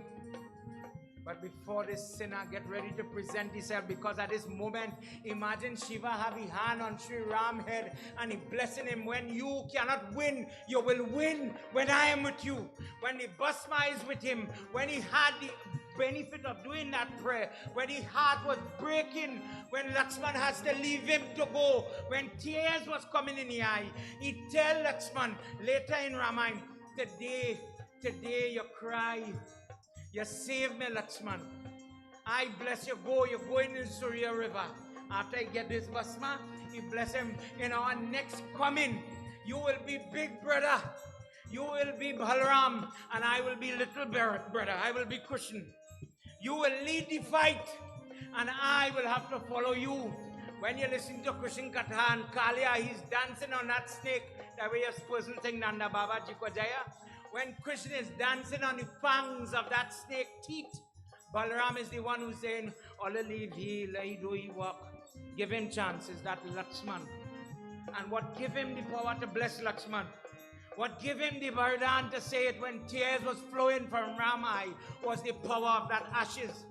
But before this sinner get ready to present himself, because at this moment, imagine Shiva have his hand on Sri Ram's head and he blessing him. When you cannot win, you will win when I am with you. When the Bhasma is with him, when he had the benefit of doing that prayer, when his heart was breaking, when Lakshman has to leave him to go, when tears was coming in the eye, he tell Lakshman later in Ramayana, today you cry. You save me, Lakshman. I bless you. You're going in Surya River. After I get this Bhasma, he bless him. In our next coming, you will be big brother. You will be Balaram, and I will be little brother. I will be Krishna. You will lead the fight, and I will have to follow you. When you listen to Krishna Katha and Kalia, he's dancing on that snake. That way a person saying Nanda Baba Jikojaya. When Krishna is dancing on the fangs of that snake teeth, Balaram is the one who's saying, Ola leave he, lay do he walk. Give him chances, that Lakshman. And what give him the power to bless Lakshman? What give him the Vardhan to say it when tears was flowing from Ramai was the power of that ashes.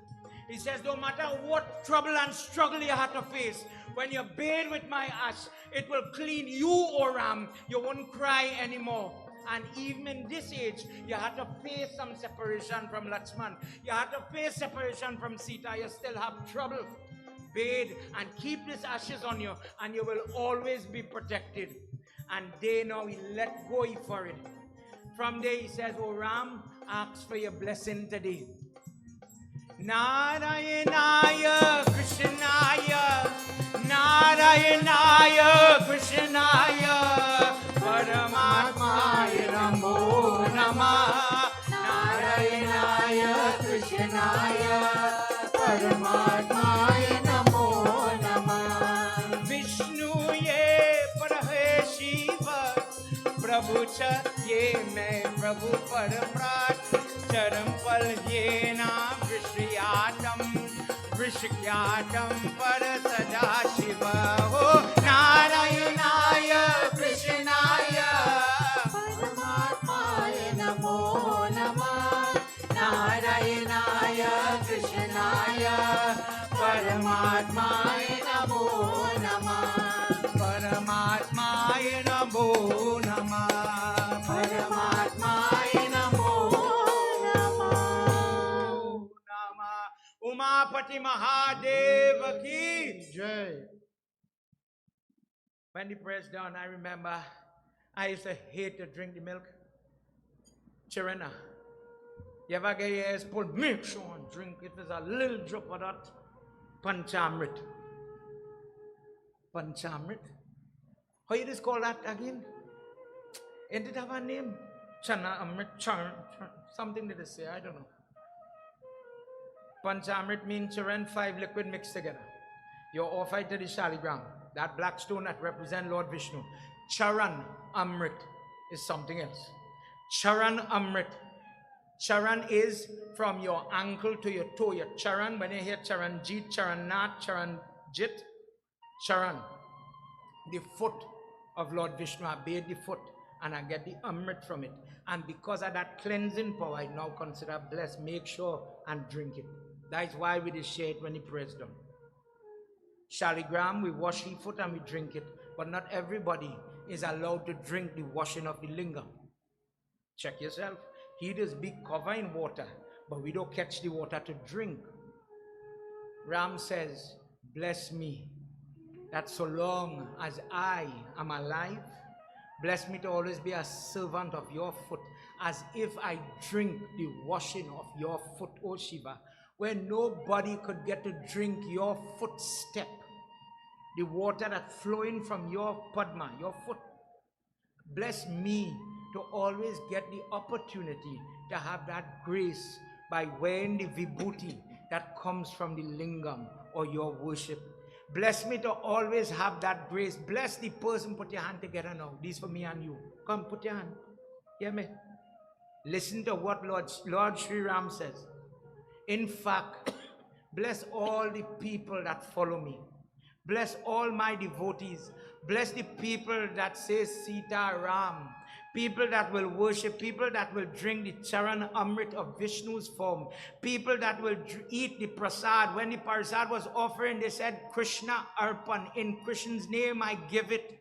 He says, no matter what trouble and struggle you had to face, when you bathe with my ash, it will clean you, O Ram. You won't cry anymore. And even in this age, you had to face some separation from Lakshman. You had to face separation from Sita. You still have trouble. Bathe and keep these ashes on you, and you will always be protected. And they now he let go for it. From there he says, O Ram, ask for your blessing today. Narayanaya Krishnaya, Narayanaya Krishnaya, Paramatmaya Namo Namah, Narayanaya Krishnaya, Paramatmaya Namo Namah. Vishnu ye Parahe Shiva, Prabhu cha ye मैं प्रभु परमराट चरम पल ये नाम वृषक्याटम पर सदा शिव हो नारायणाय कृष्णाय परमात्माय नमो नमः नारायणाय कृष्णाय परमात्माय नमो नमः परमात्माय नमो नमः परमात्माय नमो नमः उमापति महादेव की जय. When the prayer's done, I remember I used to hate to drink the milk. Chirena. You ever get your ears pulled? Make sure and drink. If there's a little drop of that Panchamrit. Panchamrit? How you just call that again? It did have a name. Chana Amrit, something that they say, I don't know. Panchamrit means Charan, 5 liquid mixed together. You offer it to the Shaligram, that black stone that represents Lord Vishnu. Charan Amrit is something else. Charan Amrit. Charan is from your ankle to your toe. Your Charan, when you hear Charanjit, Charanat, Charanjit, Charan, the foot of Lord Vishnu. I bathe the foot and I get the Amrit from it. And because of that cleansing power, I now consider blessed. Make sure and drink it. That's why we just share it when the prayer is done. Shaligram, we wash the foot and we drink it. But not everybody is allowed to drink the washing of the lingam. Check yourself. He does big cover in water, but we don't catch the water to drink. Ram says, bless me, that so long as I am alive, bless me to always be a servant of your foot, as if I drink the washing of your foot, O Shiva, where nobody could get to drink your footstep, the water that's flowing from your Padma, your foot. Bless me to always get the opportunity to have that grace by wearing the vibhuti that comes from the lingam or your worship. Bless me to always have that grace. Bless the person. Put your hand together now. This for me and you. Come, put your hand. Hear me? Listen to what Lord Sri Ram says. In fact, bless all the people that follow me. Bless all my devotees. Bless the people that say Sita Ram. People that will worship, people that will drink the Charan Amrit of Vishnu's form, people that will eat the prasad. When the prasad was offering, they said, Krishna Arpan, in Krishna's name I give it.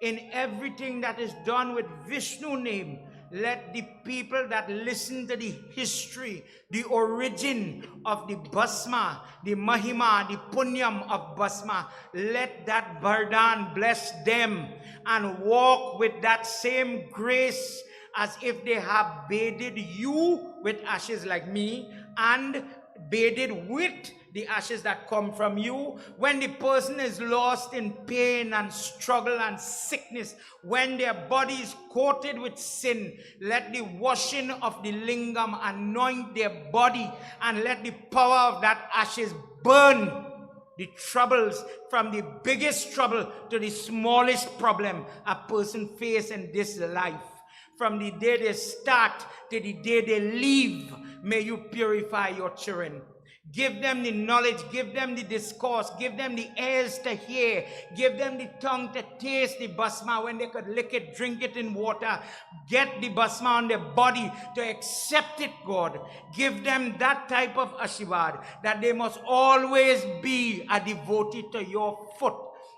In everything that is done with Vishnu name, let the people that listen to the history, the origin of the Bhasma, the Mahima, the Punyam of Bhasma, let that Vardhan bless them and walk with that same grace as if they have bathed you with ashes like me and bathed with the ashes that come from you. When the person is lost in pain and struggle and sickness, when their body is coated with sin, let the washing of the lingam anoint their body and let the power of that ashes burn the troubles, from the biggest trouble to the smallest problem a person faces in this life. From the day they start to the day they leave, may you purify your children. Give them the knowledge, give them the discourse, give them the ears to hear, give them the tongue to taste the Bhasma when they could lick it, drink it in water. Get the Bhasma on their body to accept it, God. Give them that type of Ashirvad, that they must always be a devotee to your foot,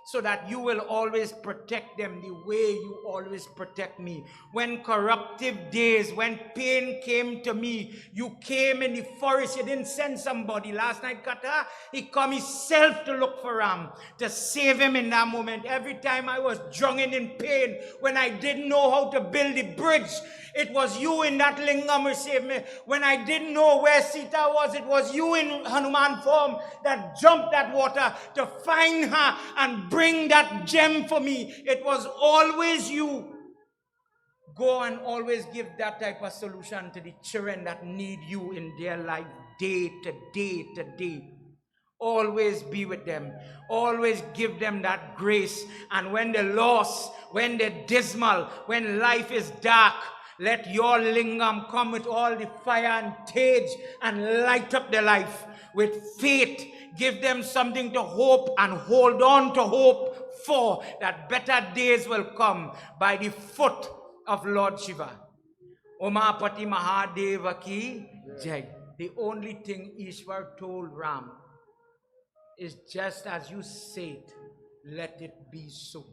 so that you will always protect them the way you always protect me. When corruptive days, when pain came to me, you came in the forest, you didn't send somebody. Last night, Kata, he come himself to look for Ram, to save him in that moment. Every time I was drowning in pain, when I didn't know how to build the bridge, it was you in that lingam who saved me. When I didn't know where Sita was, it was you in Hanuman form that jumped that water to find her and bring that gem for me. It was always you. Go and always give that type of solution to the children that need you in their life day to day to day. Always be with them. Always give them that grace. And when they're lost, when they're dismal, when life is dark, let your lingam come with all the fire and tage and light up their life with faith. Give them something to hope and hold on to hope for, that better days will come by the foot of Lord Shiva. Omapati Mahadeva ki jai. The only thing Ishwar told Ram is, just as you say it, let it be so.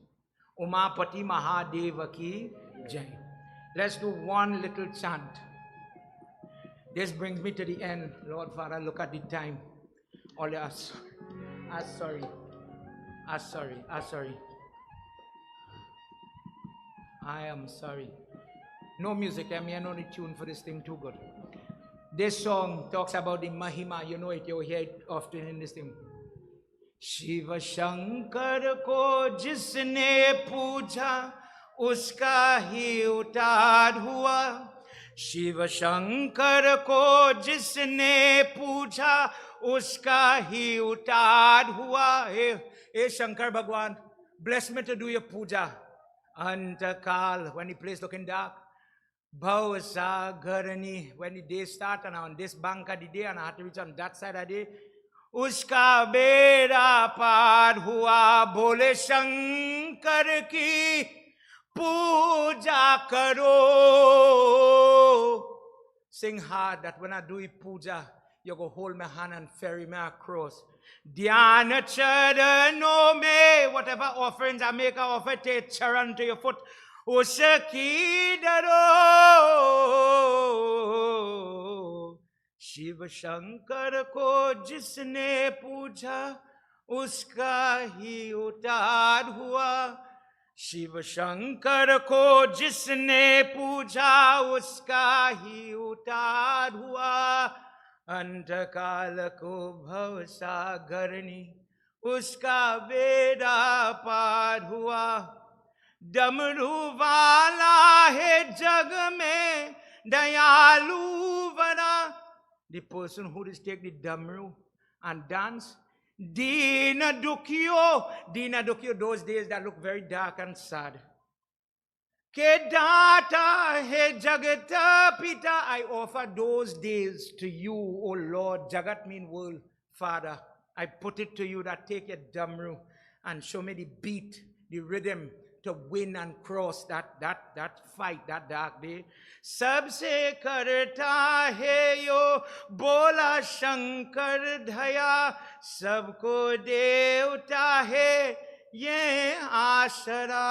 Omapati Mahadeva ki jai. Let's do one little chant. This brings me to the end. Lord Father, look at the time. All sorry. I am sorry. No music. I mean, I know the tune for this thing too good. This song talks about the Mahima. You know it. You hear it often in this thing. Shiva Shankar ko jisne puja, uska hi utad hua. Shiva Shankar ko jisne puja, uska hi utad hua. Hey Shankar Bhagwan, bless me to do your puja. Antakal, when the place looking dark. Bhava Garani, when the day start and on this bank of the day and I have to reach on that side of the day. Uska bera paad hua, bole Shankar ki puja karo. Sing hard that when I do a puja, you go hold my hand and ferry me across. Dhyana charano me, whatever offerings I make, I offer take charan to your foot. Usaki daro. Shiva Shankar ko jisne puja, uska hi utad hua. Shiva Shankar ko jisne puja, uska hi utad hua. Antakal ko bhav sagarni, uska veda pad hua. Damru wala hai jag mein, dayalu vana. The person who just take the damru and dance. Dina Dukyo, those days that look very dark and sad. Kedata he Jagata Pita, I offer those days to you, O Lord. Jagat mean world, Father. I put it to you that take your damru and show me the beat, the rhythm to win and cross that fight, that dark day. Sabse karta hai yo bola Shankar dhaya, sabko devta hai ye asara,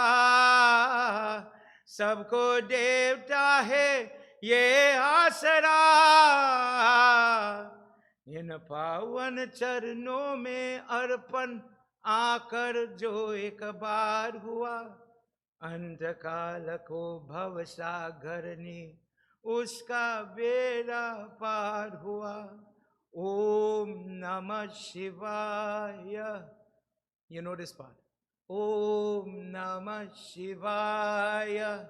sabko devta hai ye asara. इन पावन चरणों में अर्पण आकर जो एक बार हुआ, अंधकाल को भवसागर ने उसका बेड़ा पार हुआ. ओम नमः शिवाय. You know this part. Om Namah Shivaya.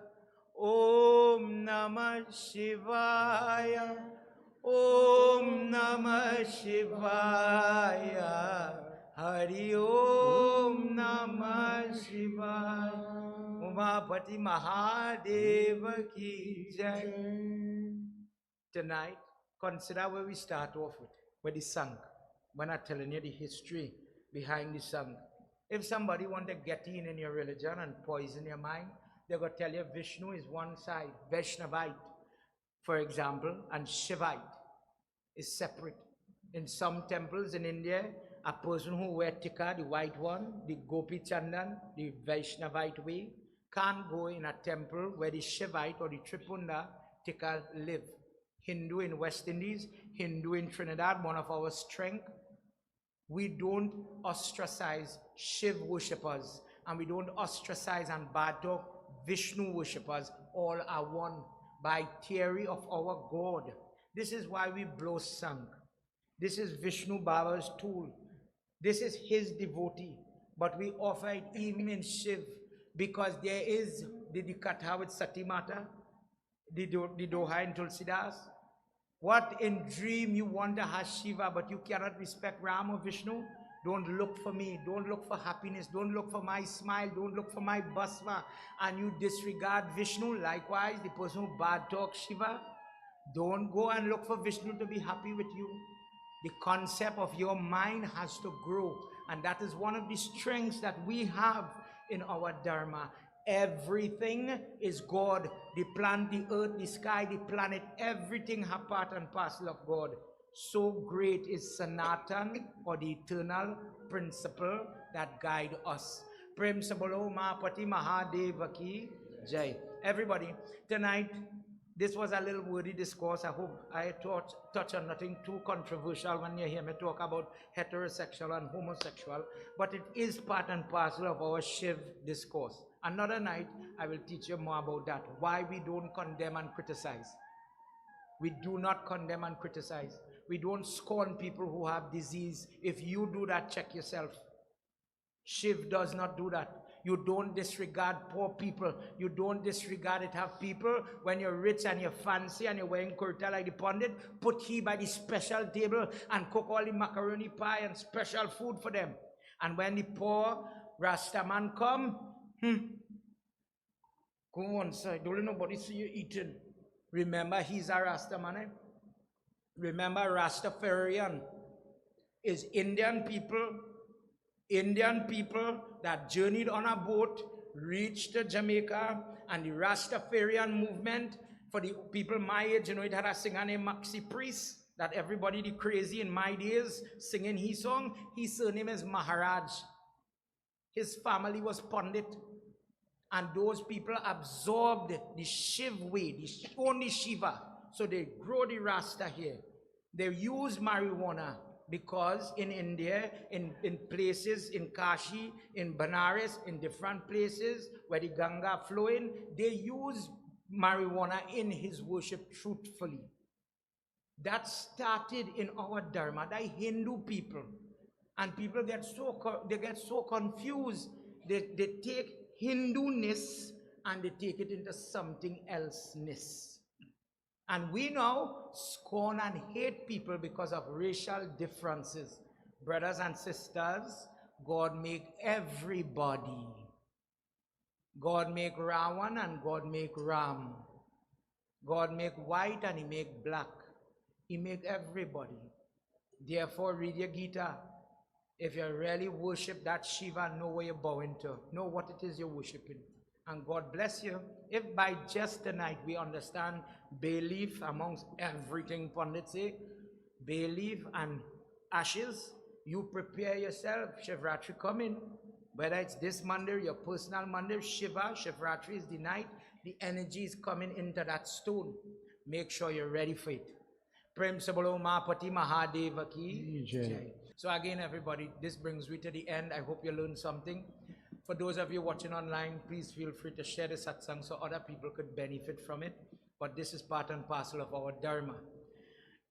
Om Namah Shivaya. Om Namah Shivaya. Hari Om Namah Shivaya. Umapati Mahadeva ki jai. Tonight, consider where we start off with, where the song. We're not telling you the history behind the song. If somebody want to get in your religion and poison your mind, they're going to tell you Vishnu is one side, Vaishnavite, for example, and Shivite is separate. In some temples in India, a person who wears tikka, the white one, the gopi chandan, the Vaishnavite way, can't go in a temple where the Shivite or the Tripunda tikka live. Hindu in West Indies, Hindu in Trinidad, one of our strengths. We don't ostracize Shiv worshippers, and we don't ostracize and bad talk Vishnu worshippers. All are one by theory of our God. This is why we blow sang. This is Vishnu Baba's tool. This is his devotee. But we offer it even in Shiv, because there is the Katha with Sati Mata, the Doha in Tulsidas. What in dream you want to have Shiva, but you cannot respect Ram or Vishnu? Don't look for me. Don't look for happiness. Don't look for my smile. Don't look for my Bhasma. And you disregard Vishnu. Likewise, the person who bad talks Shiva, don't go and look for Vishnu to be happy with you. The concept of your mind has to grow. And that is one of the strengths that we have in our Dharma. Everything is God. The plant, the earth, the sky, the planet, everything have part and parcel of God. So great is Sanatan, or the eternal principle that guide us. Prem Sabolo Mahapati Mahadeva ki jai. Everybody, tonight, this was a little wordy discourse. I hope I touch on nothing too controversial when you hear me talk about heterosexual and homosexual, but it is part and parcel of our Shiv discourse. Another night, I will teach you more about that. Why we don't condemn and criticize. We do not condemn and criticize. We don't scorn people who have disease. If you do that, check yourself. Shiv does not do that. You don't disregard poor people. You don't disregard it. Have people, when you're rich and you're fancy and you're wearing kurta like the pundit, put he by the special table and cook all the macaroni pie and special food for them. And when the poor Rastaman come, go on, sir. Don't let nobody see you eating. Remember, he's a Rastaman. Eh? Remember, Rastafarian is Indian people that journeyed on a boat, reached Jamaica, and the Rastafarian movement, for the people my age, you know, it had a singer named Maxi Priest, that everybody, the crazy in my days, singing his song. His surname is Maharaj. His family was Pandit. And those people absorbed the Shiv way, only Shiva. So they grow the Rasta here. They use marijuana because in India, in places, in Kashi, in Banaras, in different places where the Ganga flowing, they use marijuana in his worship truthfully. That started in our Dharma, the Hindu people. And people get so confused. They take Hindu-ness and they take it into something else-ness. And we now scorn and hate people because of racial differences. Brothers and sisters, God make everybody. God make Ravan and God make Ram. God make white and he make black. He make everybody. Therefore, read your Gita. If you really worship that Shiva, know where you're bowing to. Know what it is you're worshiping. And God bless you. If by just tonight we understand bay leaf amongst everything Pandit say, bay leaf and ashes, you prepare yourself. Shivratri coming. Whether it's this Mandir, your personal Mandir, Shiva, Shivratri is the night. The energy is coming into that stone. Make sure you're ready for it. Prem Sabalo Mahapati Mahadeva ki Jai. So again, everybody, this brings me to the end. I hope you learned something. For those of you watching online, please feel free to share the satsang so other people could benefit from it. But this is part and parcel of our Dharma.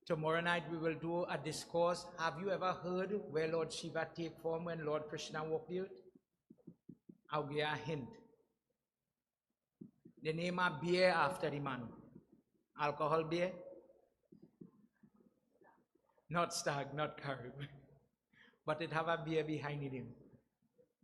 Tomorrow night we will do a discourse. Have you ever heard where Lord Shiva take form when Lord Krishna walked the earth? I'll give you a hint. They name a beer after the man. Alcohol beer? Not stag, not carib. But it have a beer behind him.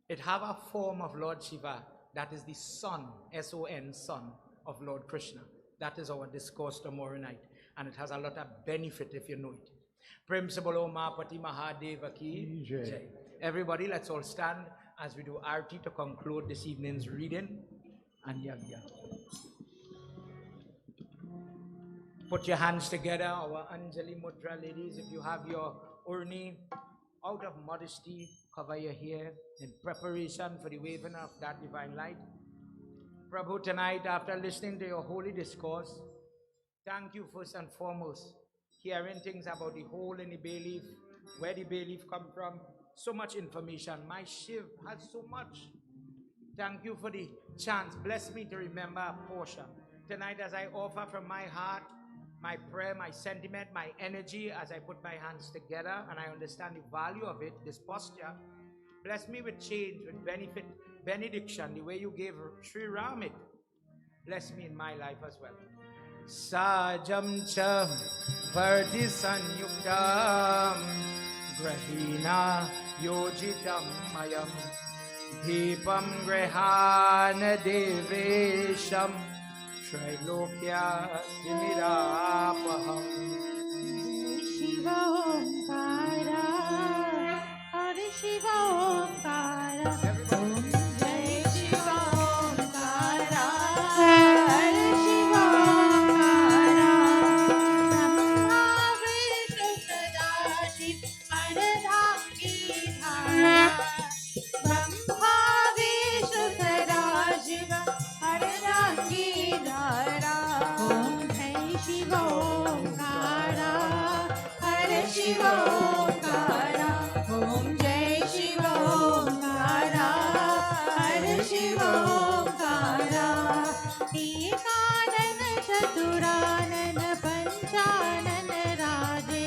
It have a form of Lord Shiva. That is the son, S-O-N, son of Lord Krishna. That is our discourse tomorrow night. And it has a lot of benefit if you know it. Prem Sabalo Mahapati Mahadeva ki Jai. Everybody, let's all stand as we do Arti to conclude this evening's reading and Yagya. Put your hands together, our Anjali Mudra ladies. If you have your urni, out of modesty, cover your hair in preparation for the waving of that divine light. Prabhu, tonight, after listening to your holy discourse, thank you first and foremost, hearing things about the hole in the bay leaf, where the bay leaf come from, so much information. My Shiv has so much. Thank you for the chance. Bless me to remember a portion. Tonight, as I offer from my heart, my prayer, my sentiment, my energy, as I put my hands together and I understand the value of it, this posture, bless me with change, with benefit, benediction, the way you gave Sri Ram it. Bless me in my life as well. Sajam cha varti sanyuktam grahina yojitam mayam deepam grahana devesham Trailokya Timirapaham. Shiva Omkara, Hare Shiva Omkara, Om Jai Shiva Omkara, Hare Shiva Omkara, Brahma Vishnu Sadashiv Ardhangi Dhara, Brahma Vishnu Sadashiv Ardhangi Dhara, Om Jai Shiva Omkara, Hare Shiva Omkara, Om Jai Shiva Omkara, Hare Shiva Omkara, Ekanana Chaturanana Panchanana Raje,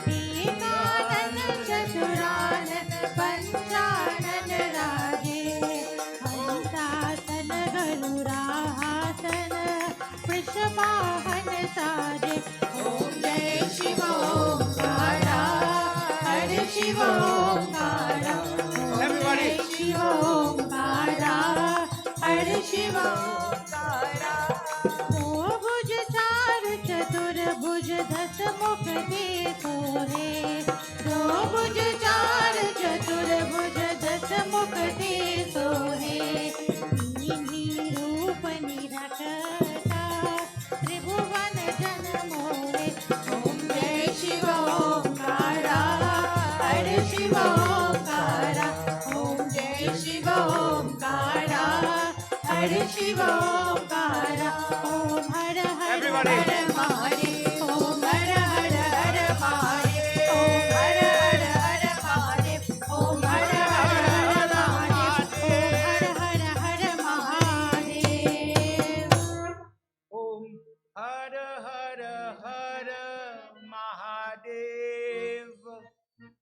Ekanana Chaturanana Panchanana Raje, Hantasana Garurahasana Prishabhahana Saje, Om Jai Shiva Omkara, Hare Shiva Omkara, Om Jai Shiva Omkara, Hare Shiva Omkara, Do Bhuj Char Chatur Bhuj Das Mukh Dekho Hai, Do Bhuj Char Chatur Bhuj Das Mukh Dekho Hai, Tinhi Roop Nirakata Tribhuvan Jan Mohe, Om Jai Shiva Omkara, Hare Shiva Omkara, Om Jai Shiva Omkara, Hare Shiva Omkara, Om Hara Hara Everybody. Hara Mahadev, Om Hara Hara Hara Mahadev, Om Hara Hara Hara Mahadev, Om Hara Hara Hara Mahadev, Om Hara Hara Hara Mahadev. Om Hara Hara Hara Mahadev.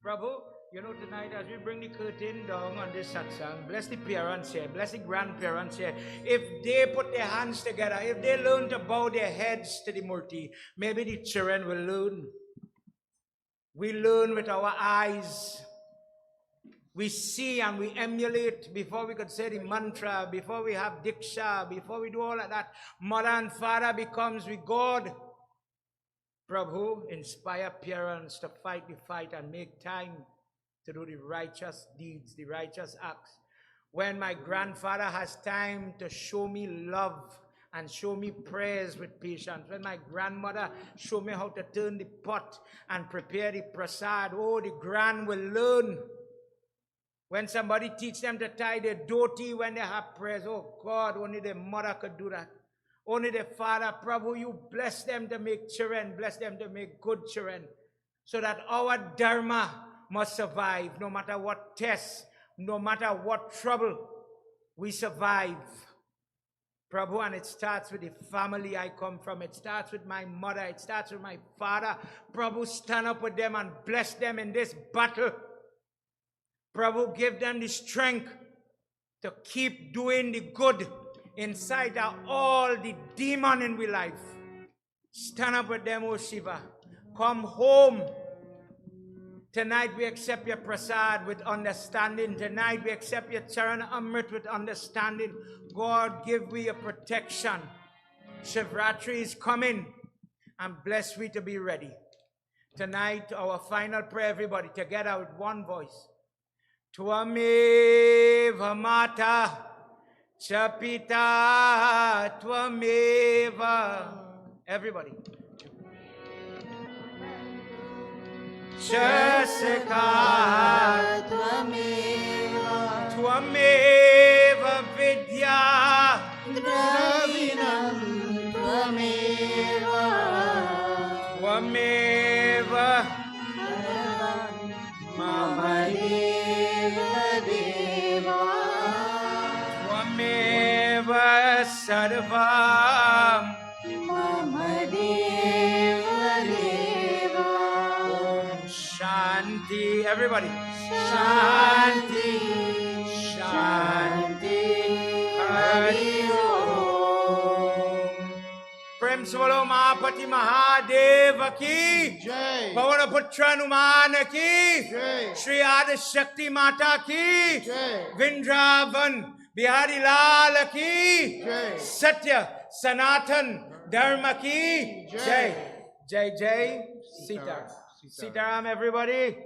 Prabhu, you know, tonight as we bring the curtain down on this satsang, bless the parents here, bless the grandparents here. If they put their hands together, if they learn to bow their heads to the Murti, maybe the children will learn. We learn with our eyes. We see and we emulate before we could say the mantra, before we have diksha, before we do all of that. Mother and father becomes with God. Prabhu, inspire parents to fight the fight and make time to do the righteous deeds, the righteous acts. When my grandfather has time to show me love and show me prayers with patience. When my grandmother show me how to turn the pot and prepare the prasad, oh, the grand will learn. When somebody teach them to tie their dhoti when they have prayers, oh God, only the mother could do that. Only the father. Prabhu, you bless them to make children, bless them to make good children, so that our dharma must survive. No matter what tests, no matter what trouble, we survive. Prabhu, and it starts with the family I come from. It starts with my mother. It starts with my father. Prabhu, stand up with them and bless them in this battle. Prabhu, give them the strength to keep doing the good inside of all the demon in our life. Stand up with them, O Shiva. Come home. Tonight we accept your prasad with understanding. Tonight we accept your charan amrit with understanding. God, give we a protection. Shivratri is coming, and bless we to be ready. Tonight, our final prayer, everybody, together with one voice. Tvameva mata cha pita tvameva. Everybody. Shasaka Tvameva Tvameva Vidya Dravinam Tvameva Tvameva Mama Deva Deva Tvameva Sarvam Mama Deva Deva Shanti. Everybody. Shanti Shanti. Hari Om. Prem Swalo Mahapati Mahadeva ki Jai. Pavana Putra Numana ki Jai. Shri Adi Shakti Mata ki Jai. Vrindavan Bihari Lal ki Jai. Satya Sanatan Dharma ki Jai. Jai. Jai Jai Sita. Sitaram, everybody.